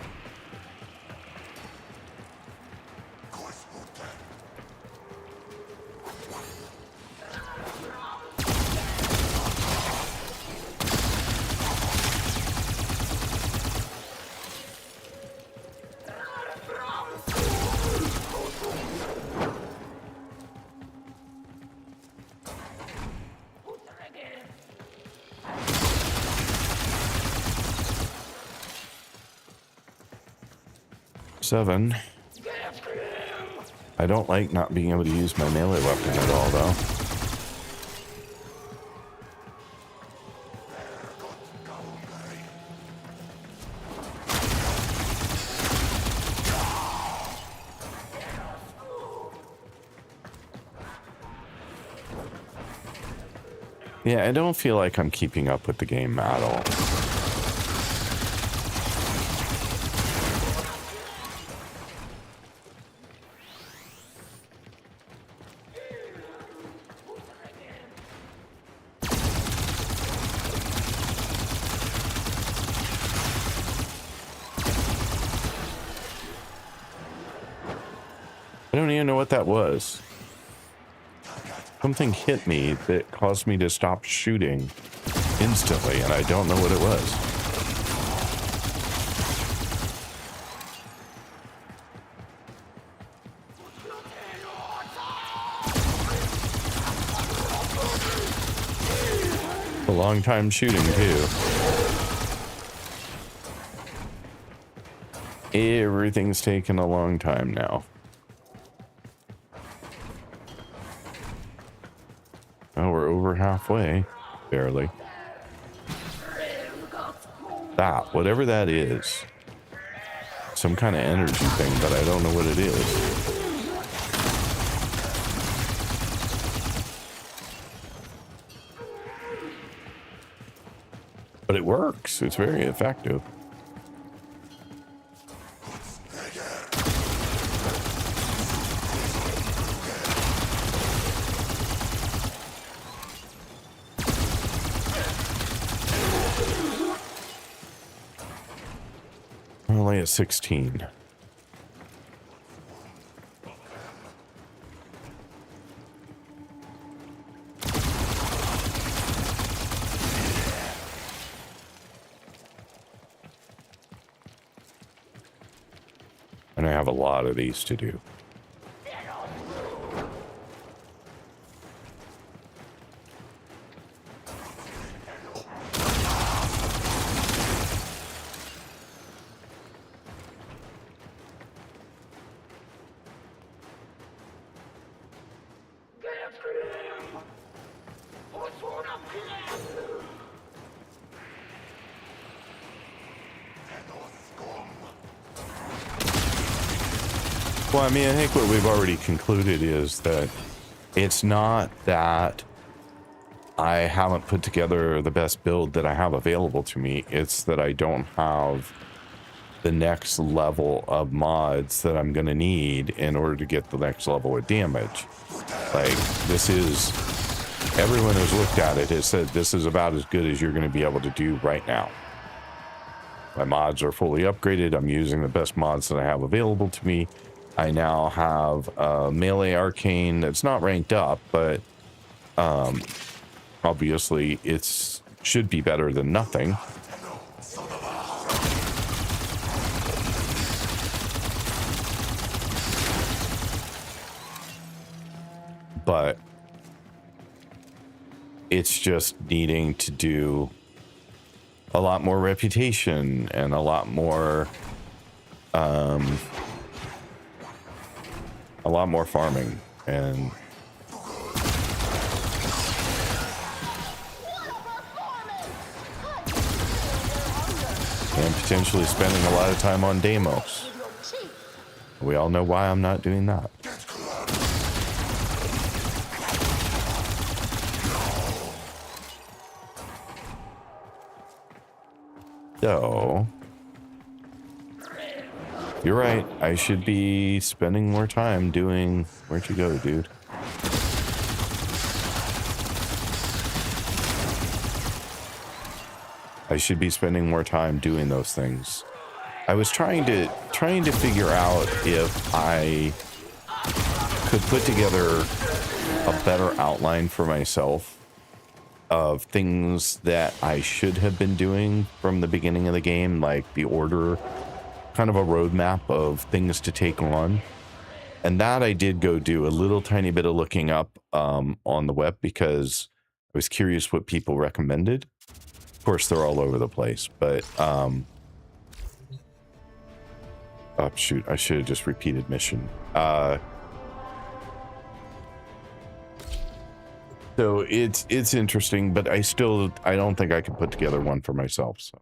Seven. I don't like not being able to use my melee weapon at all, though. Yeah, I don't feel like I'm keeping up with the game at all. I don't even know what that was. something hit me that caused me to stop shooting instantly, and I don't know what it was. A long time shooting too. Everything's taken a long time now. Oh, we're over halfway. Barely. That, whatever that is. Some kind of energy thing, but I don't know what it is. But it works. It's very effective. Only at 16. And I have a lot of these to do. Well, I mean, I think what we've already concluded is that it's not that I haven't put together the best build that I have available to me. It's that I don't have the next level of mods that I'm going to need in order to get the next level of damage. Like, this is... Everyone who's looked at it has said this is about as good as you're going to be able to do right now. My mods are fully upgraded. I'm using the best mods that I have available to me. I now have a melee arcane that's not ranked up, but obviously it's should be better than nothing. But it's just needing to do a lot more reputation and a lot more farming and potentially spending a lot of time on demos. We all know why I'm not doing that. So, you're right. I should be spending more time doing... Where'd you go, dude? I should be spending more time doing those things. I was trying to figure out if I could put together a better outline for myself of things that I should have been doing from the beginning of the game, like the order, kind of a roadmap of things to take on. And that I did go do a little tiny bit of looking up on the web because I was curious what people recommended. Of course, they're all over the place, but oh shoot, I should have just repeated mission. So it's interesting, but I don't think I can put together one for myself. So.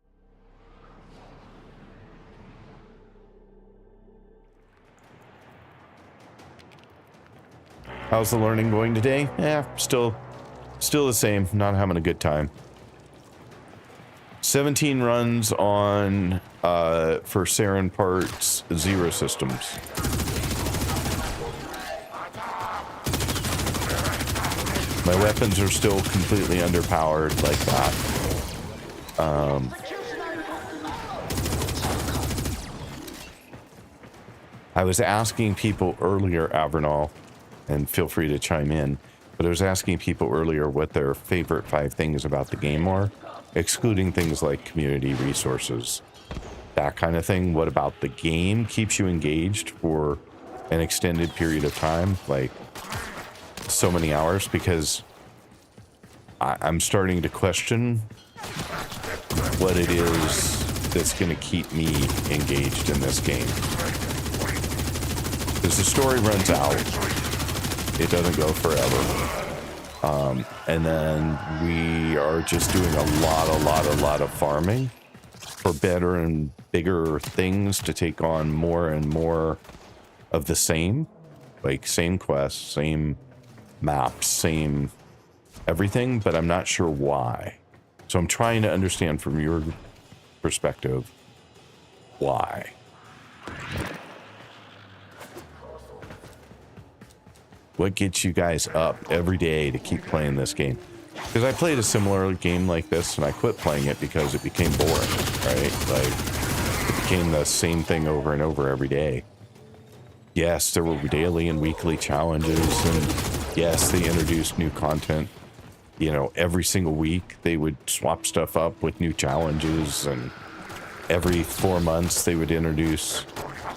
How's the learning going today? Yeah, still the same. Not having a good time. 17 runs on for Saryn parts 0 systems. My weapons are still completely underpowered like that. I was asking people earlier, Avernal, and feel free to chime in, But I was asking people earlier what their favorite 5 things about the game are, excluding things like community resources, that kind of thing. What about the game keeps you engaged for an extended period of time, like so many hours? Because I'm starting to question what it is that's going to keep me engaged in this game. Because the story runs out. It doesn't go forever. And then we are just doing a lot of farming for better and bigger things to take on more and more of the same. Like same quests, same maps, same everything, but I'm not sure why. So I'm trying to understand from your perspective why. What gets you guys up every day to keep playing this game? Because I played a similar game like this and I quit playing it because it became boring, right? Like, it became the same thing over and over every day. Yes, there were daily and weekly challenges, and yes, they introduced new content. You know, every single week they would swap stuff up with new challenges, and every 4 months they would introduce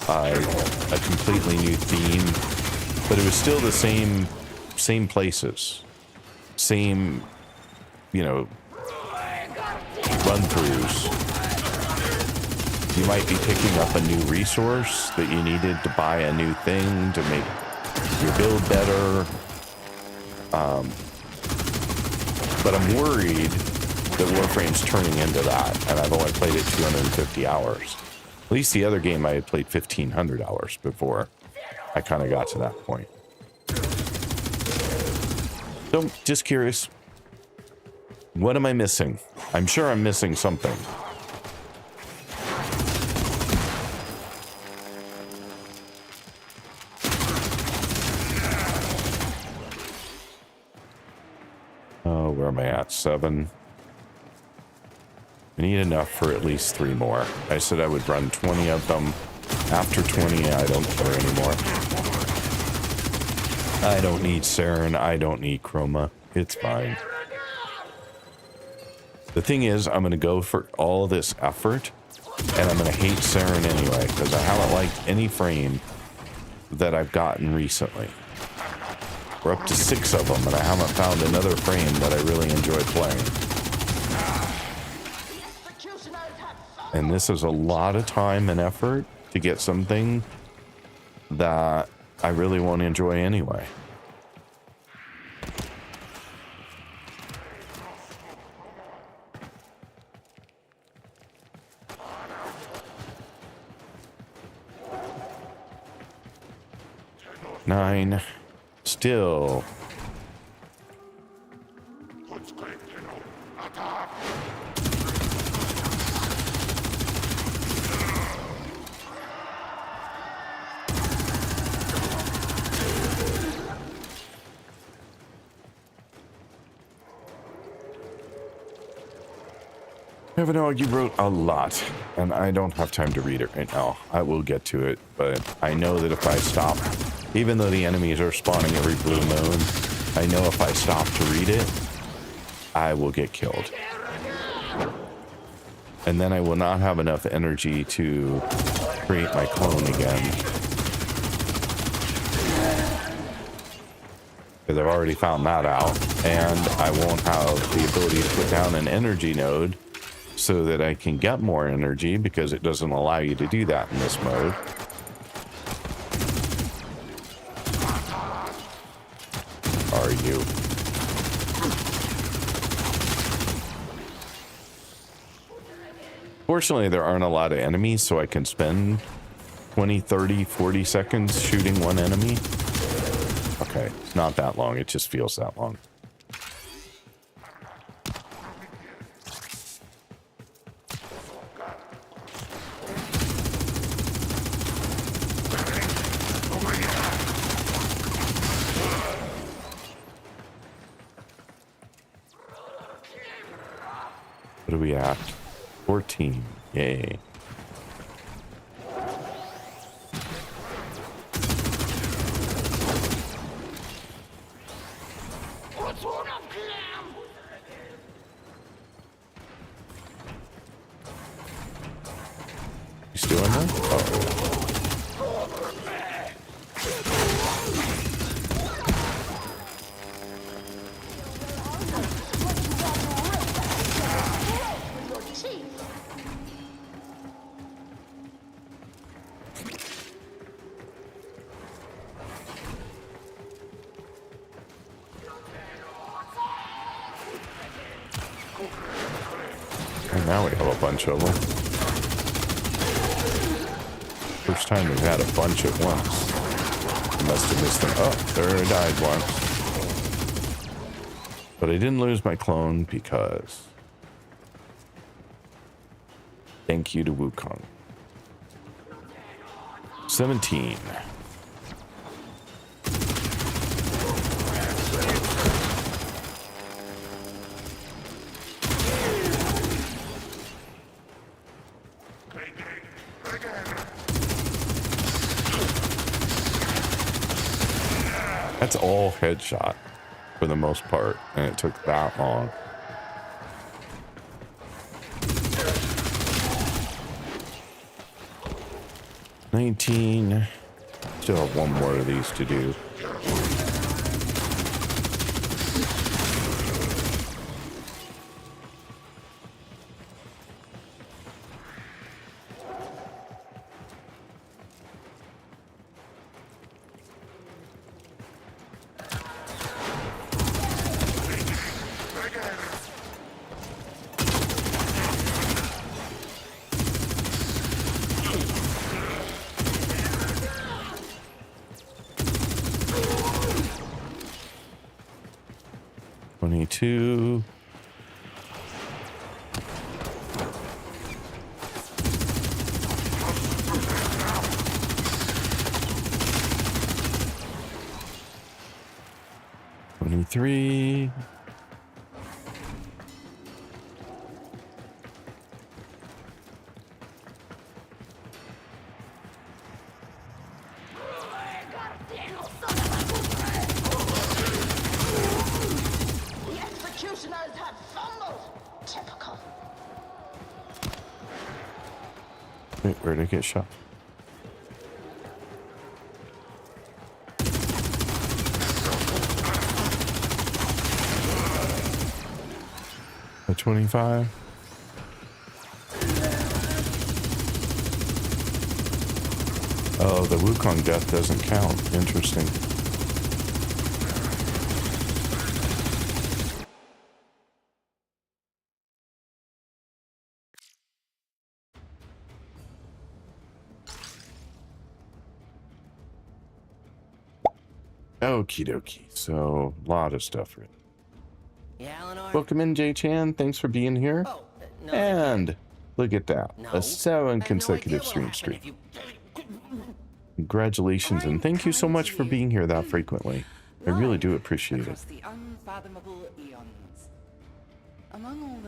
a completely new theme. But it was still the same places, same, you know, run-throughs. You might be picking up a new resource that you needed to buy a new thing to make your build better. But I'm worried that Warframe's turning into that, and I've only played it 250 hours. At least the other game I had played 1,500 hours before I kind of got to that point. So, just curious. What am I missing? I'm sure I'm missing something. Oh, where am I at? 7. I need enough for at least 3 more. I said I would run 20 of them. After 20, I don't care anymore. I don't need Saryn. I don't need Chroma. It's fine. The thing is, I'm going to go for all this effort, and I'm going to hate Saryn anyway, because I haven't liked any frame that I've gotten recently. We're up to 6 of them, and I haven't found another frame that I really enjoy playing. And this is a lot of time and effort to get something that I really won't enjoy anyway. Nine. Still. Evan, you wrote a lot, and I don't have time to read it right now. I will get to it, but I know that if I stop, even though the enemies are spawning every blue moon, I know if I stop to read it, I will get killed. And then I will not have enough energy to create my clone again. Because I've already found that out, and I won't have the ability to put down an energy node so that I can get more energy, because it doesn't allow you to do that in this mode. Are you? Fortunately, there aren't a lot of enemies, so I can spend 20, 30, 40 seconds shooting one enemy. Okay, it's not that long, it just feels that long. What are we at? 14. Yay. doing this? Oh. And now we have a bunch of them. First time we've had a bunch at once. I must have missed them. Oh, there I died once. But I didn't lose my clone because... Thank you to Wukong. 17. That's all headshot for the most part, and it took that long. $19. Still have one more of these to do. Two. $23. Wait, where'd I get shot? A 25. Oh, the Wukong death doesn't count. Interesting. Okie dokie. So, a lot of stuff written. Yeah, Eleanor? Welcome in, Jay Chan. Thanks for being here. Oh, no. And look at that. No. A 7 consecutive stream streak. Congratulations, and thank you so much for being here that frequently. I really do appreciate it.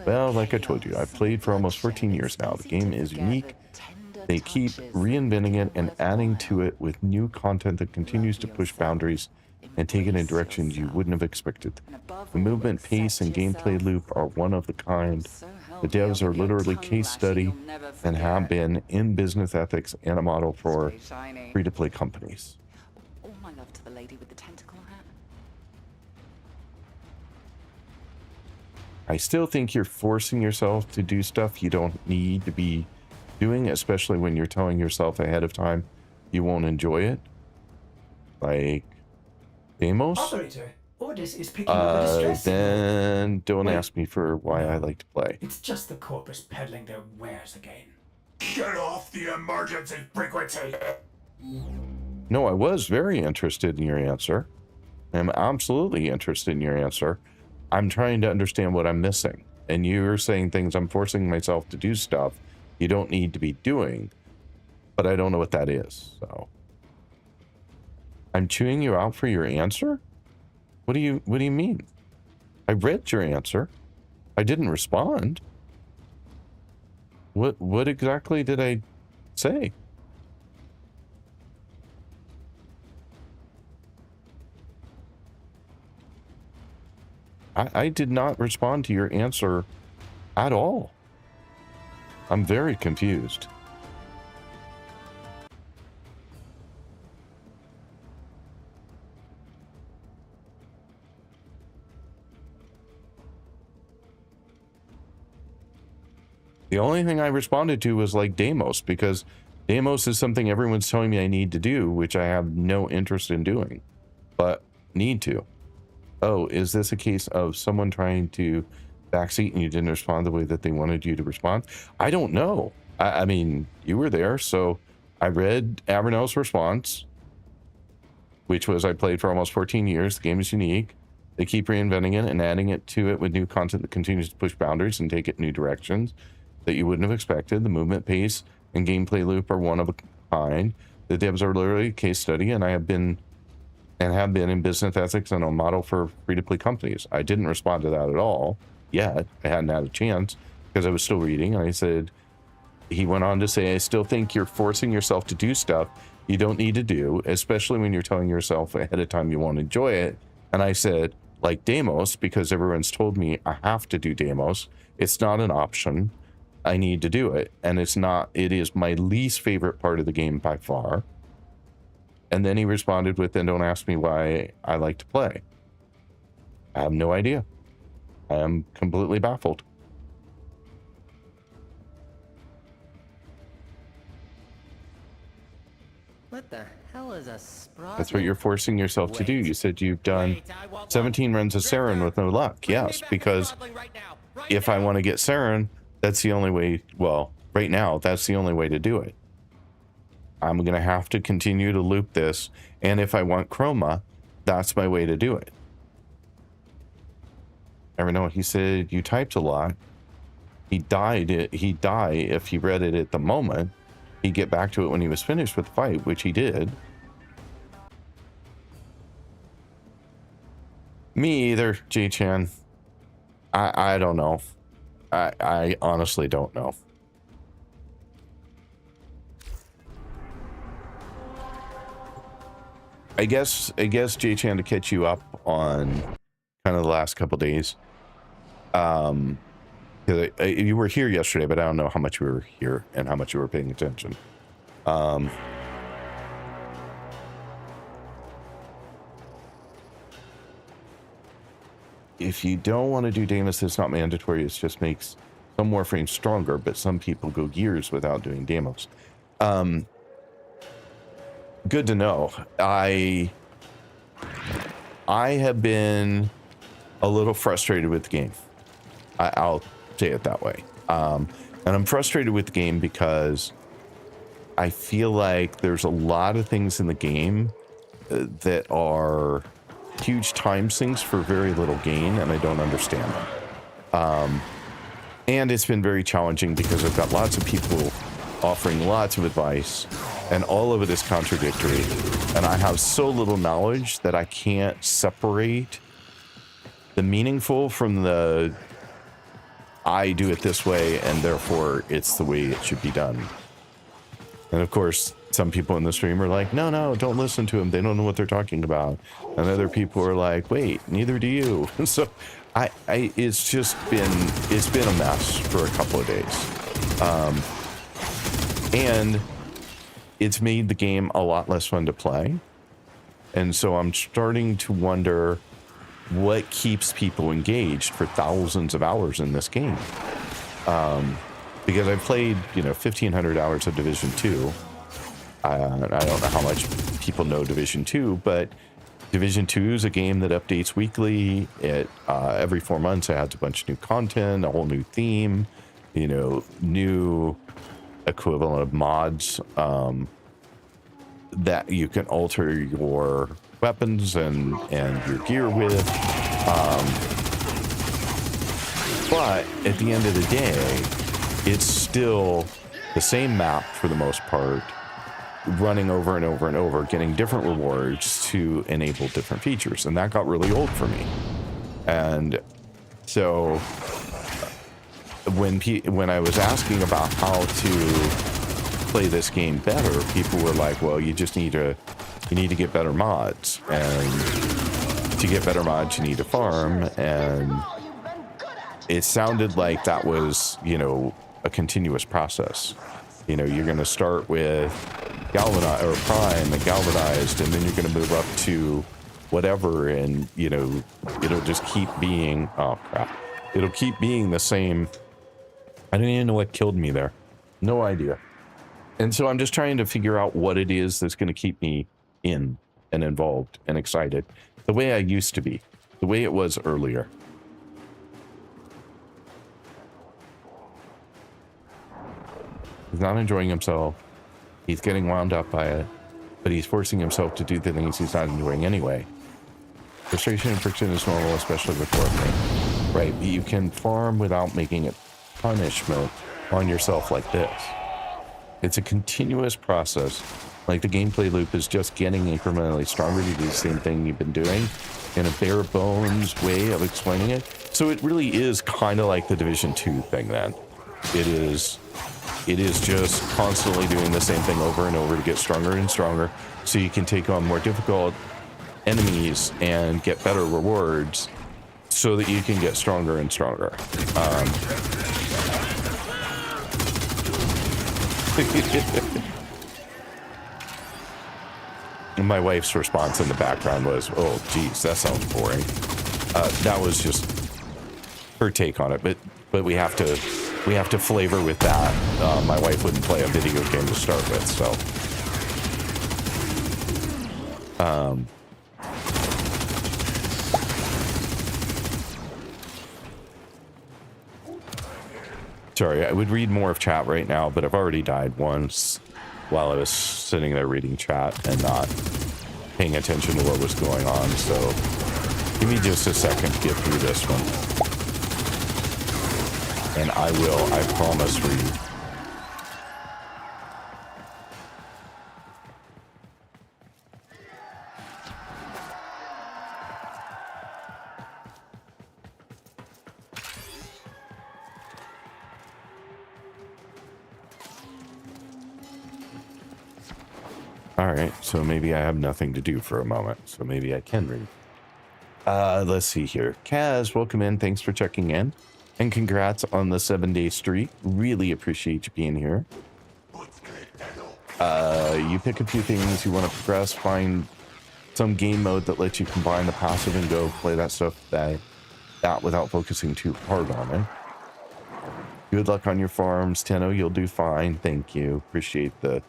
Well, like I told you, I've played for almost 14 years now. The game is unique. They keep reinventing it and adding to it with new content that continues to push boundaries and take it in directions you wouldn't have expected. The movement, pace, and gameplay loop are one of the kind. The devs are literally case study and have been in business ethics and a model for free-to-play companies. All my love to the lady with the tentacle hat. I still think you're forcing yourself to do stuff you don't need to be doing, especially when you're telling yourself ahead of time you won't enjoy it. Like Deimos? Operator, Ordis is picking up a distress signal. Then don't Wait. ask me for why I like to play. It's just the corpus peddling their wares again. Get off the emergency frequency! No, I was very interested in your answer. I'm absolutely interested in your answer. I'm trying to understand what I'm missing. And you're saying things, I'm forcing myself to do stuff you don't need to be doing, but I don't know what that is. So I'm chewing you out for your answer? What do you mean? I read your answer. I didn't respond. What exactly did I say? I did not respond to your answer at all. I'm very confused. The only thing I responded to was like Deimos, because Deimos is something everyone's telling me I need to do, which I have no interest in doing, but need to. Oh, is this a case of someone trying to backseat and you didn't respond the way that they wanted you to respond? I don't know. I mean, you were there, so I read Avernell's response, which was, I played for almost 14 years. The game is unique. They keep reinventing it and adding it to it with new content that continues to push boundaries and take it in new directions that you wouldn't have expected. The movement, pace, and gameplay loop are one of a kind. The devs are literally a case study, and I have been in business ethics and a model for free-to-play companies. I didn't respond to that at all yet. I hadn't had a chance because I was still reading. And I said, he went on to say, I still think you're forcing yourself to do stuff you don't need to do, especially when you're telling yourself ahead of time you won't enjoy it. And I said, like Deimos, because everyone's told me I have to do Deimos. It's not an option. I need to do it. And it is my least favorite part of the game by far. And then he responded with, then don't ask me why I like to play. I have no idea. I am completely baffled. What the hell is a sprog? That's what you're forcing yourself to do. You said you've done 17 runs of Saryn with no luck. Yes, because if I want to get Saryn, that's the only way. Well, right now, that's the only way to do it. I'm going to have to continue to loop this. And if I want Chroma, that's my way to do it. I don't know. He said, you typed a lot. He'd die if he read it at the moment. He'd get back to it when he was finished with the fight, which he did. Me either, J-Chan. I don't know. I honestly don't know. I guess J-Chan, to catch you up on kind of the last couple days. You were here yesterday, but I don't know how much you were here and how much you were paying attention. If you don't want to do Deimos, it's not mandatory. It just makes some Warframe stronger, but some people go years without doing Deimos. Good to know. I have been a little frustrated with the game. I'll say it that way. And I'm frustrated with the game because I feel like there's a lot of things in the game that are huge time sinks for very little gain, and I don't understand them. And it's been very challenging because I've got lots of people offering lots of advice, and all of it is contradictory. And I have so little knowledge that I can't separate the meaningful from the I do it this way, and therefore it's the way it should be done. And of course, some people in the stream are like, no, don't listen to them. They don't know what they're talking about. And other people are like, wait, neither do you. So it's been a mess for a couple of days. And it's made the game a lot less fun to play. And so I'm starting to wonder what keeps people engaged for thousands of hours in this game. Because I've played, 1,500 hours of Division 2. I don't know how much people know Division 2, but Division 2 is a game that updates weekly. Every 4 months it adds a bunch of new content, a whole new theme, new equivalent of mods that you can alter your weapons and your gear with. But at the end of the day, it's still the same map for the most part, running over and over and over, getting different rewards to enable different features. And that got really old for me. And so when I was asking about how to play this game better, people were like, well, you need to get better mods. And to get better mods, you need to farm. And it sounded like that was, a continuous process. You're going to start with galvanized or prime and galvanized, and then you're going to move up to whatever, and it'll just keep being it'll keep being the same I didn't even know what killed me there. No idea. And so I'm just trying to figure out what it is that's going to keep me in and involved and excited. The way I used to be. The way it was earlier. He's not enjoying himself. He's getting wound up by it. But he's forcing himself to do the things he's not enjoying anyway. Frustration and friction is normal, especially with Warframe. Right, but you can farm without making it punishment on yourself like this. It's a continuous process. Like the gameplay loop is just getting incrementally stronger to do the same thing you've been doing in a bare bones way of explaining it. So it really is kind of like the Division 2 thing then. It is just constantly doing the same thing over and over to get stronger and stronger so you can take on more difficult enemies and get better rewards so that you can get stronger and stronger. My wife's response in the background was, "Oh, geez, that sounds boring." That was just her take on it, but we have to flavor with that. My wife wouldn't play a video game to start with, so. Sorry, I would read more of chat right now, but I've already died once while I was sitting there reading chat and not paying attention to what was going on. So give me just a second to get through this one. And I will, I promise, read. All right, so maybe I have nothing to do for a moment, so maybe I can read. Let's see here. Kaz, welcome in. Thanks for checking in. And congrats on the 7-day streak. Really appreciate you being here. You pick a few things you want to progress, find some game mode that lets you combine the passive and go play that stuff that without focusing too hard on it. Good luck on your farms, Tenno. You'll do fine. Thank you. Appreciate the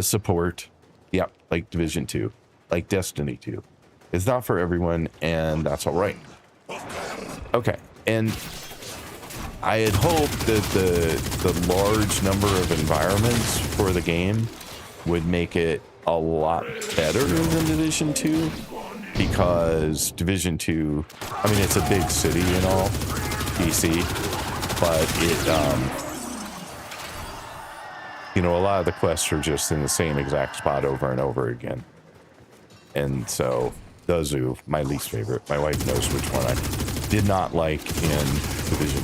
support. Yep, like Division 2, like Destiny 2. It's not for everyone, and that's all right. Okay, and I had hoped that the large number of environments for the game would make it a lot better than Division 2, because Division 2, I mean, it's a big city and all, DC, but it, you know, a lot of the quests are just in the same exact spot over and over again. And so, the zoo, my least favorite. My wife knows which one I did not like in Division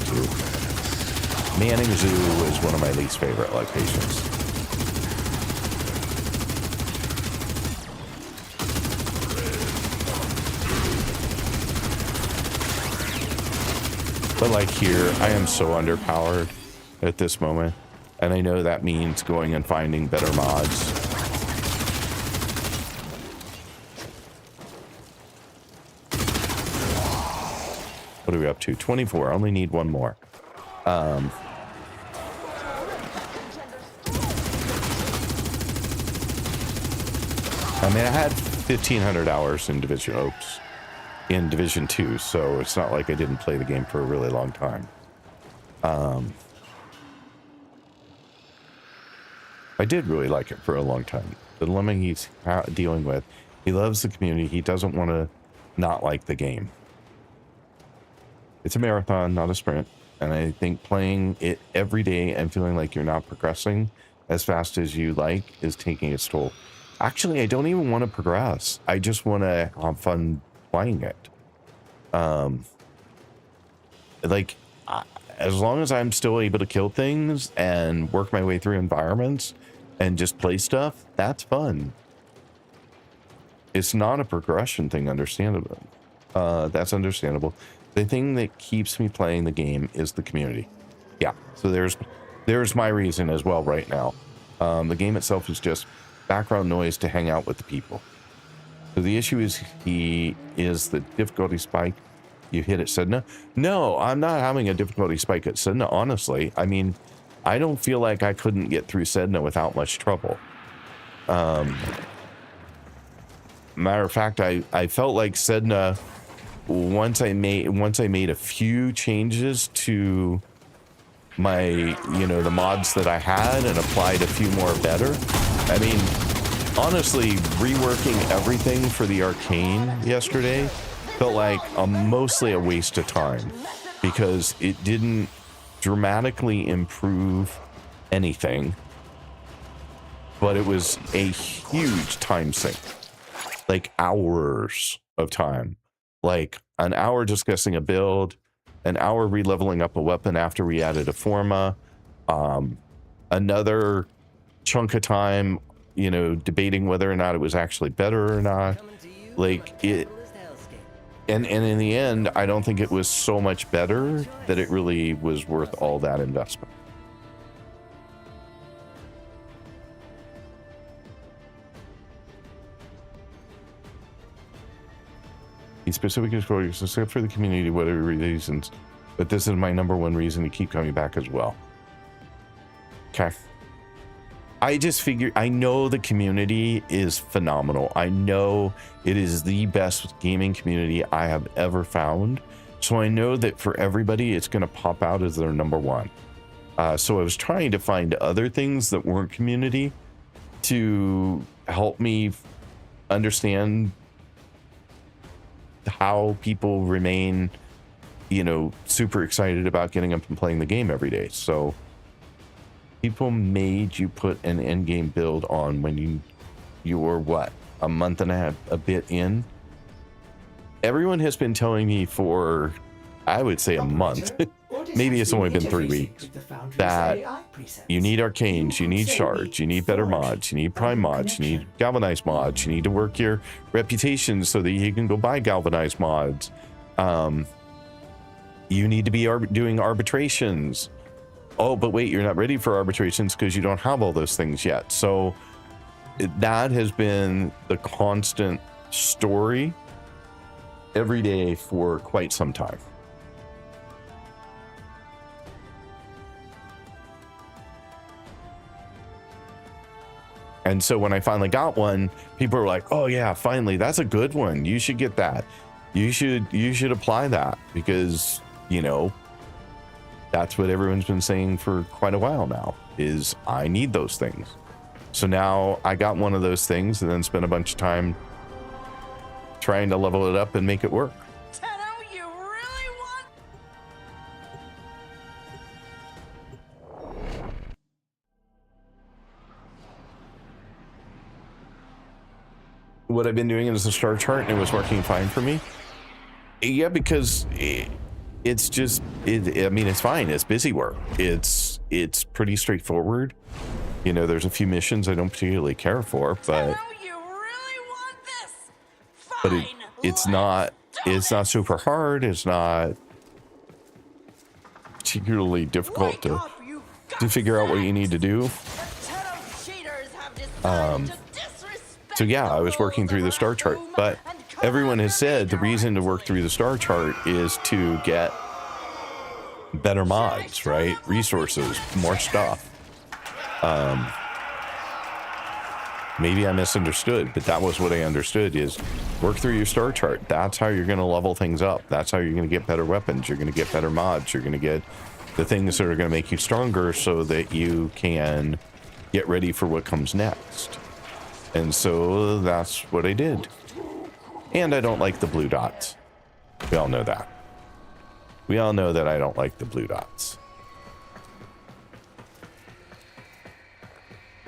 2. Manning Zoo is one of my least favorite locations. But like here, I am so underpowered at this moment. And I know that means going and finding better mods. What are we up to? 24. I only need one more. I mean, I had 1,500 hours in Division 2, so it's not like I didn't play the game for a really long time. I did really like it for a long time. The dilemma he's dealing with, he loves the community. He doesn't want to not like the game. It's a marathon, not a sprint. And I think playing it every day and feeling like you're not progressing as fast as you like is taking its toll. Actually, I don't even want to progress. I just want to have fun playing it. As long as I'm still able to kill things and work my way through environments and just play stuff, that's fun. It's not a progression thing, understandable. That's understandable. The thing that keeps me playing the game is the community. Yeah, so there's my reason as well right now. The game itself is just background noise to hang out with the people. So the issue is the difficulty spike You hit at Sedna? No, I'm not having a difficulty spike at Sedna, honestly. I mean, I don't feel like I couldn't get through Sedna without much trouble. Matter of fact, I felt like Sedna, once I made a few changes to my, the mods that I had and applied a few more better. I mean, honestly, reworking everything for the arcane yesterday felt like mostly a waste of time because it didn't dramatically improve anything, but it was a huge time sink, like hours of time, like an hour discussing a build, an hour re-leveling up a weapon after we added a forma, another chunk of time, debating whether or not it was actually better or not. Like it, and in the end, I don't think it was so much better that it really was worth all that investment. He specifically except for the community, whatever reasons, but this is my number one reason to keep coming back as well. Okay. I just figured, I know the community is phenomenal. I know it is the best gaming community I have ever found. So I know that for everybody, it's going to pop out as their number one. So I was trying to find other things that weren't community to help me understand how people remain, super excited about getting up and playing the game every day. So people made you put an end game build on when you were what, a month and a half, a bit in. Everyone has been telling me for, I would say, a month. Maybe it's only been 3 weeks. That you need arcanes, you need shards, you need better mods, you need prime mods, you need galvanized mods, you need to work your reputation so that you can go buy galvanized mods. You need to be doing arbitrations. Oh, but wait, you're not ready for arbitrations because you don't have all those things yet. So that has been the constant story every day for quite some time. And so when I finally got one, people were like, oh yeah, finally, that's a good one. You should get that. You should apply that because, that's what everyone's been saying for quite a while now is I need those things. So now I got one of those things and then spent a bunch of time trying to level it up and make it work. Tenno, you really want? What I've been doing is a star chart and it was working fine for me. Yeah, because it's just, I mean, it's fine. It's busy work. It's pretty straightforward. There's a few missions I don't particularly care for, but Tenno, you really want this? Fine, it's not super hard. It's not particularly difficult to figure out what you need to do. So yeah, I was working through the star chart, but everyone has said the reason to work through the star chart is to get better mods, right? Resources, more stuff. Maybe I misunderstood, but that was what I understood is work through your star chart. That's how you're going to level things up. That's how you're going to get better weapons. You're going to get better mods. You're going to get the things that are going to make you stronger so that you can get ready for what comes next. And so that's what I did. And I don't like the blue dots. We all know that. We all know that I don't like the blue dots.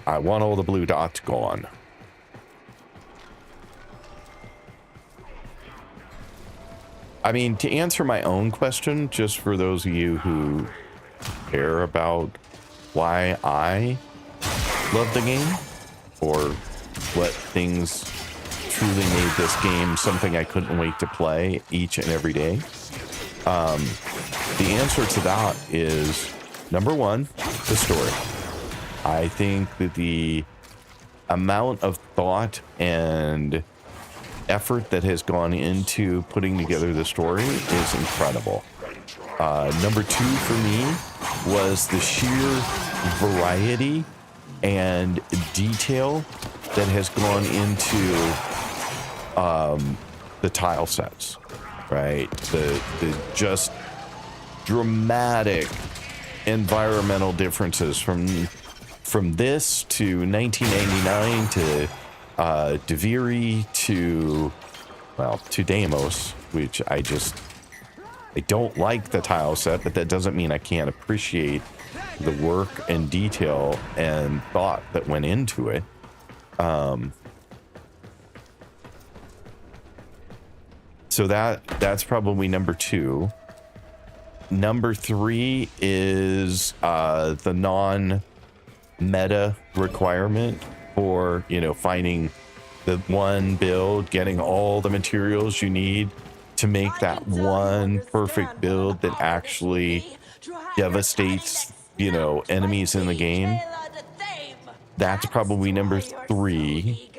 I want all the blue dots gone. I mean, to answer my own question, just for those of you who care about why I love the game, or what things truly made this game something I couldn't wait to play each and every day. The answer to that is, number one, the story. I think that the amount of thought and effort that has gone into putting together the story is incredible. Number 2 for me was the sheer variety and detail that has gone into the tile sets, right? The just dramatic environmental differences from this to 1999 to Deviri to Deimos, which I don't like the tile set, but that doesn't mean I can't appreciate the work and detail and thought that went into it. So that's probably number 2. Number 3 is the non-meta requirement for, finding the one build, getting all the materials you need to make that one perfect build that actually devastates, enemies in the game. That's probably number 3.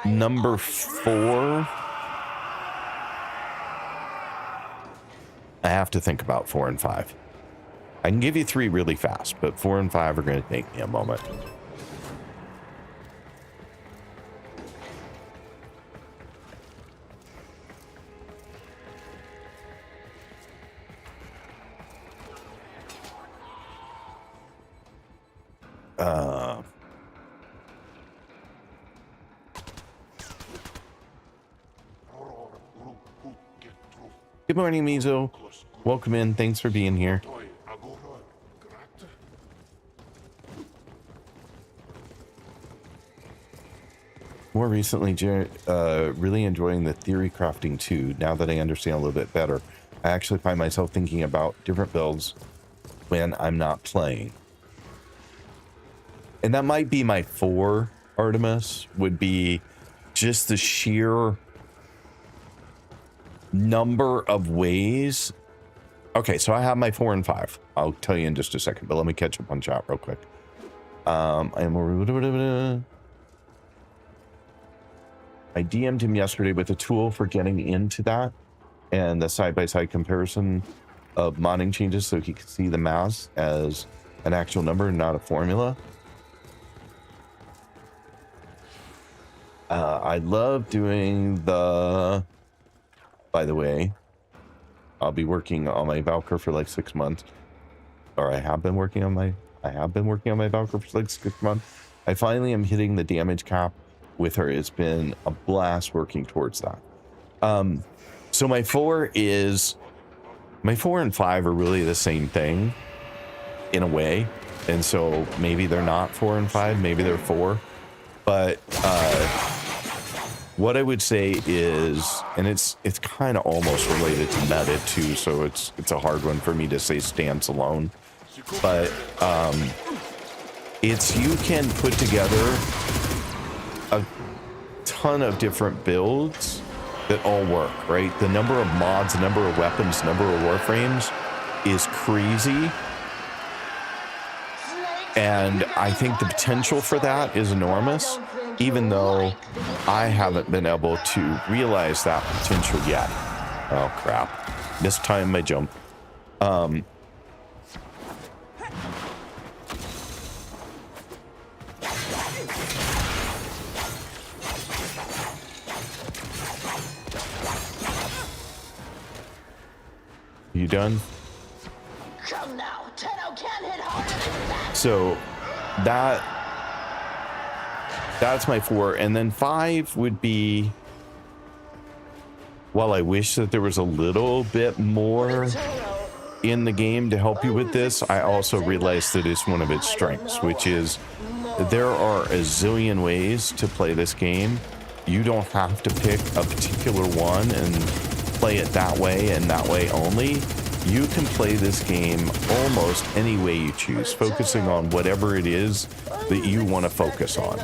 Number 4, I have to think about 4 and 5. I can give you 3 really fast, but 4 and 5 are going to take me a moment. Good morning, Mizo. Welcome in. Thanks for being here. More recently, really enjoying the theory crafting too. Now that I understand a little bit better, I actually find myself thinking about different builds when I'm not playing. And that might be my 4, Artemis, would be just the sheer number of ways. Okay, so I have my 4 and 5. I'll tell you in just a second, but let me catch up on chat real quick. I DM'd him yesterday with a tool for getting into that and the side-by-side comparison of modding changes so he could see the mass as an actual number and not a formula. I love doing the... By the way, I'll be working on my Valkyr for like 6 months. Or I have been working on my Valkyr for like 6 months. I finally am hitting the damage cap with her. It's been a blast working towards that. So my 4 and 5 are really the same thing in a way. And so maybe they're not 4 and 5, maybe they're 4. But what I would say is, and it's kind of almost related to meta too, so it's a hard one for me to say stands alone. But it's, you can put together a ton of different builds that all work, right? The number of mods, the number of weapons, number of warframes is crazy. And I think the potential for that is enormous, even though I haven't been able to realize that potential yet. Oh crap, mistimed my jump. You done? Come now, Tenno can hit harder than that. So that's my 4, and then 5 would be, while I wish that there was a little bit more in the game to help you with this, I also realized that it's one of its strengths, which is there are a zillion ways to play this game. You don't have to pick a particular one and play it that way and that way only. You can play this game almost any way you choose, focusing on whatever it is that you want to focus on.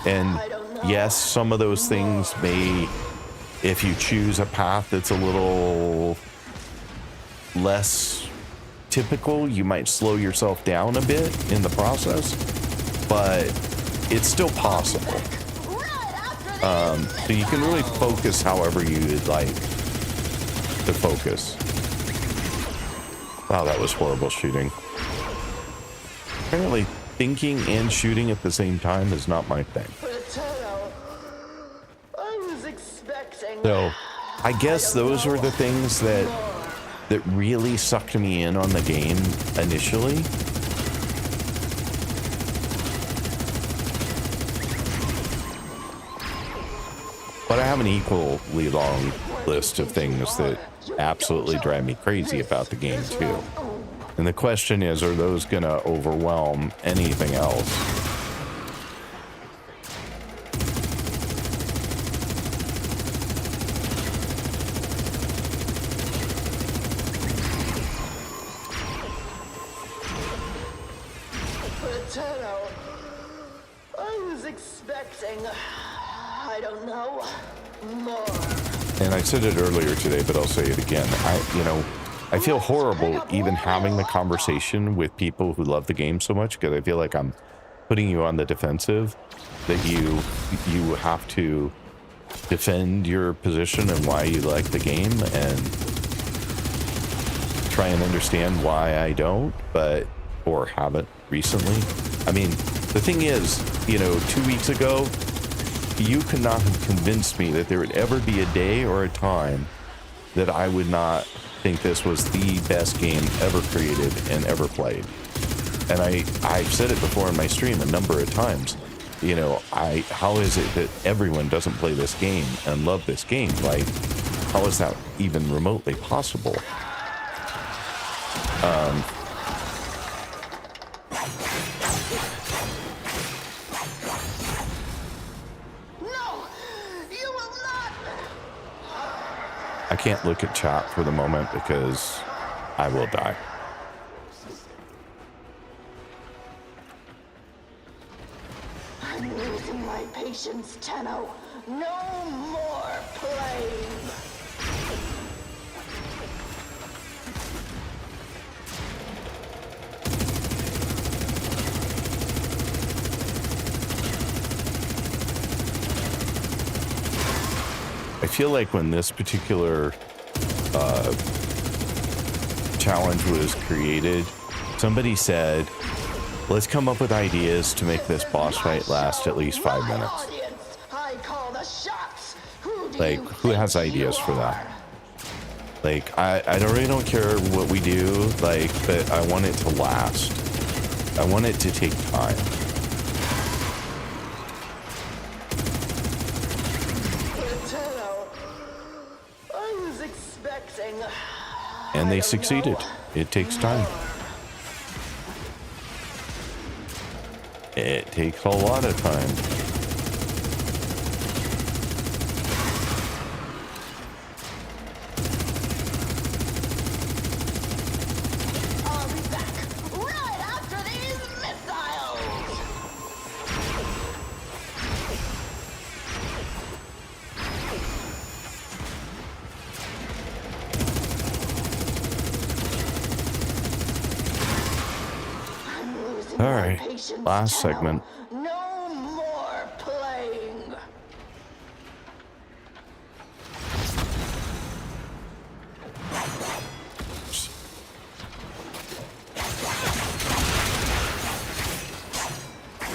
And yes, some of those things may, if you choose a path that's a little less typical, you might slow yourself down a bit in the process. But it's still possible. So you can really focus however you'd like to focus. Wow, that was horrible shooting. Apparently, thinking and shooting at the same time is not my thing. I was expecting. So, I guess those were the things that really sucked me in on the game initially. But I have an equally long list of things that absolutely drive me crazy about the game too. And the question is, are those gonna overwhelm anything else? Potato. I was expecting. I don't know. More. And I said it earlier today, but I'll say it again. I feel horrible even having the conversation with people who love the game so much, because I feel like I'm putting you on the defensive, that you have to defend your position and why you like the game and try and understand why I don't, or haven't recently. I mean, the thing is, 2 weeks ago, you could not have convinced me that there would ever be a day or a time that I would not think this was the best game ever created and ever played. And I've said it before in my stream a number of times. How is it that everyone doesn't play this game and love this game? Like, how is that even remotely possible? I can't look at chat for the moment because I will die. I'm losing my patience, Tenno. No more playing. I feel like when this particular challenge was created, somebody said, let's come up with ideas to make this boss fight last at least 5 minutes. I call the shots. Like, who has ideas for that? Like, I really don't care what we do, like, but I want it to last. I want it to take time. And they succeeded. It takes time. It takes a lot of time. I'll be back right after these missiles. All right, last segment. No more playing.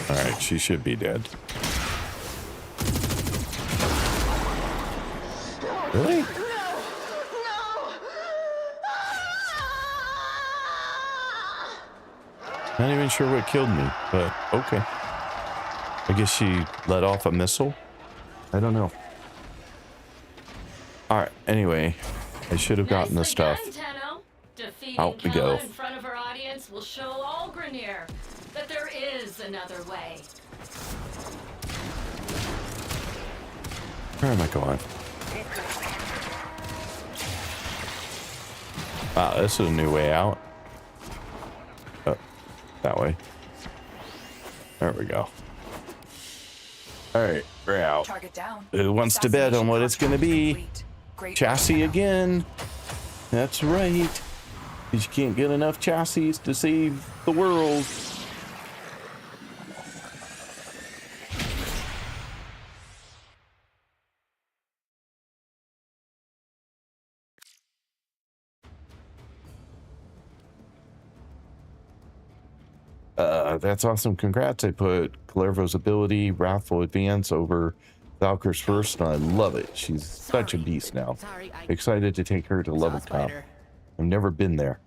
All right, she should be dead. Really? Not even sure what killed me, but okay. I guess she let off a missile? I don't know. Alright, anyway. I should have gotten the stuff. Out we go. In front of our audience will show all Grenier that there is another way. Where am I going? Wow, this is a new way out. Oh, that way. There we go. Alright, we're out. Target down. Who wants to bet on what it's going to be? Chassis again. That's right. Because you can't get enough chassis to save the world. That's awesome. Congrats. I put Calervo's ability, Wrathful Advance, over Valkyr's first, and I love it. She's such a beast now. Excited to take her to level top. I've never been there.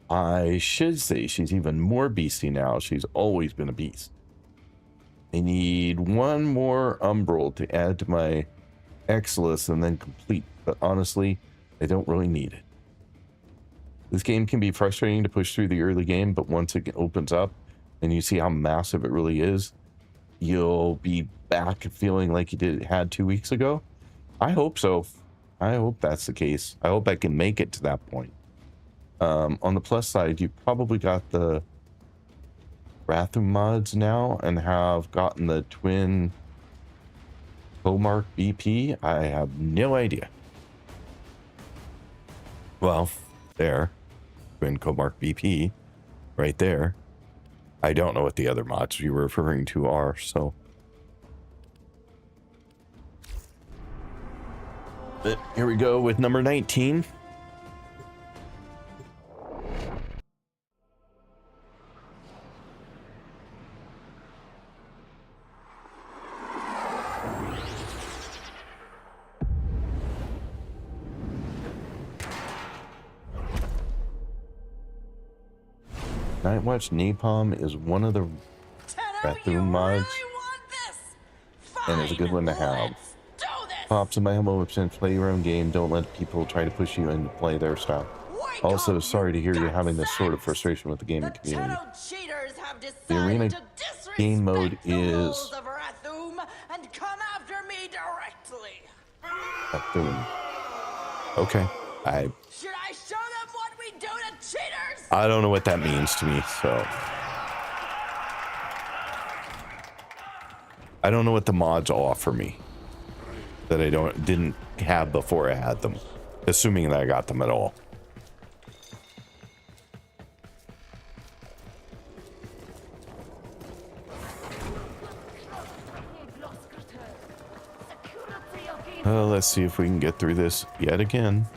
I should say she's even more beasty now. She's always been a beast. I need one more Umbral to add to my X list and then complete. But honestly, I don't really need it. This game can be frustrating to push through the early game, but once it opens up and you see how massive it really is, you'll be back feeling like you had 2 weeks ago. I hope so. I hope that's the case. I hope I can make it to that point. On the plus side, you probably got the Rathum mods now and have gotten the twin Comarch BP. I have no idea. Well, there. Twin Comarch BP. Right there. I don't know what the other mods you were referring to are, so. But here we go with number 19. Nightwatch Napalm is one of the Rathum mods, and it's a good one to have. Pops in my humble opinion, play your own game. Don't let people try to push you and play their style. Also, sorry to hear you're having this sort of frustration with the gaming community. The arena game mode is Rathum. Okay, Should I show them what we do to cheaters? I don't know what that means to me, so I don't know what the mods offer me that I didn't have before I had them, assuming that I got them at all. Let's see if we can get through this yet again.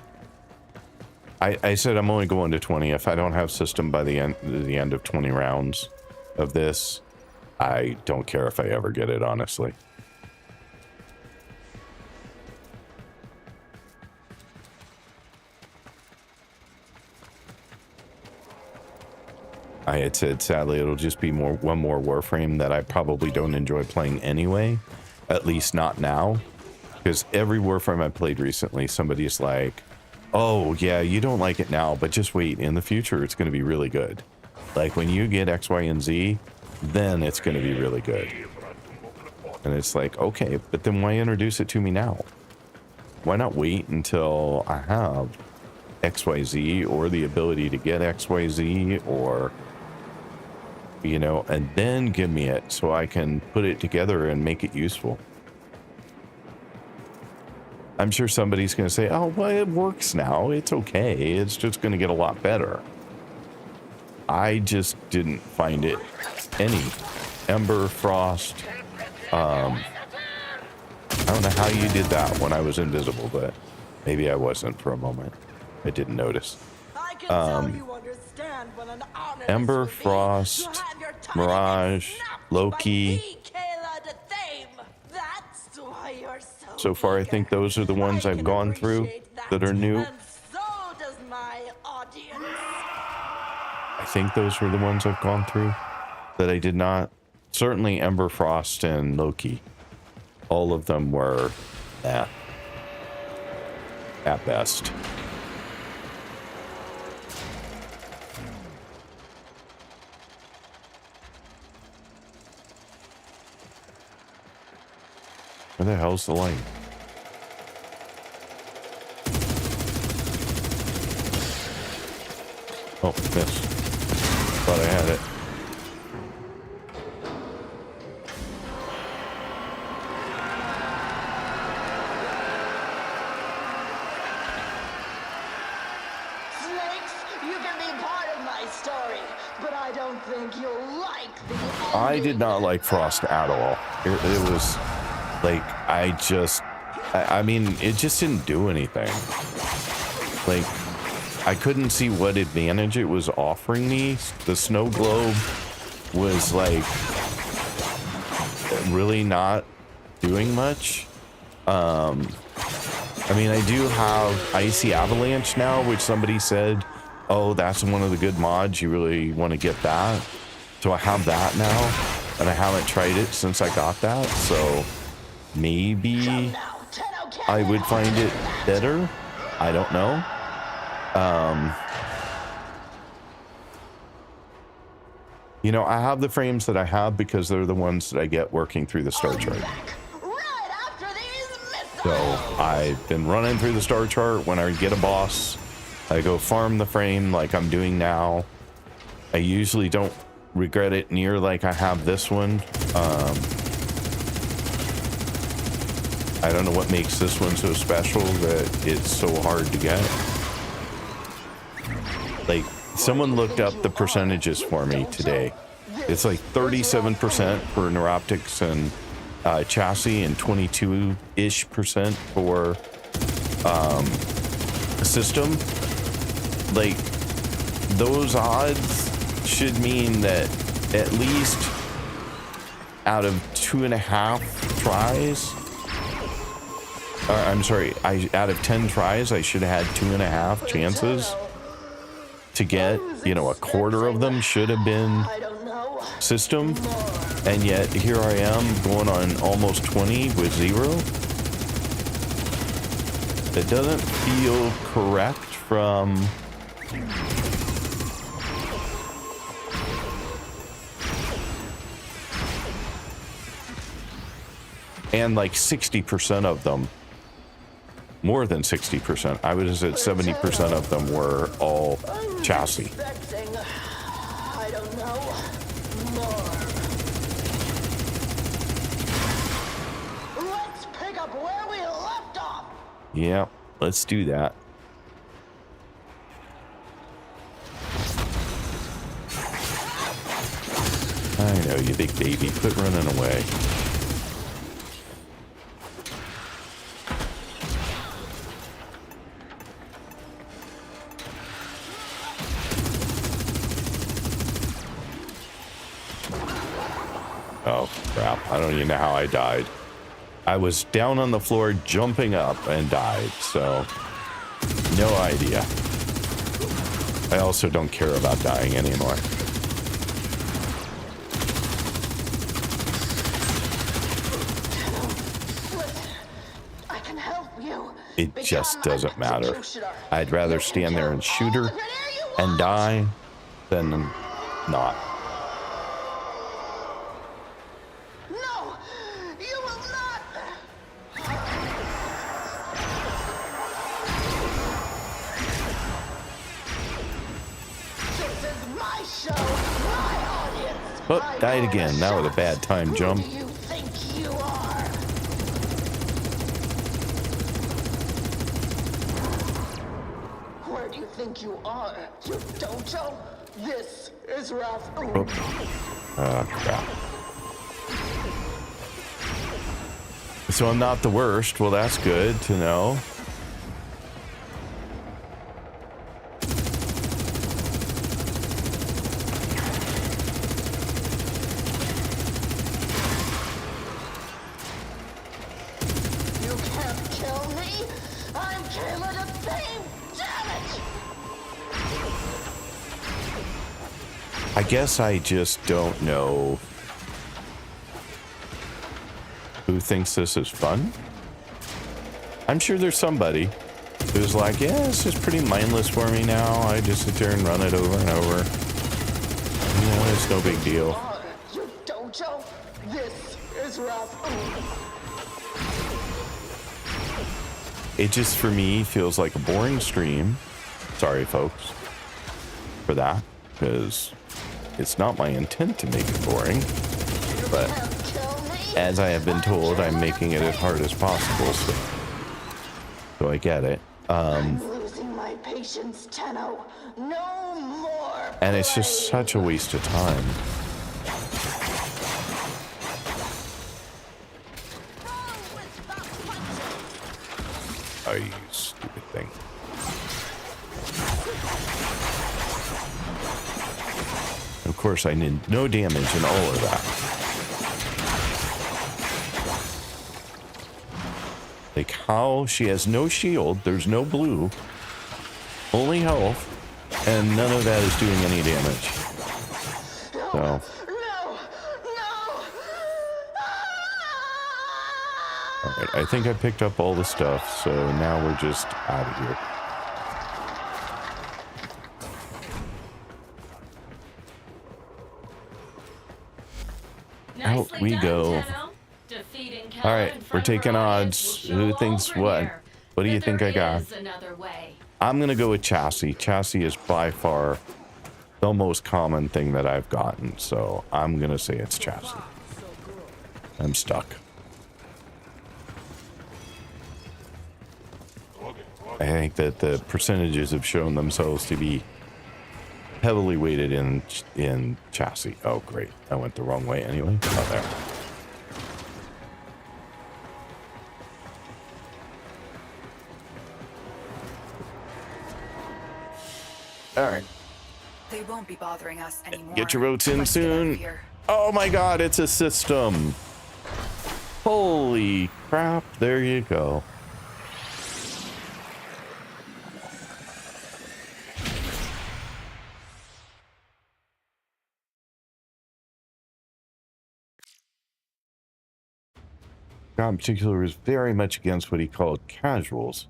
I said I'm only going to 20. If I don't have system by the end of 20 rounds of this, I don't care if I ever get it, honestly. I had said, sadly, it'll just be one more Warframe that I probably don't enjoy playing anyway, at least not now, because every Warframe I played recently, somebody's like, oh, yeah, you don't like it now, but just wait. In the future, it's going to be really good. Like, when you get X, Y, and Z, then it's going to be really good. And it's like, okay, but then why introduce it to me now? Why not wait until I have X, Y, Z, or the ability to get X, Y, Z, or, you know, and then give me it so I can put it together and make it useful. I'm sure somebody's going to say, oh, well, it works now. It's okay. It's just going to get a lot better. I just didn't find it any. Ember, Frost. I don't know how you did that when I was invisible, but maybe I wasn't for a moment. I didn't notice. Ember, Frost, Mirage, Loki. So far, I think those are the ones I've gone through that are new. And so does my audience. I think those were the ones I've gone through that I did not. Certainly Ember, Frost, and Loki. All of them were at best. Where the hell's the light? Oh, missed. Thought I had it. Snakes, you can be part of my story, but I don't think you'll like the ending. I did not like Frost at all. It was like, I mean, it just didn't do anything. Like, I couldn't see what advantage it was offering me. The snow globe was like really not doing much. I mean, I do have Icy Avalanche now, which somebody said, oh, that's one of the good mods. You really want to get that. So I have that now, and I haven't tried it since I got that. So maybe I would find it better. I don't know. You know, I have the frames that I have because they're the ones that I get working through the star chart. So I've been running through the star chart. When I get a boss, I go farm the frame like I'm doing now. I usually don't regret it near like I have this one. I don't know what makes this one so special that it's so hard to get. Like, someone looked up the percentages for me today. It's like 37% for neuroptics and chassis, and 22-ish% for system. Like, those odds should mean that at least out of 2.5 tries, I'm sorry, out of 10 tries, I should have had 2.5 chances to get, you know, a quarter of them should have been system, and yet here I am going on almost 20 with 0. It doesn't feel correct from and like 60% of them, more than 60%, I was at 70% of them were all chassis. I don't know. More. Let's pick up where we left off. Yeah, let's do that. I know, you big baby. Quit running away. Oh, crap. I don't even know how I died. I was down on the floor jumping up and died, so no idea. I also don't care about dying anymore. I can help you. It just doesn't matter. I'd rather stand there and shoot her and die than not. No, you will not. This is my show, my audience. Oh, died again. That was a bad time jump. Who do you think you are? Where do you think you are? You dojo? This is Ralph. Oh, crap. So I'm not the worst. Well, that's good to know. You can't kill me. I'm Kayla the Thing. Damn it! I guess I just don't know who thinks this is fun. I'm sure there's somebody who's like, yeah, this is pretty mindless for me now. I just sit there and run it over and over. You know, it's no big deal. You dojo? This is Ralph. It just, for me, feels like a boring stream. Sorry, folks, for that, because it's not my intent to make it boring. But as I have been told, I'm making it as hard as possible, so I get it. I'm losing my patience, Tenno. No more. And it's just such a waste of time. Oh, you stupid thing. Of course, I did no damage in all of that. Like how she has no shield, there's no blue, only health, and none of that is doing any damage. So. No! Alright, I think I picked up all the stuff, so now we're just out of here. Out we go. Alright, we're taking odds. Who thinks what? What do you think I got? I'm gonna go with chassis. Chassis is by far the most common thing that I've gotten, so I'm gonna say it's chassis. I'm stuck. I think that the percentages have shown themselves to be heavily weighted in chassis. Oh, great. I went the wrong way anyway. Oh, there. All right. They won't be bothering us anymore. Get your votes in Let's get out of soon. here. Oh my god, it's a system. Holy crap. There you go. God in particular was very much against what he called casuals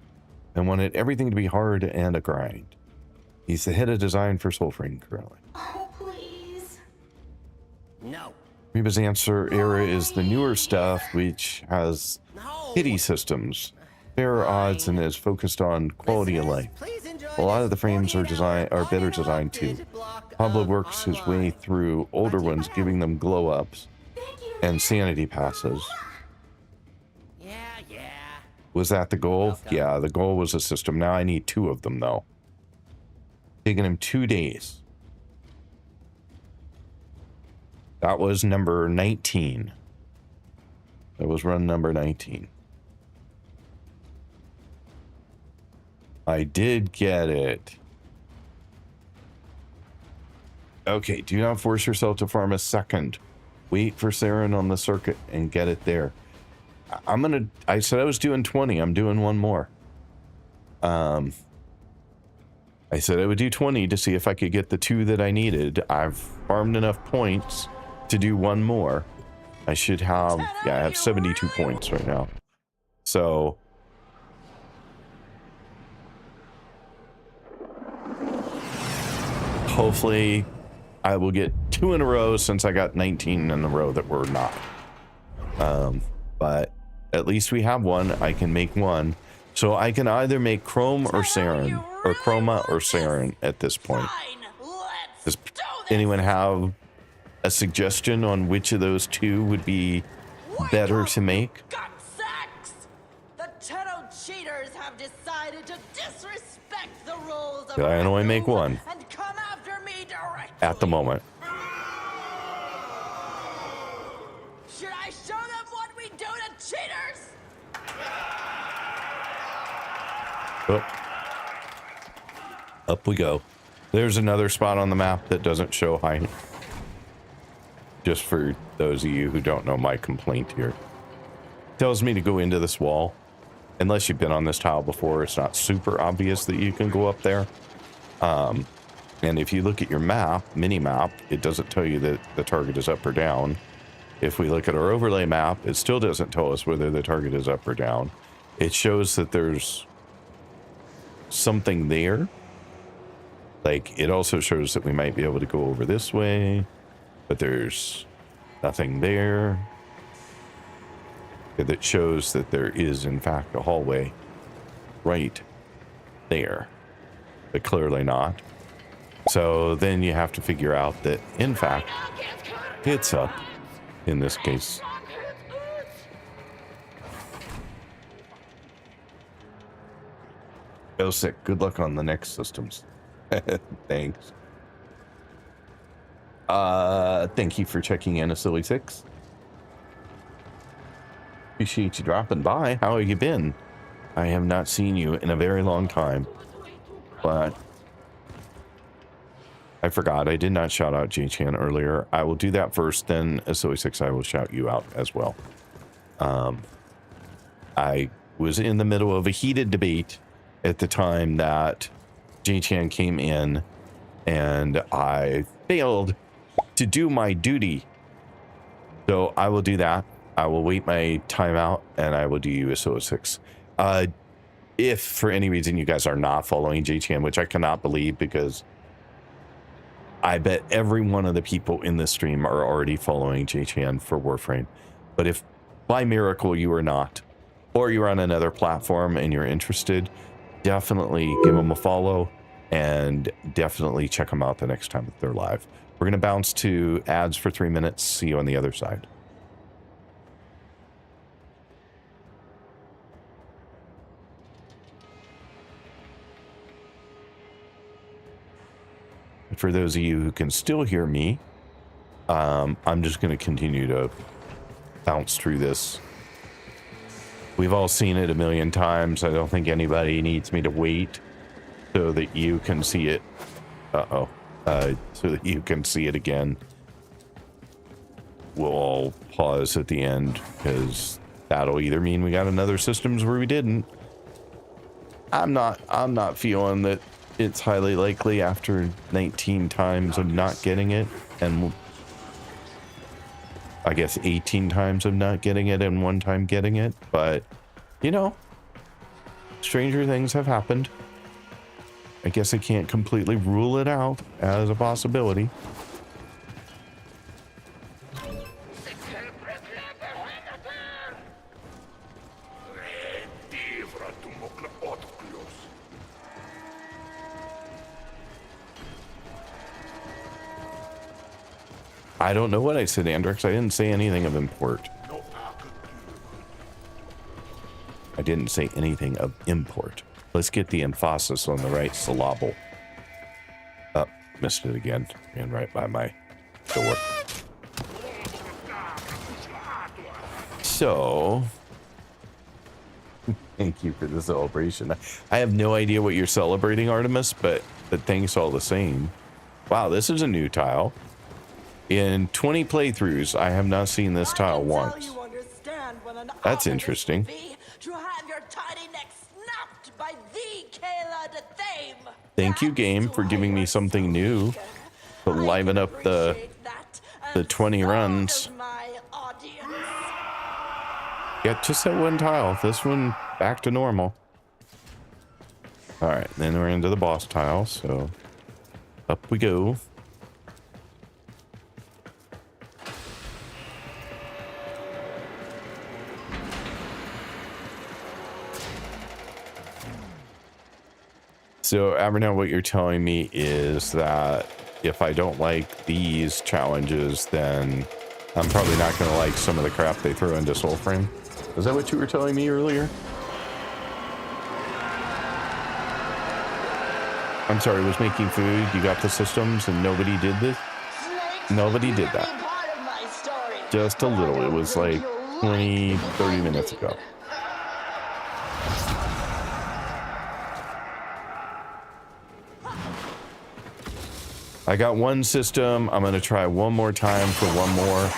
and wanted everything to be hard and a grind. He's the head of design for Warframe currently. Oh, please. No. Reba's answer era is the newer stuff, which has pity systems, fairer odds, and is focused on quality of life. A lot of the frames are better designed too. Pablo works his way through older ones, giving them glow ups and sanity passes. Was that the goal? Yeah, the goal was a system. Now I need 2 of them, though. Taking him 2 days. That was number 19. That was run number 19. I did get it. Okay, do not force yourself to farm a second. Wait for Saryn on the circuit and get it there. I said I was doing 20. I'm doing one more. I said I would do 20 to see if I could get the 2 that I needed. I've farmed enough points to do one more. I should have, yeah, I have 72 points right now. So hopefully I will get 2 in a row, since I got 19 in a row that were not. But at least we have one. I can make one. So I can either make Chrome or Saryn, or Chroma or Saryn at this point. Does anyone have a suggestion on which of those 2 would be better to make? The Tenno cheaters have decided to disrespect the rules of I can only make one and come after me directly. at the moment. Should I show them what we do to cheaters? Oh. Up we go. There's another spot on the map that doesn't show height. Just for those of you who don't know my complaint here. Tells me to go into this wall. Unless you've been on this tile before, it's not super obvious that you can go up there. And if you look at your map, mini-map, it doesn't tell you that the target is up or down. If we look at our overlay map, it still doesn't tell us whether the target is up or down. It shows that there's something there. Like, it also shows that we might be able to go over this way, but there's nothing there. That shows that there is, in fact, a hallway right there, but clearly not. So then you have to figure out that, in fact, it's up in this case. Go sick. Good luck on the next systems. Thanks. Thank you for checking in, a silly 6. Appreciate you dropping by. How have you been? I have not seen you in a very long time, but I forgot. I did not shout out J-Chan earlier. I will do that first, then SOE6, I will shout you out as well. I was in the middle of a heated debate at the time that J-Chan came in, and I failed to do my duty. So I will do that. I will wait my time out, and I will do you SOE6. If for any reason you guys are not following J-Chan, which I cannot believe, because I bet every one of the people in this stream are already following J-Chan for Warframe. But if by miracle you are not, or you're on another platform and you're interested, definitely give them a follow and definitely check them out the next time that they're live. We're going to bounce to ads for 3 minutes. See you on the other side. For those of you who can still hear me, I'm just going to continue to bounce through this. We've all seen it a million times. I don't think anybody needs me to wait so that you can see it. So that you can see it again. We'll all pause at the end, because that'll either mean we got another systems where we didn't. I'm not feeling that it's highly likely after 19 times of not getting it, and I guess 18 times of not getting it and 1 time getting it, but you know, stranger things have happened. I guess I can't completely rule it out as a possibility. I don't know what I said, Andrix. I didn't say anything of import. I didn't say anything of import. Let's get the emphasis on the right syllable. Oh, missed it again. Ran right by my door. So, thank you for the celebration. I have no idea what you're celebrating, Artemis, but thanks all the same. Wow, this is a new tile. In 20 playthroughs, I have not seen this tile once. That's interesting. Thank you, game, for giving me something new to liven up the 20 runs. Yeah, just that one tile. This one back to normal. All right, then we're into the boss tile, so up we go. So, Abernell, what you're telling me is that if I don't like these challenges, then I'm probably not going to like some of the crap they throw into Warframe. Is that what you were telling me earlier? I'm sorry, I was making food, you got the systems, and nobody did this? Nobody did that. Just a little. It was like 20, 30 minutes ago. I got one system. I'm going to try one more time for one more.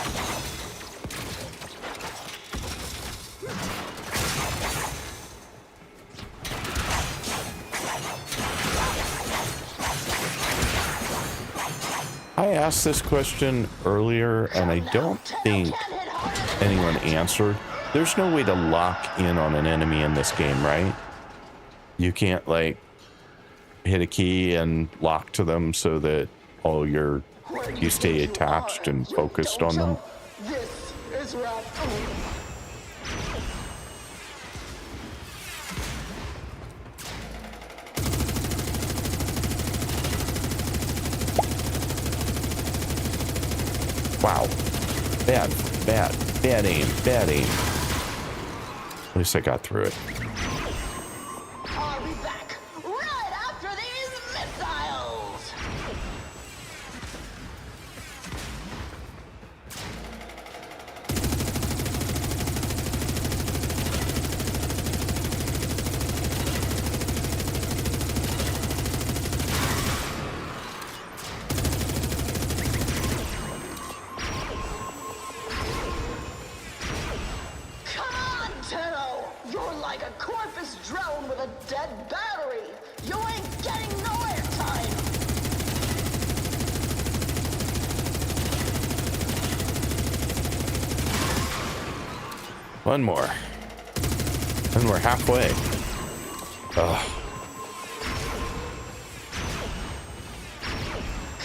I asked this question earlier, and I don't think anyone answered. There's no way to lock in on an enemy in this game, right? You can't, like, hit a key and lock to them so that you stay attached and focused on them. This is right. Wow. Bad aim. At least I got through it. I'll be back right after these missiles. like a corpus drone with a dead battery. You ain't getting no airtime. One more. And we're halfway. Ugh.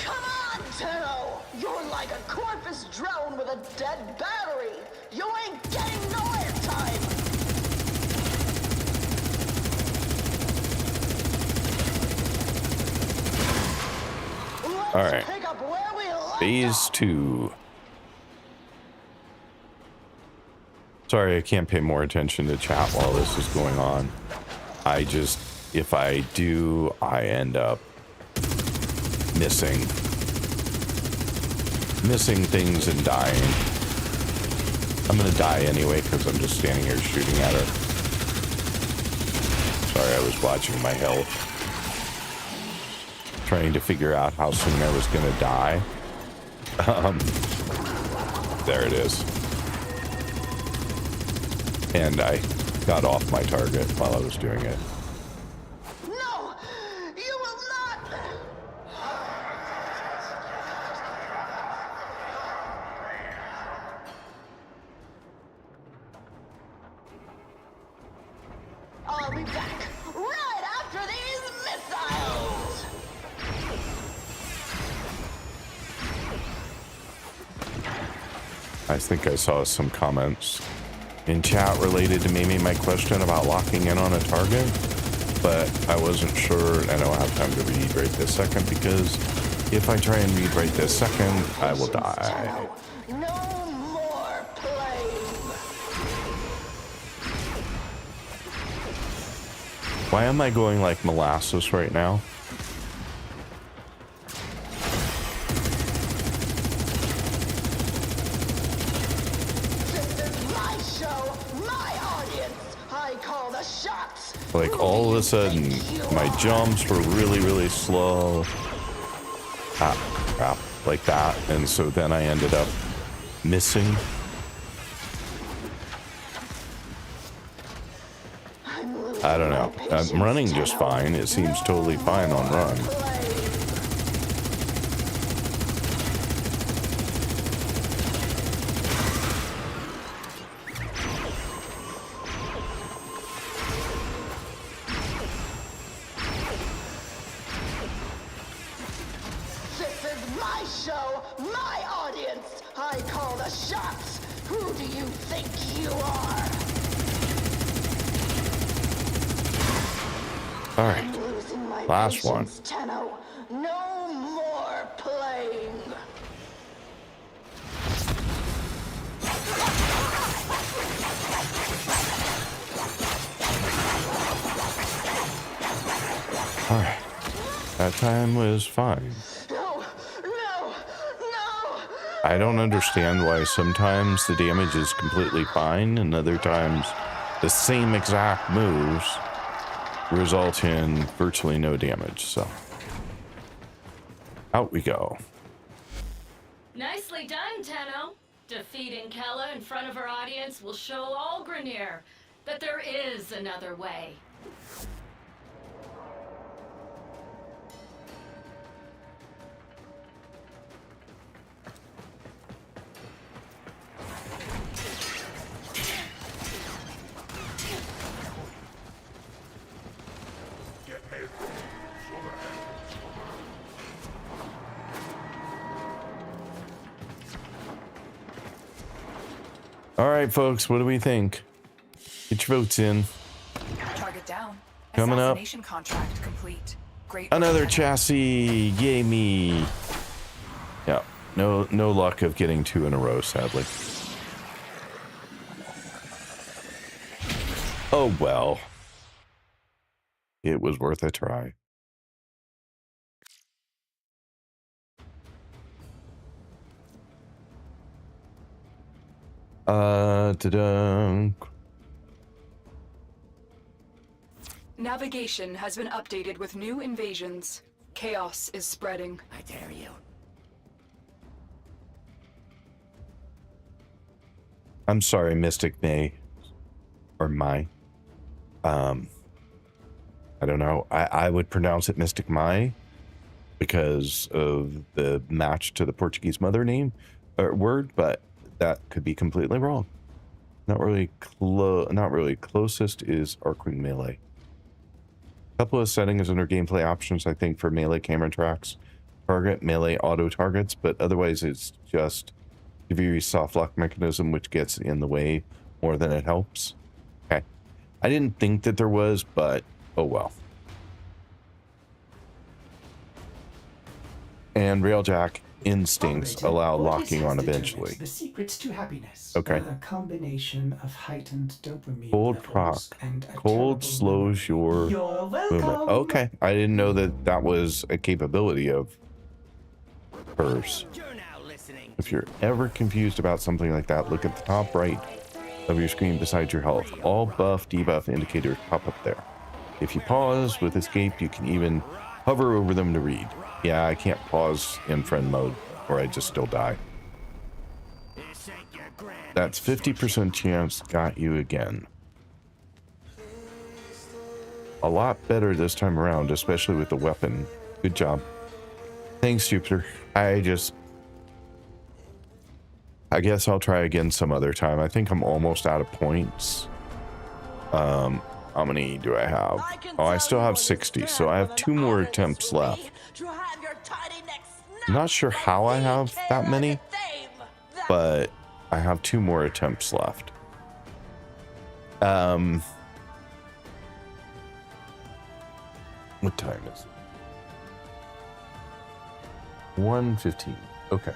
Come on, Tenno! You're like a corpus drone with a dead battery. You ain't getting no airtime. All right. Pick up where we left Phase off. 2. Sorry, I can't pay more attention to chat while this is going on. If I do, I end up missing things and dying. I'm gonna die anyway because I'm just standing here shooting at her. Sorry, I was watching my health, trying to figure out how soon I was gonna die. There it is. And I got off my target while I was doing it. No! You will not! I'll be back right after these missiles! I think I saw some comments in chat related to maybe my question about locking in on a target, but I wasn't sure, and I don't have time to read right this second, because if I try and read right this second, I will die. No more playing! Why am I going like molasses right now? Like all of a sudden, my jumps were really slow. Ah, crap, like that. And so then I ended up missing. I don't know. I'm running just fine. It seems totally fine on run. All right, last one. Tenno, no more playing. All right, that time was fine. No. I don't understand why sometimes the damage is completely fine and other times the same exact moves result in virtually no damage. So out we go. Nicely done, Tenno. Defeating Kella in front of our audience will show all Grenier that there is another way. All right, folks, what do we think? Get your votes in. Target down. Coming up. Assassination contract complete. Great. Another chassis. Yay me. Yeah, no luck of getting 2 in a row, sadly. Oh well. It was worth a try. Ta-da. Navigation has been updated with new invasions. Chaos is spreading. I dare you. I'm sorry, Mystic May. Or Mai. I don't know. I would pronounce it Mystic Mai because of the match to the Portuguese mother name or word, but that could be completely wrong. Not really closest is Arcwing Melee. A couple of settings under gameplay options, I think, for melee camera tracks, target, melee, auto targets, but otherwise it's just a very soft lock mechanism which gets in the way more than it helps. Okay. I didn't think that there was, but oh well. And Railjack instincts allow locking on eventually. The secrets to happiness. Okay. A combination of heightened dopamine Cold proc. levels and a Cold terrible slows memory. your You're movement. welcome. Okay. I didn't know that that was a capability of hers. If you're ever confused about something like that, look at the top right of your screen beside your health. All buff, debuff indicators pop up there. If you pause with escape, you can even hover over them to read. Yeah, I can't pause in friend mode or I just still die. That's 50% chance got you again. A lot better this time around, especially with the weapon. Good job. Thanks, Jupiter. I guess I'll try again some other time. I think I'm almost out of points. How many do I have? Oh, I still have 60, so I have 2 more attempts left. I'm not sure how I have that many, but I have 2 more attempts left. What time is it? 1:15. Okay.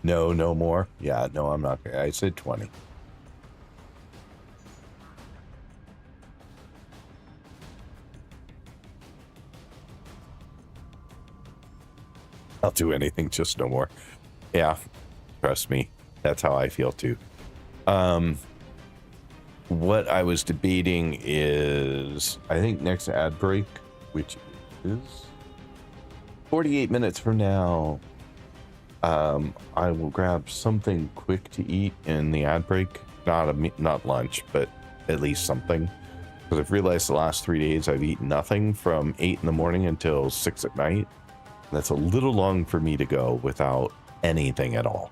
No more. Yeah, no, I'm not. I said 20. I'll do anything, just no more. Yeah, trust me. That's how I feel too. What I was debating is, I think next ad break, which is 48 minutes from now, I will grab something quick to eat in the ad break. Not lunch, but at least something. Because I've realized the last 3 days I've eaten nothing from 8 in the morning until 6 at night. That's a little long for me to go without anything at all.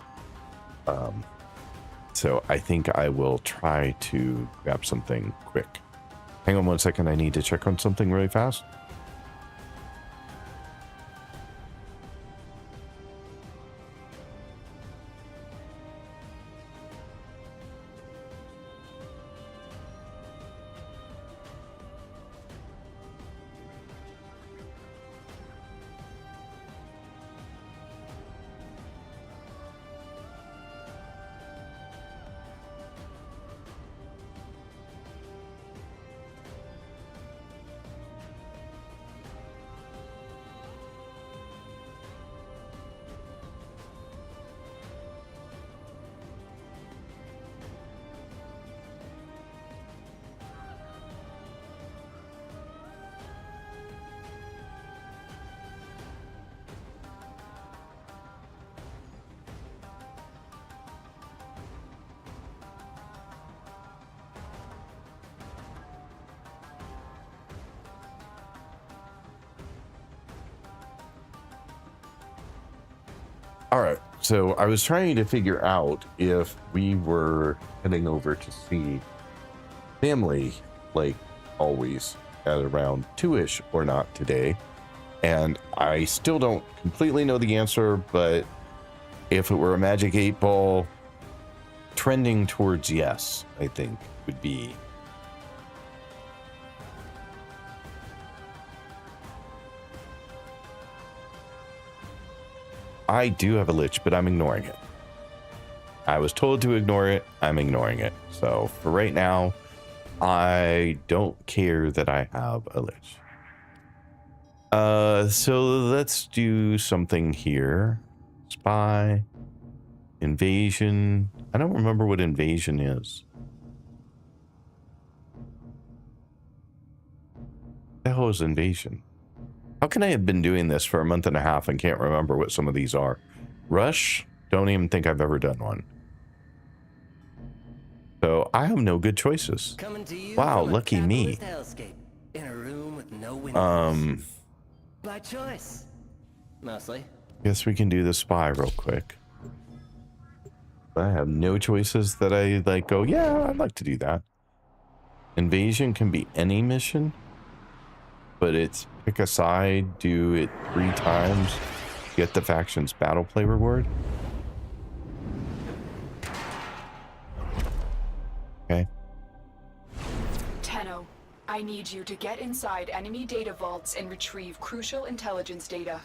So I think I will try to grab something quick. Hang on 1 second. I need to check on something really fast. All right, so I was trying to figure out if we were heading over to see family, like always, at around 2-ish or not today. And I still don't completely know the answer, but if it were a magic 8-ball, trending towards yes, I think would be. I do have a lich, but I'm ignoring it. I was told to ignore it. I'm ignoring it. So for right now, I don't care that I have a lich. So let's do something here. Spy. Invasion. I don't remember what invasion is. What the hell is invasion? How can I have been doing this for a month and a half and can't remember what some of these are? Rush? Don't even think I've ever done one. So I have no good choices. Coming to you Wow, from a lucky me. capitalist hellscape, in a room with no windows. By choice, mostly. Guess we can do the spy real quick. I have no choices that I like go, yeah, I'd like to do that. Invasion can be any mission, but it's pick a side, do it 3 times, get the faction's battle play reward. Okay. Tenno, I need you to get inside enemy data vaults and retrieve crucial intelligence data.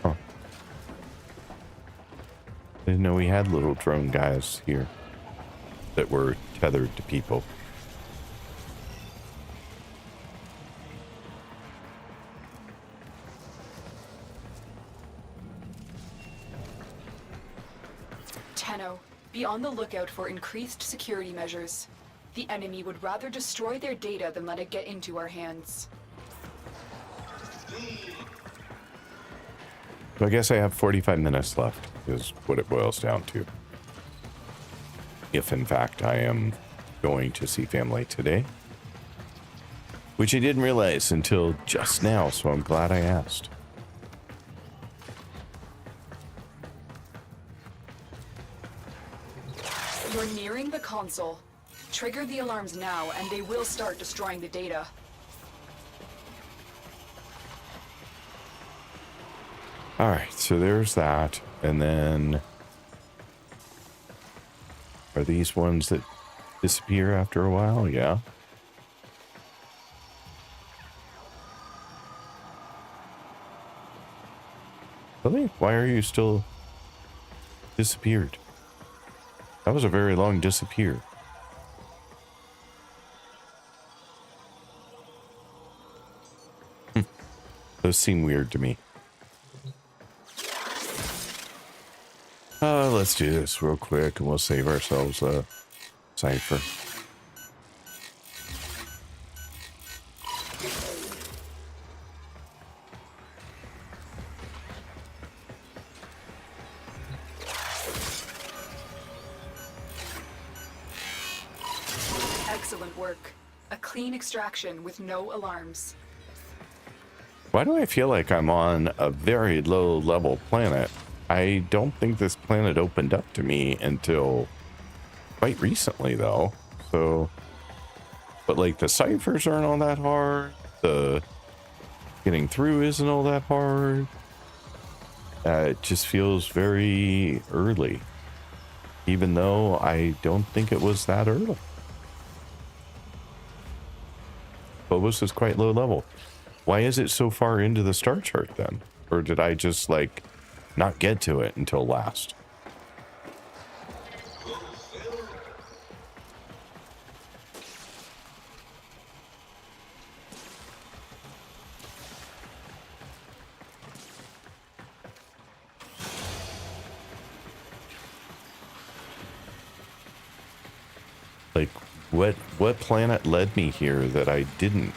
Huh. Didn't know we had little drone guys here that were tethered to people. Tenno, be on the lookout for increased security measures. The enemy would rather destroy their data than let it get into our hands. So I guess I have 45 minutes left, is what it boils down to. If in fact I am going to see family today. Which I didn't realize until just now, so I'm glad I asked. You're nearing the console. Trigger the alarms now, and they will start destroying the data. Alright, so there's that. And then... Are these ones that disappear after a while? Yeah. Really? Why are you still disappeared? That was a very long disappear. Those seem weird to me. Let's do this real quick and we'll save ourselves a cipher. Excellent work. A clean extraction with no alarms. Why do I feel like I'm on a very low level planet? I don't think this planet opened up to me until quite recently though. So, but like the ciphers aren't all that hard. The getting through isn't all that hard. It just feels very early, even though I don't think it was that early. Phobos is quite low level. Why is it so far into the star chart then? Or did I just like not get to it until last? Like what planet led me here that I didn't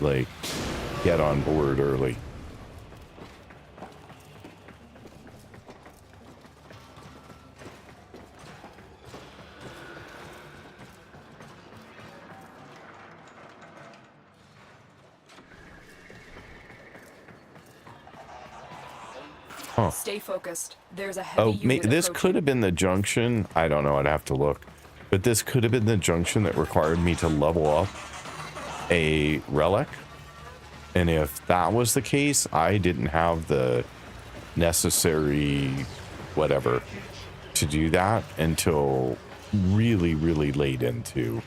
like get on board early? Huh. Stay focused. There's a heavy unit This approaching. could have been the junction. I don't know. I'd have to look. But this could have been the junction that required me to level up a relic. And if that was the case, I didn't have the necessary whatever to do that until really, really late into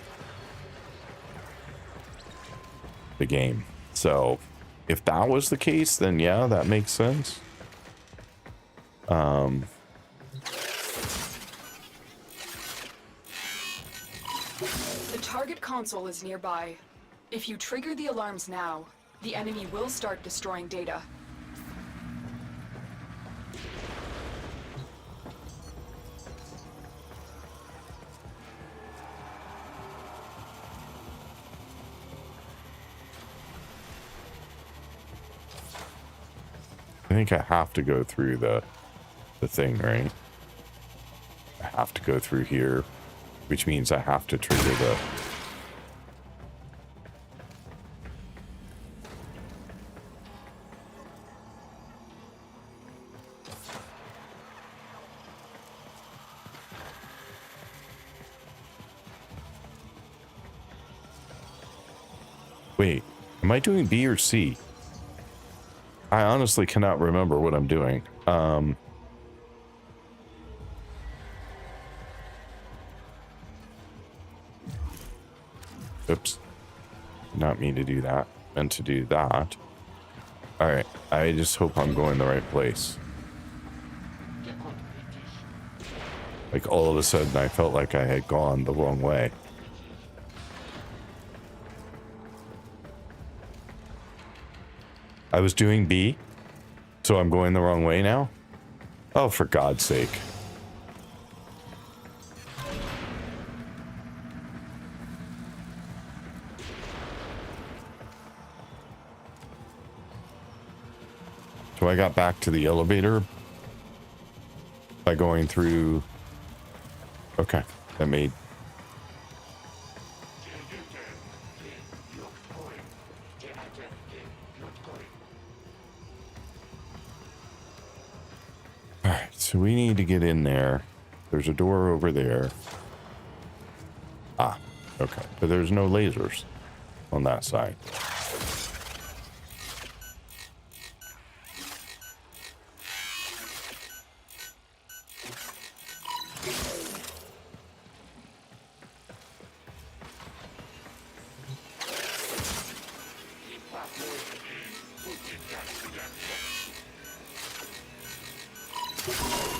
the game. So if that was the case, then yeah, that makes sense. The target console is nearby. If you trigger the alarms now, the enemy will start destroying data. I think I have to go through the thing, right? I have to go through here, which means I have to trigger the... Wait, am I doing B or C? I honestly cannot remember what I'm doing. Oops. Did not mean to do that. Meant to do that. Alright, I just hope I'm going the right place. Like, all of a sudden, I felt like I had gone the wrong way. I was doing B, so I'm going the wrong way now? Oh, for God's sake. So I got back to the elevator by going through... Okay, that made... Alright, so we need to get in there. There's a door over there. Ah, okay. But there's no lasers on that side.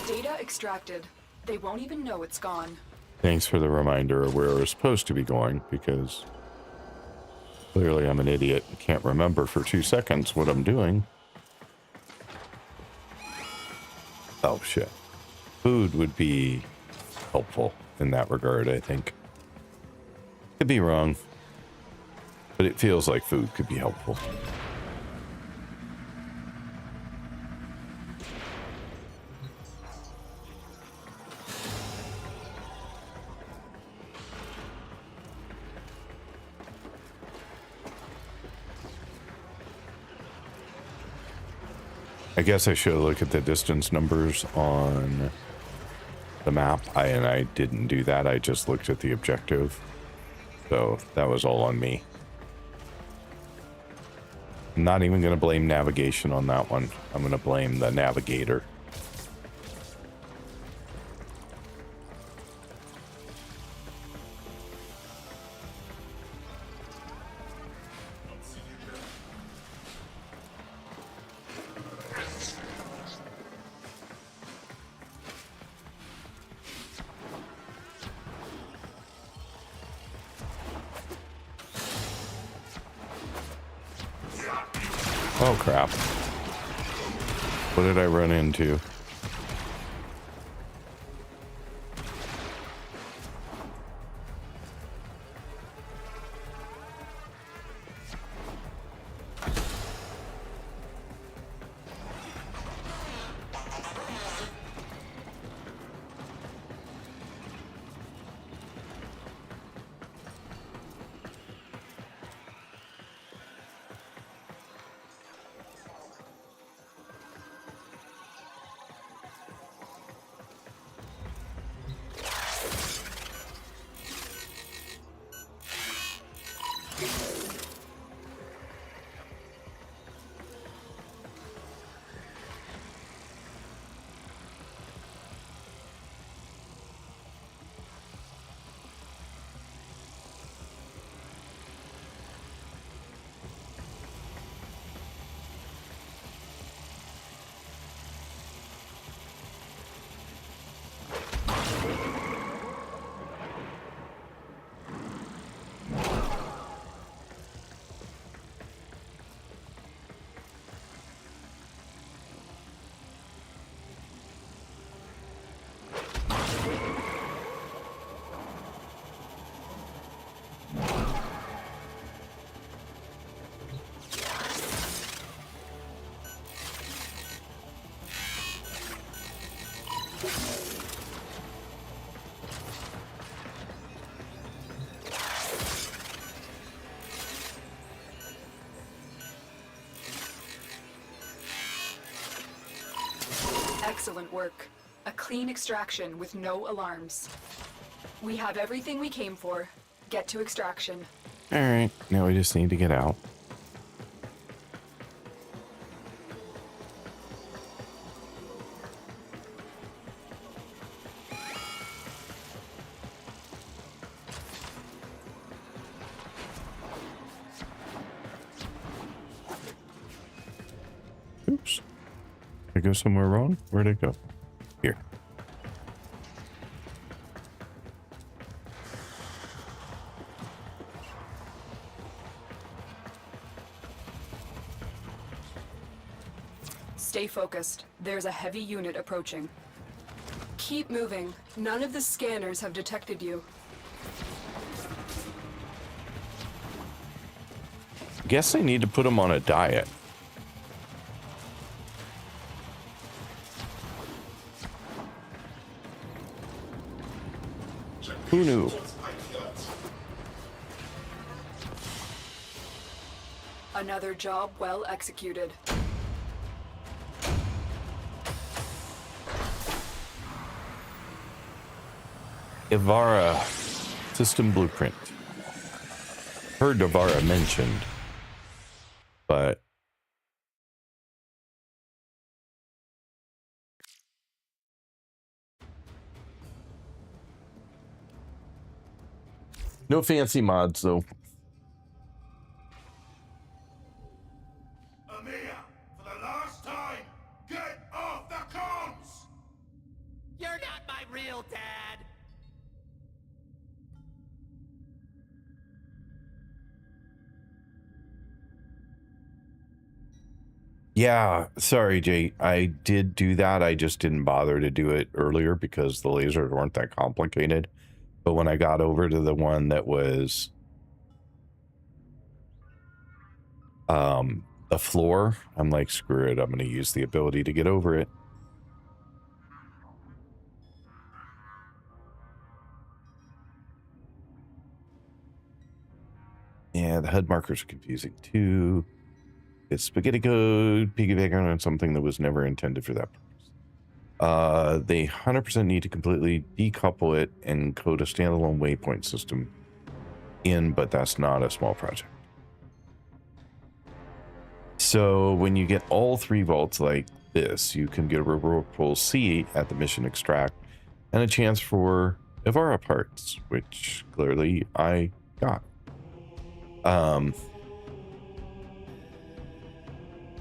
Data extracted. They won't even know it's gone. Thanks for the reminder of where we're supposed to be going, because clearly I'm an idiot and can't remember for 2 seconds what I'm doing. Oh, shit. Food would be helpful in that regard, I think. Could be wrong, but it feels like food could be helpful. I guess I should look at the distance numbers on the map. I didn't do that. I just looked at the objective. So that was all on me. I'm not even going to blame navigation on that one. I'm going to blame the navigator. Oh crap. What did I run into? Excellent work. A clean extraction with no alarms. We have everything we came for. Get to extraction. All right, now we just need to get out. Oops. Did I go somewhere wrong? Where'd it go? Here. Stay focused. There's a heavy unit approaching. Keep moving. None of the scanners have detected you. Guess I need to put them on a diet. Who knew? Another job well executed. Ivara system blueprint. Heard Ivara mentioned, but no fancy mods though. Amir, for the last time, get off the comms! You're not my real dad! Yeah, sorry, Jay. I did do that. I just didn't bother to do it earlier because the lasers weren't that complicated. But when I got over to the one that was the floor, I'm like, screw it. I'm going to use the ability to get over it. Yeah, the HUD markers are confusing too. It's spaghetti code, piggyback on something that was never intended for that purpose. They 100% need to completely decouple it and code a standalone waypoint system in, but that's not a small project. So when you get all 3 vaults like this, you can get a Whirlpool C at the mission extract and a chance for Ivara parts, which clearly I got.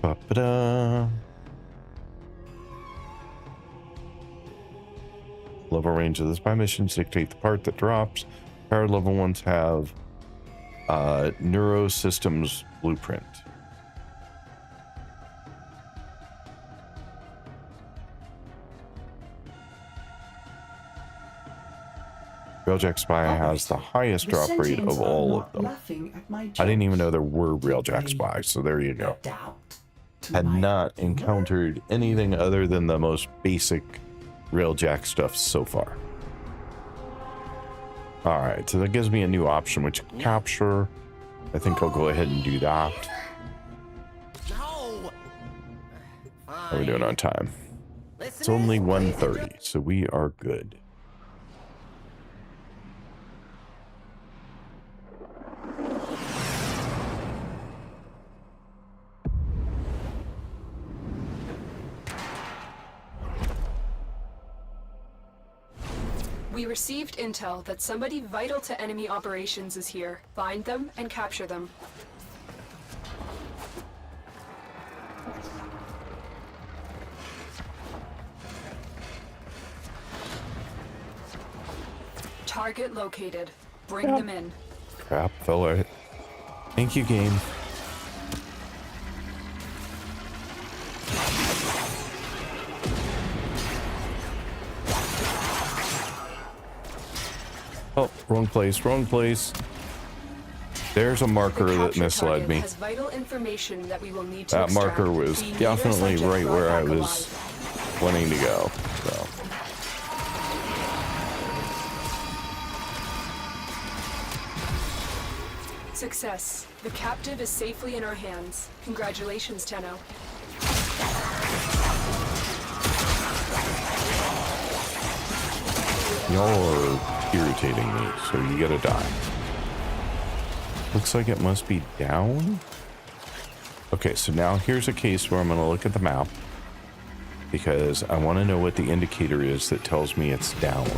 Ba-ba-da. Level range of the spy missions dictate the part that drops. Power level ones have Neurosystems Blueprint. Railjack Spy has the highest drop rate of all of them. I didn't even know there were Railjack Spies, so there you go. Had not encountered anything other than the most basic Railjack stuff so far. Alright, so that gives me a new option, which capture. I think I'll go ahead and do that. No! How are we doing on time? It's only 1:30, so we are good. We received intel that somebody vital to enemy operations is here. Find them and capture them. Target located. Bring them in. Crap, fella. Thank you, game. Oh, wrong place, wrong place. There's a marker that misled me. Has vital information that we will need to That marker extract. was We need definitely our subject right brought where I back was alive. wanting to go. So. Success. The captive is safely in our hands. Congratulations, Tenno. Y'all are irritating me, so you gotta die. Looks like it must be down. Okay, so now here's a case where I'm gonna look at the map because I want to know what the indicator is that tells me it's down.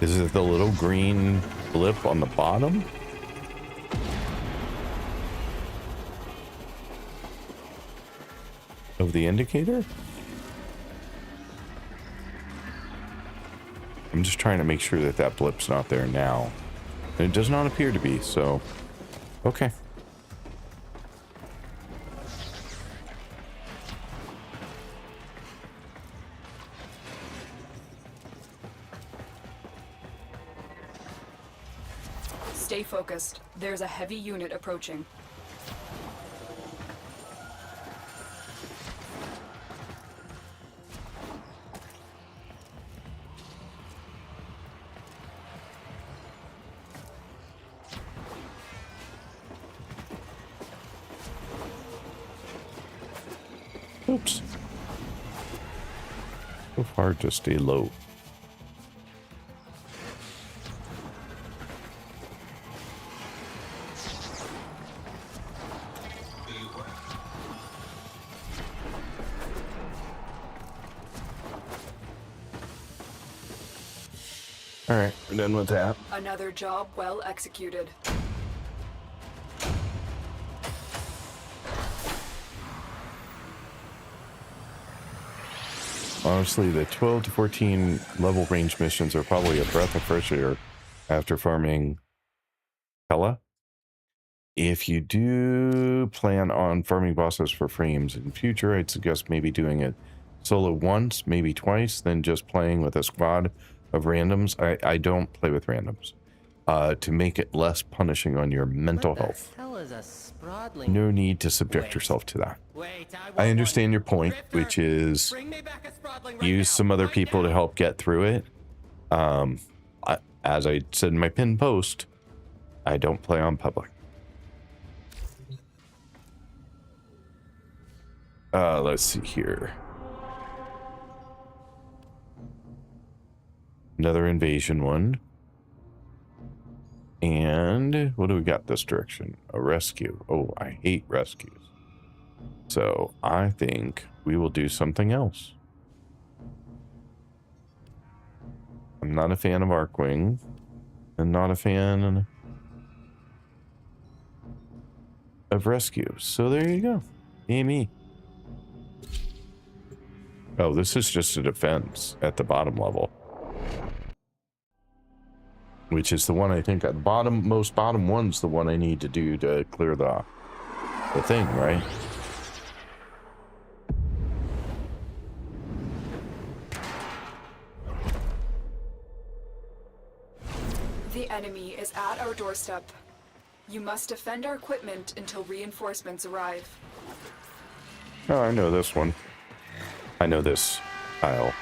Is it the little green blip on the bottom? Of the indicator? I'm just trying to make sure that that blip's not there now. And it does not appear to be, so... Okay. Stay focused. There's a heavy unit approaching. Oops. So hard to stay low. All right, we're done with that. Another job well executed. Honestly, the 12 to 14 level range missions are probably a breath of fresh air after farming Hella. If you do plan on farming bosses for frames in future, I'd suggest maybe doing it solo once, maybe twice, then just playing with a squad of randoms. I don't play with randoms to make it less punishing on your mental health. No need to subject yourself to that. I understand your point, which is use some other people to help get through it. As I said in my pinned post, I don't play on public. Let's see here. Another invasion one. And what do we got this direction? A rescue. Oh, I hate rescues. So I think we will do something else. I'm not a fan of Arcwing. I'm not a fan of rescue. So there you go. Amy. Oh, this is just a defense at the bottom level. Which is the one I think at the bottom, most bottom one's the one I need to do to clear the thing, right? The enemy is at our doorstep. You must defend our equipment until reinforcements arrive. Oh, I know this one. I know this tile.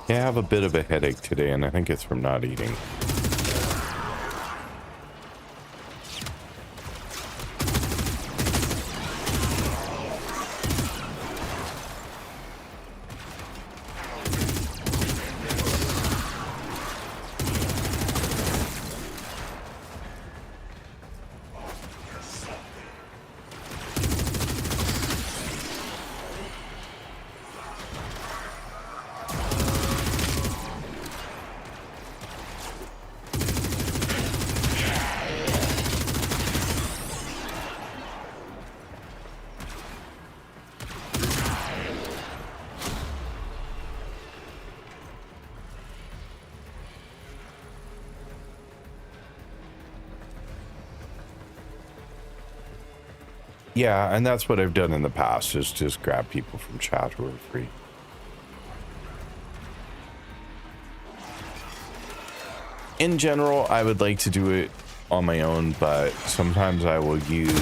Yeah, I have a bit of a headache today, and I think it's from not eating. Yeah, and that's what I've done in the past, is just grab people from chat who are free. In general, I would like to do it on my own, but sometimes I will use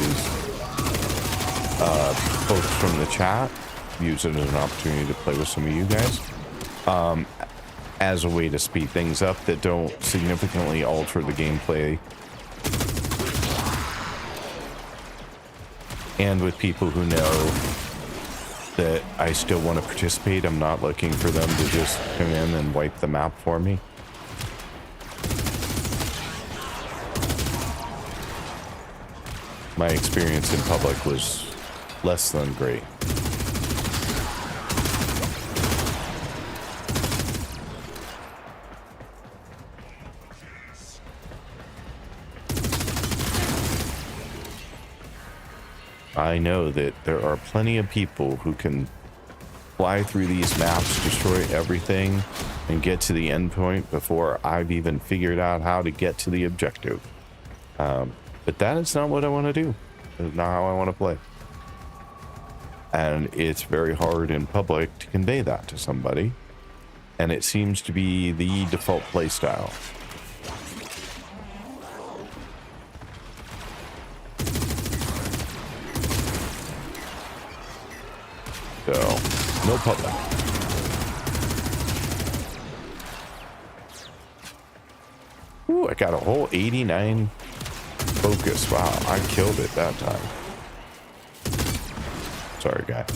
folks from the chat, use it as an opportunity to play with some of you guys, as a way to speed things up that don't significantly alter the gameplay. And with people who know that I still want to participate, I'm not looking for them to just come in and wipe the map for me. My experience in public was less than great. I know that there are plenty of people who can fly through these maps, destroy everything, and get to the end point before I've even figured out how to get to the objective. But that is not what I want to do. That's not how I want to play. And it's very hard in public to convey that to somebody. And it seems to be the default play style. So, no public. Ooh, I got a whole 89 focus. Wow, I killed it that time. Sorry, guy.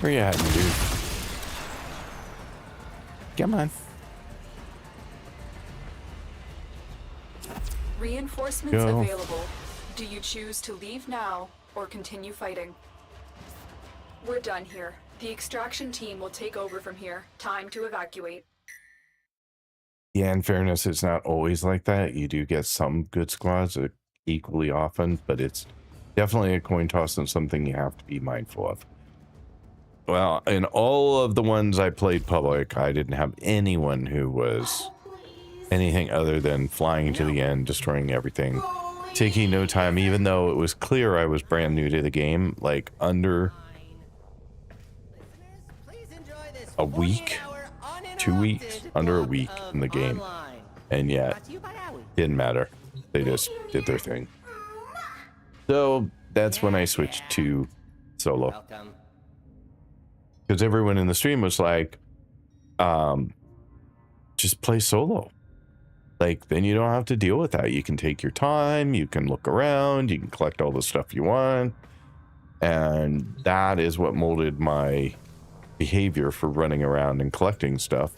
Where you at, dude? Come on. Reinforcements Go. available. Do you choose to leave now or continue fighting? We're done here. The extraction team will take over from here. Time to evacuate. Yeah, in fairness, it's not always like that. You do get some good squads equally often, but it's definitely a coin toss and something you have to be mindful of. Well, in all of the ones I played public, I didn't have anyone who was anything other than flying to the end, destroying everything, taking no time, even though it was clear I was brand new to the game, like under a week, 2 weeks, under a week in the game. And yet, didn't matter. They just did their thing. So that's when I switched to solo. Because everyone in the stream was like, just play solo. Like, then you don't have to deal with that. You can take your time, you can look around, you can collect all the stuff you want. And that is what molded my behavior for running around and collecting stuff.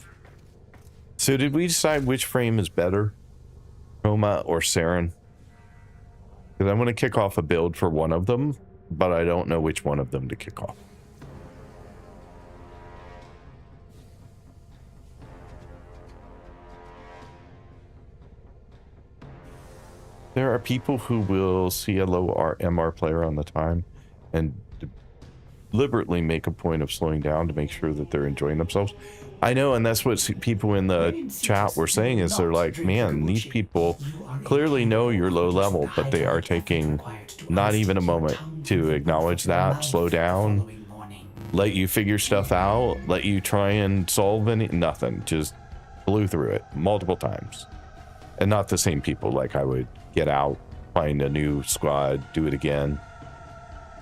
So did we decide which frame is better? Chroma or Saryn? Because I want to kick off a build for one of them, but I don't know which one of them to kick off. There are people who will see a low MR player on the time and deliberately make a point of slowing down to make sure that they're enjoying themselves. I know, and that's what people in the chat were saying, is they're like, man, these people clearly know you're low level, but they are taking not even a moment to acknowledge that, slow down, let you figure stuff out, let you try and solve nothing, just blew through it multiple times. And not the same people. Like, I would get out, find a new squad, do it again,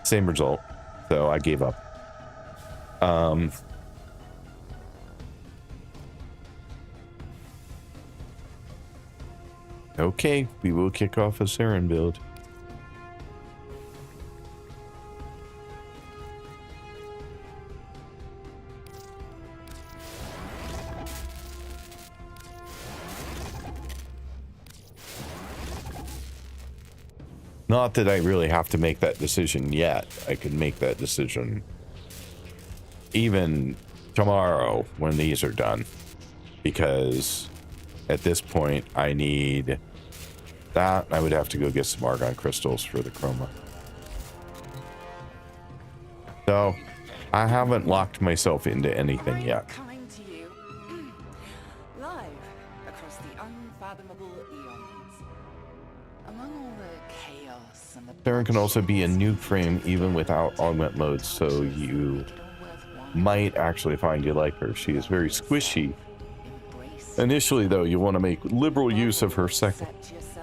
same result. So I gave up. Okay, we will kick off a Saryn build. Not that I really have to make that decision yet. I could make that decision even tomorrow when these are done. Because at this point, I need that. I would have to go get some argon crystals for the chroma. So, I haven't locked myself into anything yet. Coming to you live across the unfathomable eons. Among all the chaos and the Saryn can also be a new frame even without augment mode, so you might actually find you like her. She is very squishy. Initially, though, you want to make liberal use of her second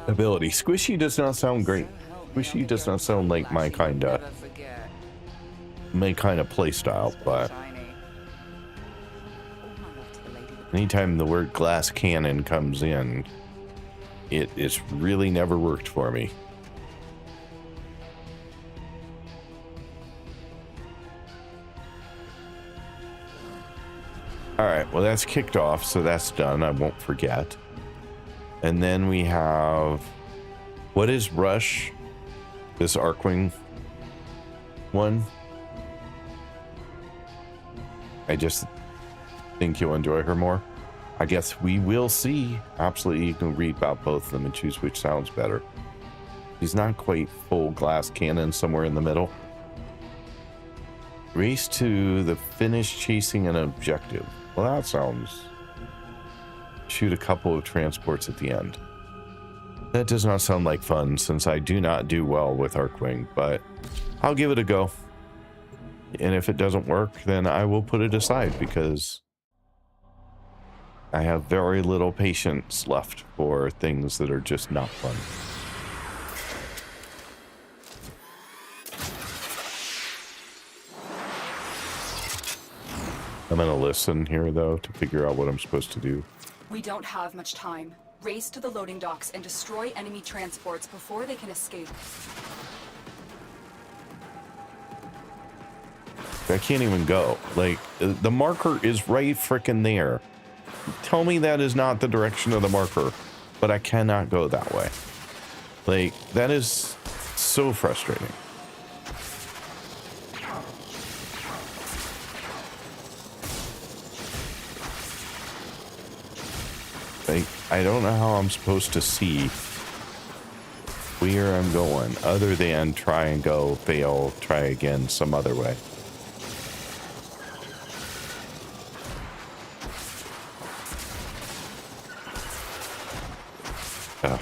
ability. Squishy does not sound great. Squishy does not sound like my kind of play style, but anytime the word glass cannon comes in, it's really never worked for me. All right, well, that's kicked off, so that's done. I won't forget. And then we have, what is Rush? This Arcwing one? I just think you'll enjoy her more. I guess we will see. Absolutely, you can read about both of them and choose which sounds better. He's not quite full glass cannon, somewhere in the middle. Race to the finish chasing an objective. Well, that sounds... Shoot a couple of transports at the end. That does not sound like fun, since I do not do well with Arcwing, but I'll give it a go. And if it doesn't work, then I will put it aside, because I have very little patience left for things that are just not fun. I'm gonna listen here, though, to figure out what I'm supposed to do. We don't have much time. Race to the loading docks and destroy enemy transports before they can escape. I can't even go. Like, the marker is right frickin' there. Tell me that is not the direction of the marker, but I cannot go that way. Like, that is so frustrating. Like, I don't know how I'm supposed to see where I'm going, other than try and go, fail, try again some other way. Oh.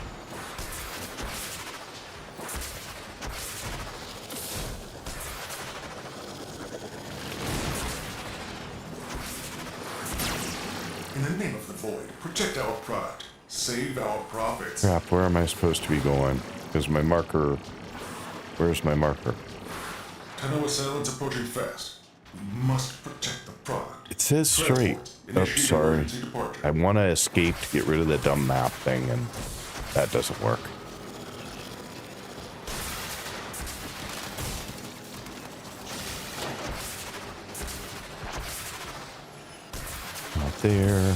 In the name of the Void, protect our product. Save our profits. Crap, where am I supposed to be going? Because my marker... Where's my marker? 10 assailants approaching fast. We must protect the product. It says straight. Oh, sorry. I want to escape to get rid of the dumb map thing, and that doesn't work. Not there.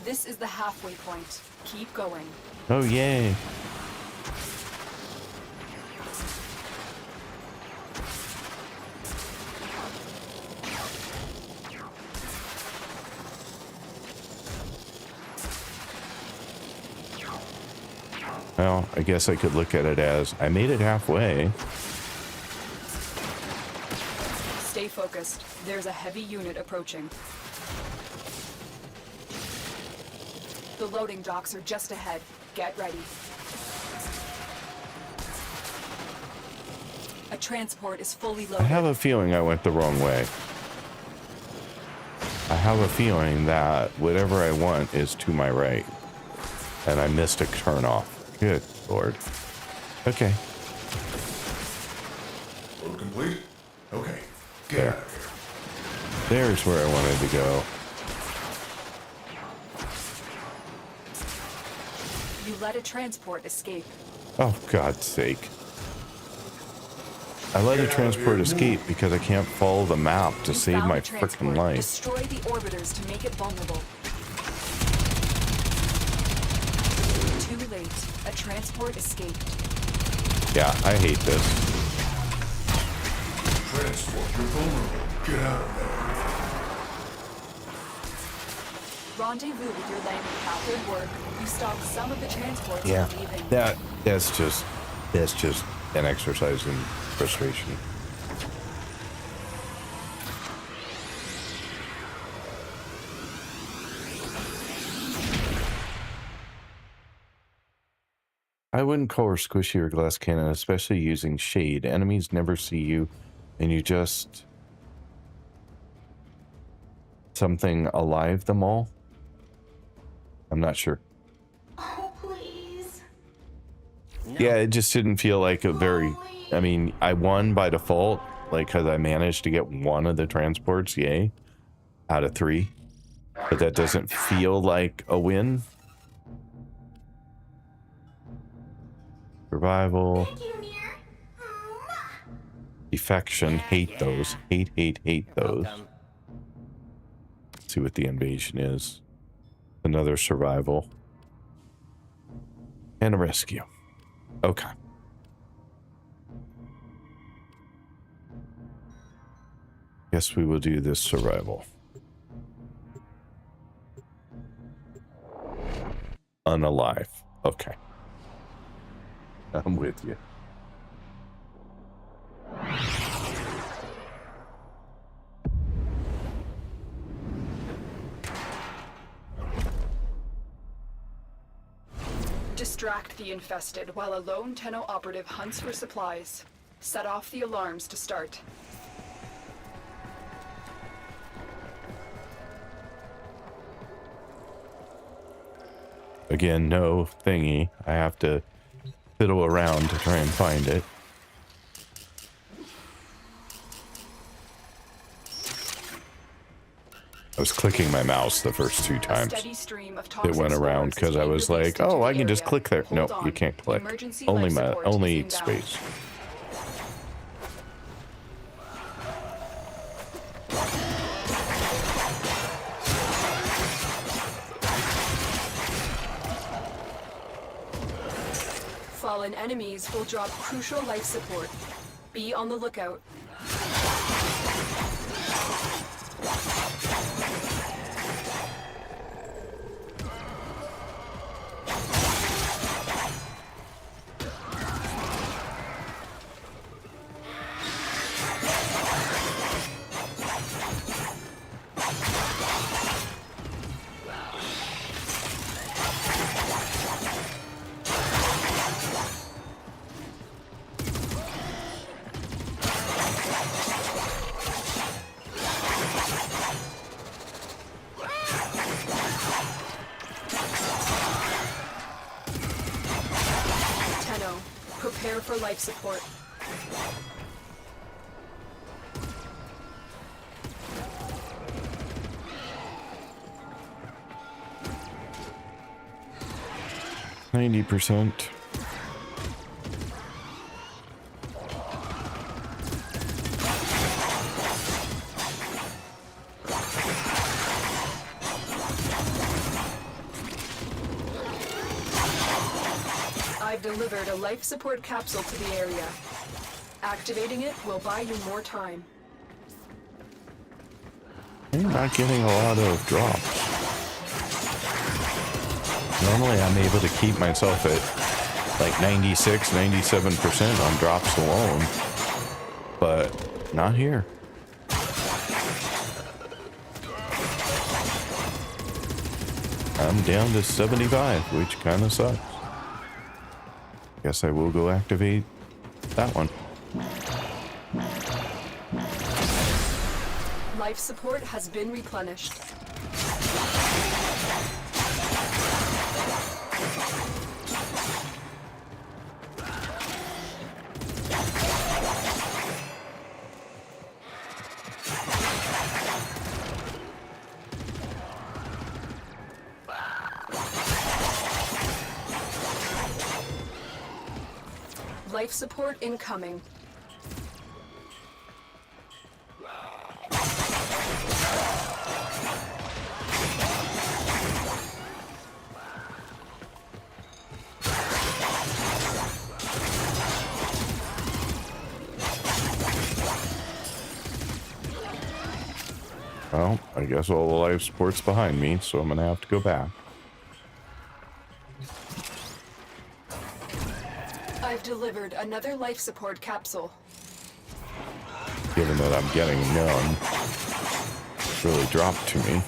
This is the halfway point. Keep going. Oh, yay. Well, I guess I could look at it as I made it halfway. Stay focused. There's a heavy unit approaching. The loading docks are just ahead. Get ready. A transport is fully loaded. I have a feeling I went the wrong way. I have a feeling that whatever I want is to my right. And I missed a turn off. Good Lord. Okay. Load complete? Okay. Get There. out of here. There's where I wanted to go. You let a transport escape. Oh, God's sake. I let a transport escape because I can't follow the map to You save found my the transport. frickin' life. Destroy the orbiters to make it vulnerable. Too late. A transport escaped. Yeah, I hate this. Transport, you're vulnerable. Get out of there. Rendezvous with your landing pad. Good work. You stopped some of the transports Yeah, from leaving. that's just an exercise in frustration. I wouldn't call her squishy or glass cannon, especially using shade. Enemies never see you, and you just something alive them all. I'm not sure. Oh, please. Yeah, it just didn't feel like a very. I mean, I won by default, like because I managed to get one of the transports, yay, out of 3. But that doesn't feel like a win. Survival. Defection, hate those. Hate those. Let's see what the invasion is. Another survival. And a rescue. Okay. Guess we will do this survival. Unalive. Okay. I'm with you. Distract the infested while a lone Tenno operative hunts for supplies. Set off the alarms to start. Again, no thingy. I have to fiddle around to try and find it. I was clicking my mouse the first 2 times. It went around because I was like, oh, I can just click there. No, you can't click. Only space. Fallen enemies will drop crucial life support. Be on the lookout. Prepare for life support. %. I've delivered a life support capsule to the area. Activating it will buy you more time. I'm not getting a lot of drops. Normally I'm able to keep myself at like 96, 97% on drops alone, but not here. I'm down to 75, which kind of sucks. Guess I will go activate that one. Life support has been replenished. Life support incoming. I guess all the life support's behind me, so I'm gonna have to go back. I've delivered another life support capsule. Given that I'm getting none, it's really dropped to me.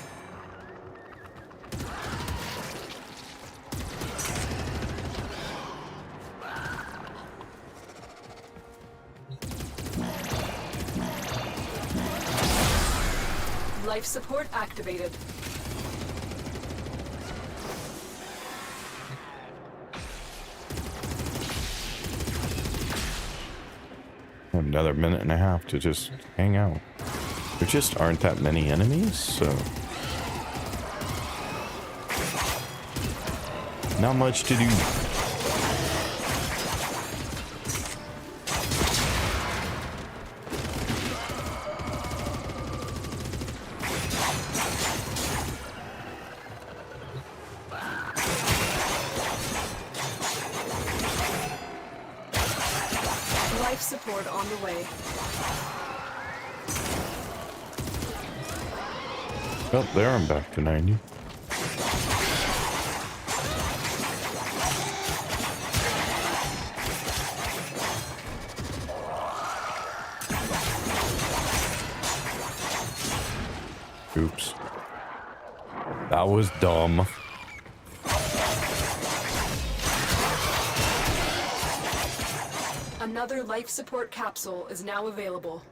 Life support activated. Another minute and a half to just hang out. There just aren't that many enemies, so not much to do. Life support on the way. Oh, there I'm back to 90. Oops. That was dumb. Another life support capsule is now available.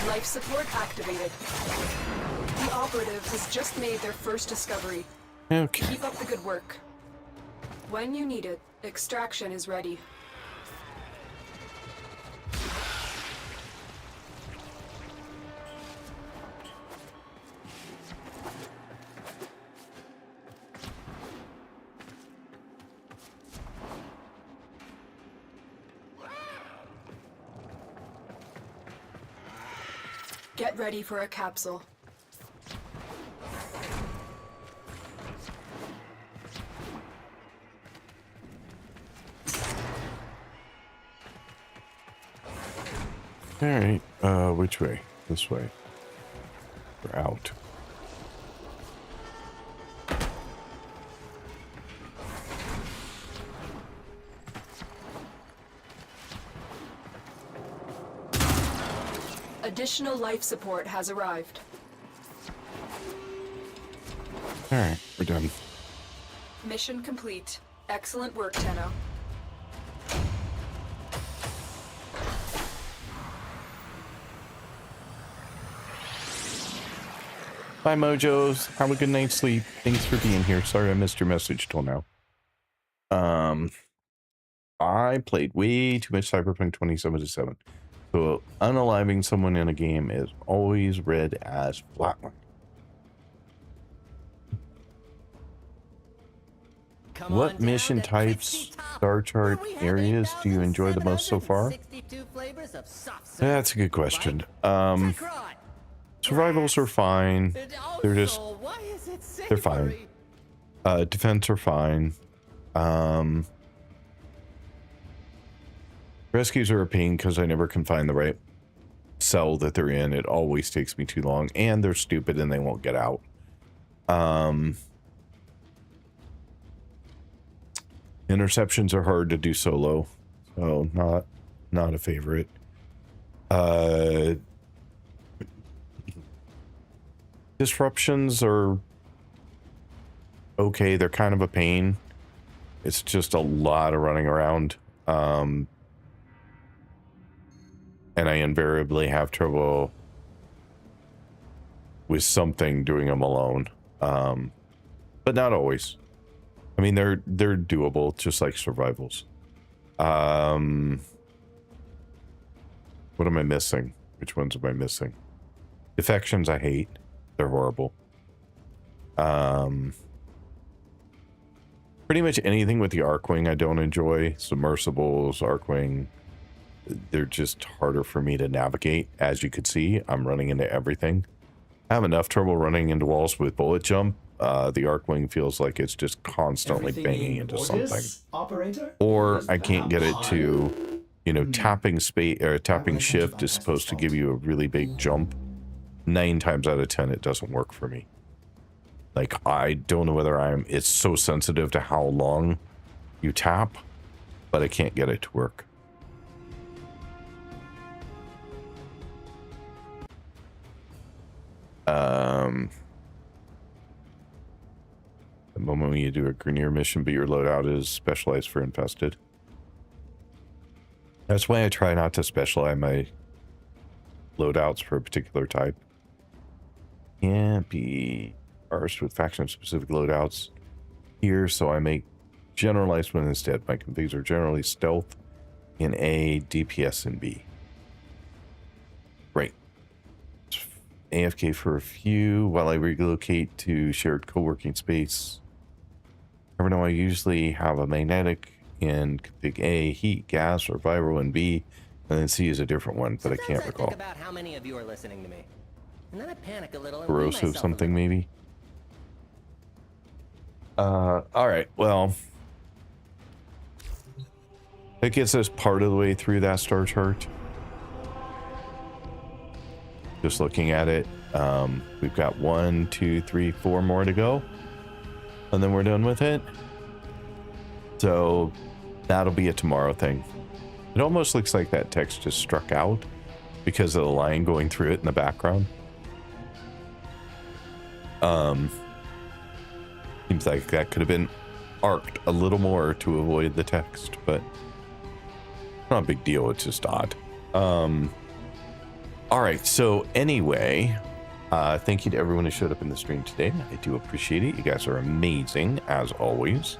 Life support activated. The operative has just made their first discovery. Okay. Keep up the good work. When you need it, extraction is ready. Get ready for a capsule. All right. Which way? This way. We're out. Additional life support has arrived. All right, we're done. Mission complete. Excellent work, Tenno. Bye, Mojos. Have a good night's sleep. Thanks for being here. Sorry I missed your message till now. I played way too much Cyberpunk 2077. So unaliving someone in a game is always read as flatline. What mission types, star chart areas do you enjoy the most so far? That's a good question. Survivals are fine. They're fine. Defense are fine. Rescues are a pain because I never can find the right cell that they're in. It always takes me too long, and they're stupid and they won't get out. Interceptions are hard to do solo, so not a favorite. Disruptions are okay. They're kind of a pain. It's just a lot of running around. And I invariably have trouble with something doing them alone. But not always. I mean, they're doable, just like survivals. What am I missing? Which ones am I missing? Defections I hate. They're horrible. Pretty much anything with the Arcwing I don't enjoy. Submersibles, Arcwing, they're just harder for me to navigate. As you could see, I'm running into everything. I have enough trouble running into walls with bullet jump. The Arcwing feels like it's just constantly banging into something. Operator? Or I can't get it to, you know, tapping space or tapping shift is supposed to give you a really big jump. 9 times out of 10, it doesn't work for me. Like, I don't know whether it's so sensitive to how long you tap, but I can't get it to work. The moment when you do a Grenier mission, but your loadout is specialized for infested. That's why I try not to specialize my loadouts for a particular type. Can't be parsed with faction-specific loadouts here, so I make generalized one instead. My configs are generally stealth in A, DPS in B. Right. AFK for a few while I relocate to shared co-working space. Never know, I usually have a magnetic in config A, heat, gas, or viral in B, and then C is a different one, but I can't recall. Think about how many of you are listening to me, and then I panic a little. And Corrosive something maybe. All right, well, that gets us part of the way through that star chart. Just looking at it, we've got 1, 2, 3, 4 more to go, and then we're done with it. So that'll be a tomorrow thing. It almost looks like that text just struck out because of the line going through it in the background. Seems like that could have been arced a little more to avoid the text, but not a big deal. It's just odd. All right. So anyway, thank you to everyone who showed up in the stream today. I do appreciate it. You guys are amazing as always.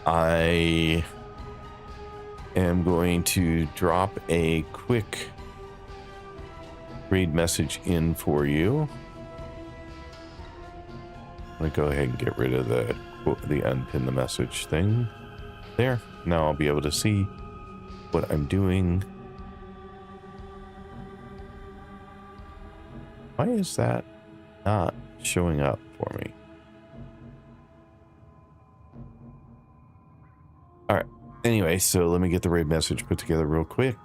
I am going to drop a quick raid message in for you. I'm gonna go ahead and get rid of the unpin the message thing there. Now I'll be able to see what I'm doing. Why is that not showing up for me? All right. Anyway, so let me get the raid message put together real quick.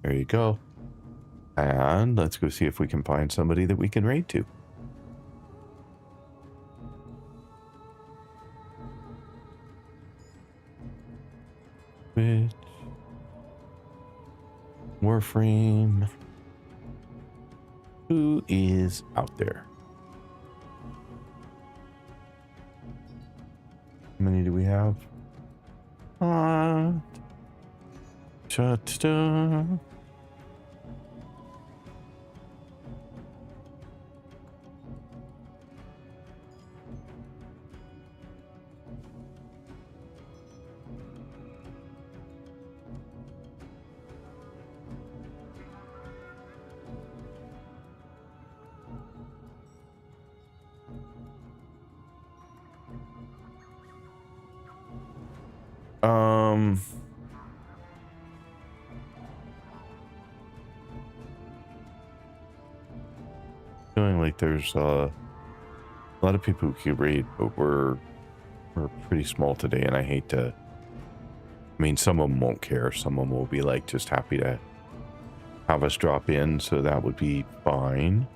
There you go. And let's go see if we can find somebody that we can raid to. Which Warframe. Who is out there? How many do we have? Cha-ta-da. Feeling like there's a lot of people who can raid, but we're pretty small today, and I hate to. I mean, some of them won't care. Some of them will be like just happy to have us drop in, so that would be fine.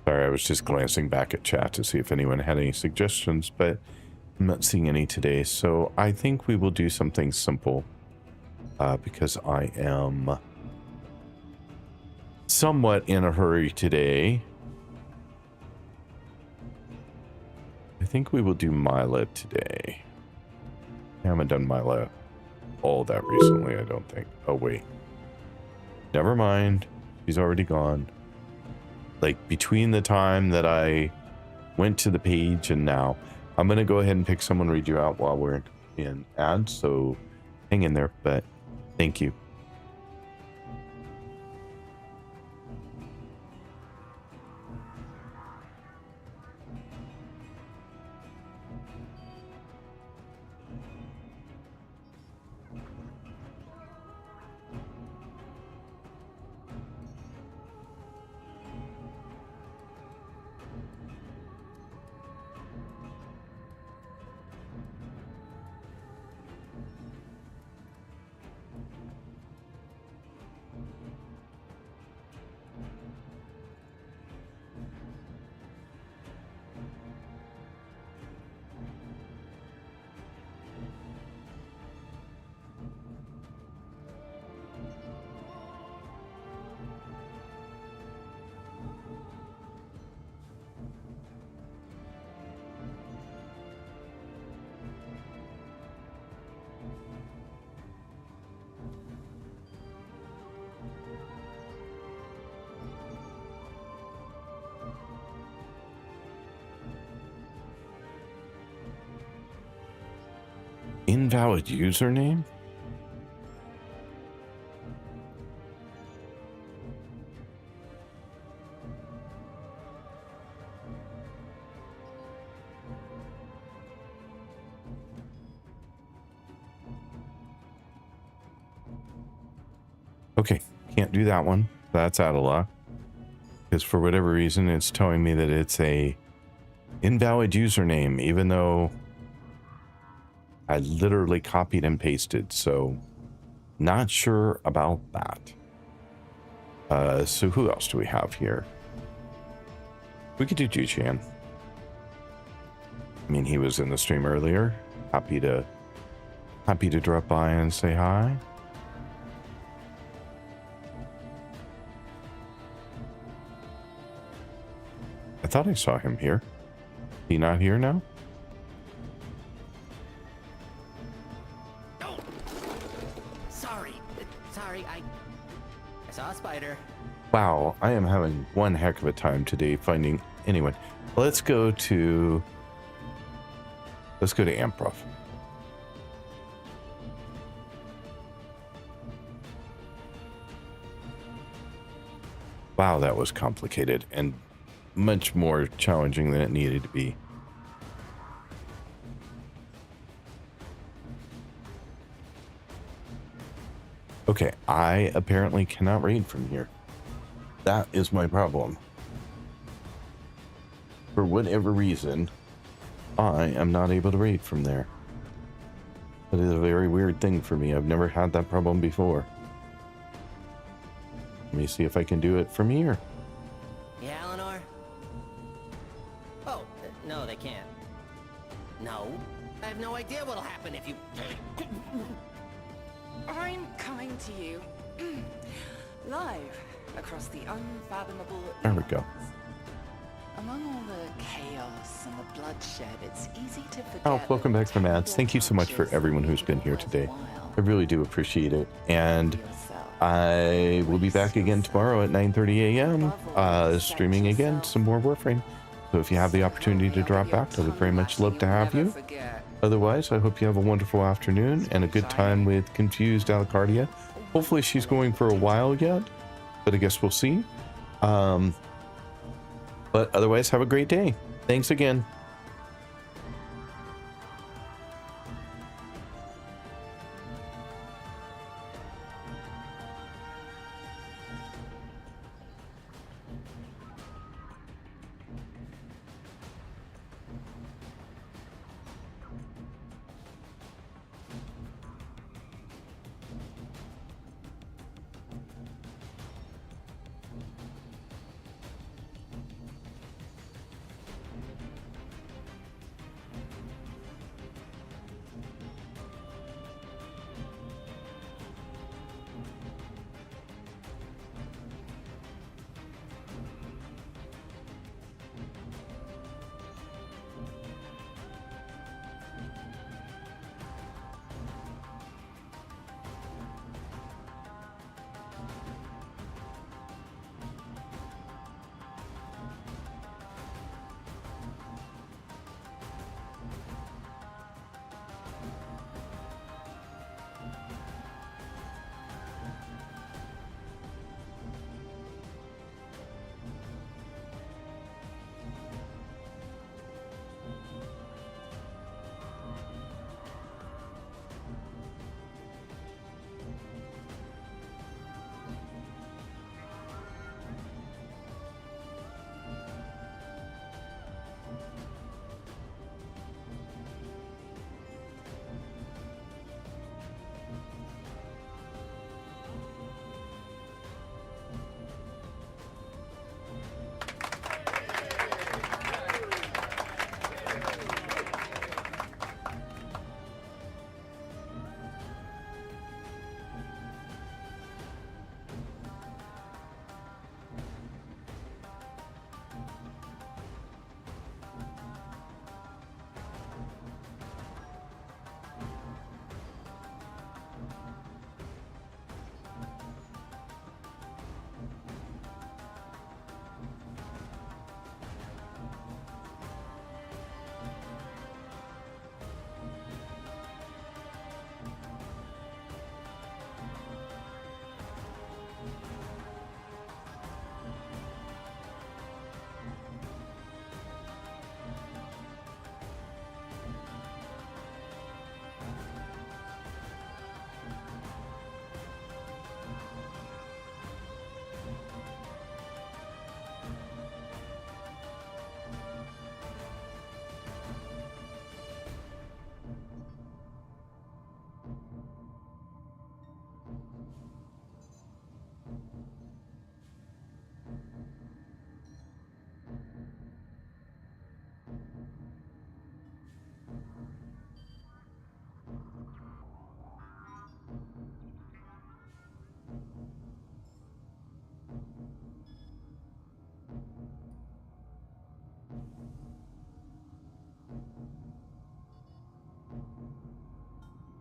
Sorry, I was just glancing back at chat to see if anyone had any suggestions, but I'm not seeing any today. So I think we will do something simple because I am somewhat in a hurry today. I think we will do Mila today. I haven't done my all that recently, I don't think. Oh, wait. Never mind. She's already gone. Like, between the time that I went to the page and now, I'm going to go ahead and pick someone to read you out while we're in ads, so hang in there, but thank you. Invalid username? Okay, can't do that one. That's out of luck. Because for whatever reason, it's telling me that it's a invalid username, even though I literally copied and pasted. So not sure about that. So who else do we have here? We could do Ju-Chan. I mean, he was in the stream earlier. Happy to drop by and say hi. I thought I saw him here. He not here now? Oh. Sorry, I saw a spider. Wow, I am having one heck of a time today finding. Anyway, let's go to Amprof. Wow, that was complicated and much more challenging than it needed to be. Okay, I apparently cannot read from here. That is my problem. For whatever reason, I am not able to read from there. That is a very weird thing for me. I've never had that problem before. Let me see if I can do it from here. Yeah, Eleanor? Oh, no, they can't. No, I have no idea what'll happen if you... I'm coming to you. Live across the unfathomable There we go. eons. Among all the chaos and the bloodshed, it's easy to forget. Oh, welcome back to Mads. Thank you so much for everyone who's been here today. I really do appreciate it. And I will be back again tomorrow at 9:30 a.m. Streaming again some more Warframe. So if you have the opportunity to drop back, I would very much love to have you. Otherwise, I hope you have a wonderful afternoon and a good time with Confused Alacardia. Hopefully she's going for a while yet, but I guess we'll see. But otherwise, have a great day. Thanks again.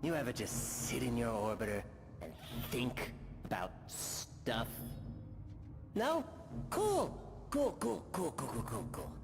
You ever just sit in your orbiter and think about stuff? No? Cool. Cool.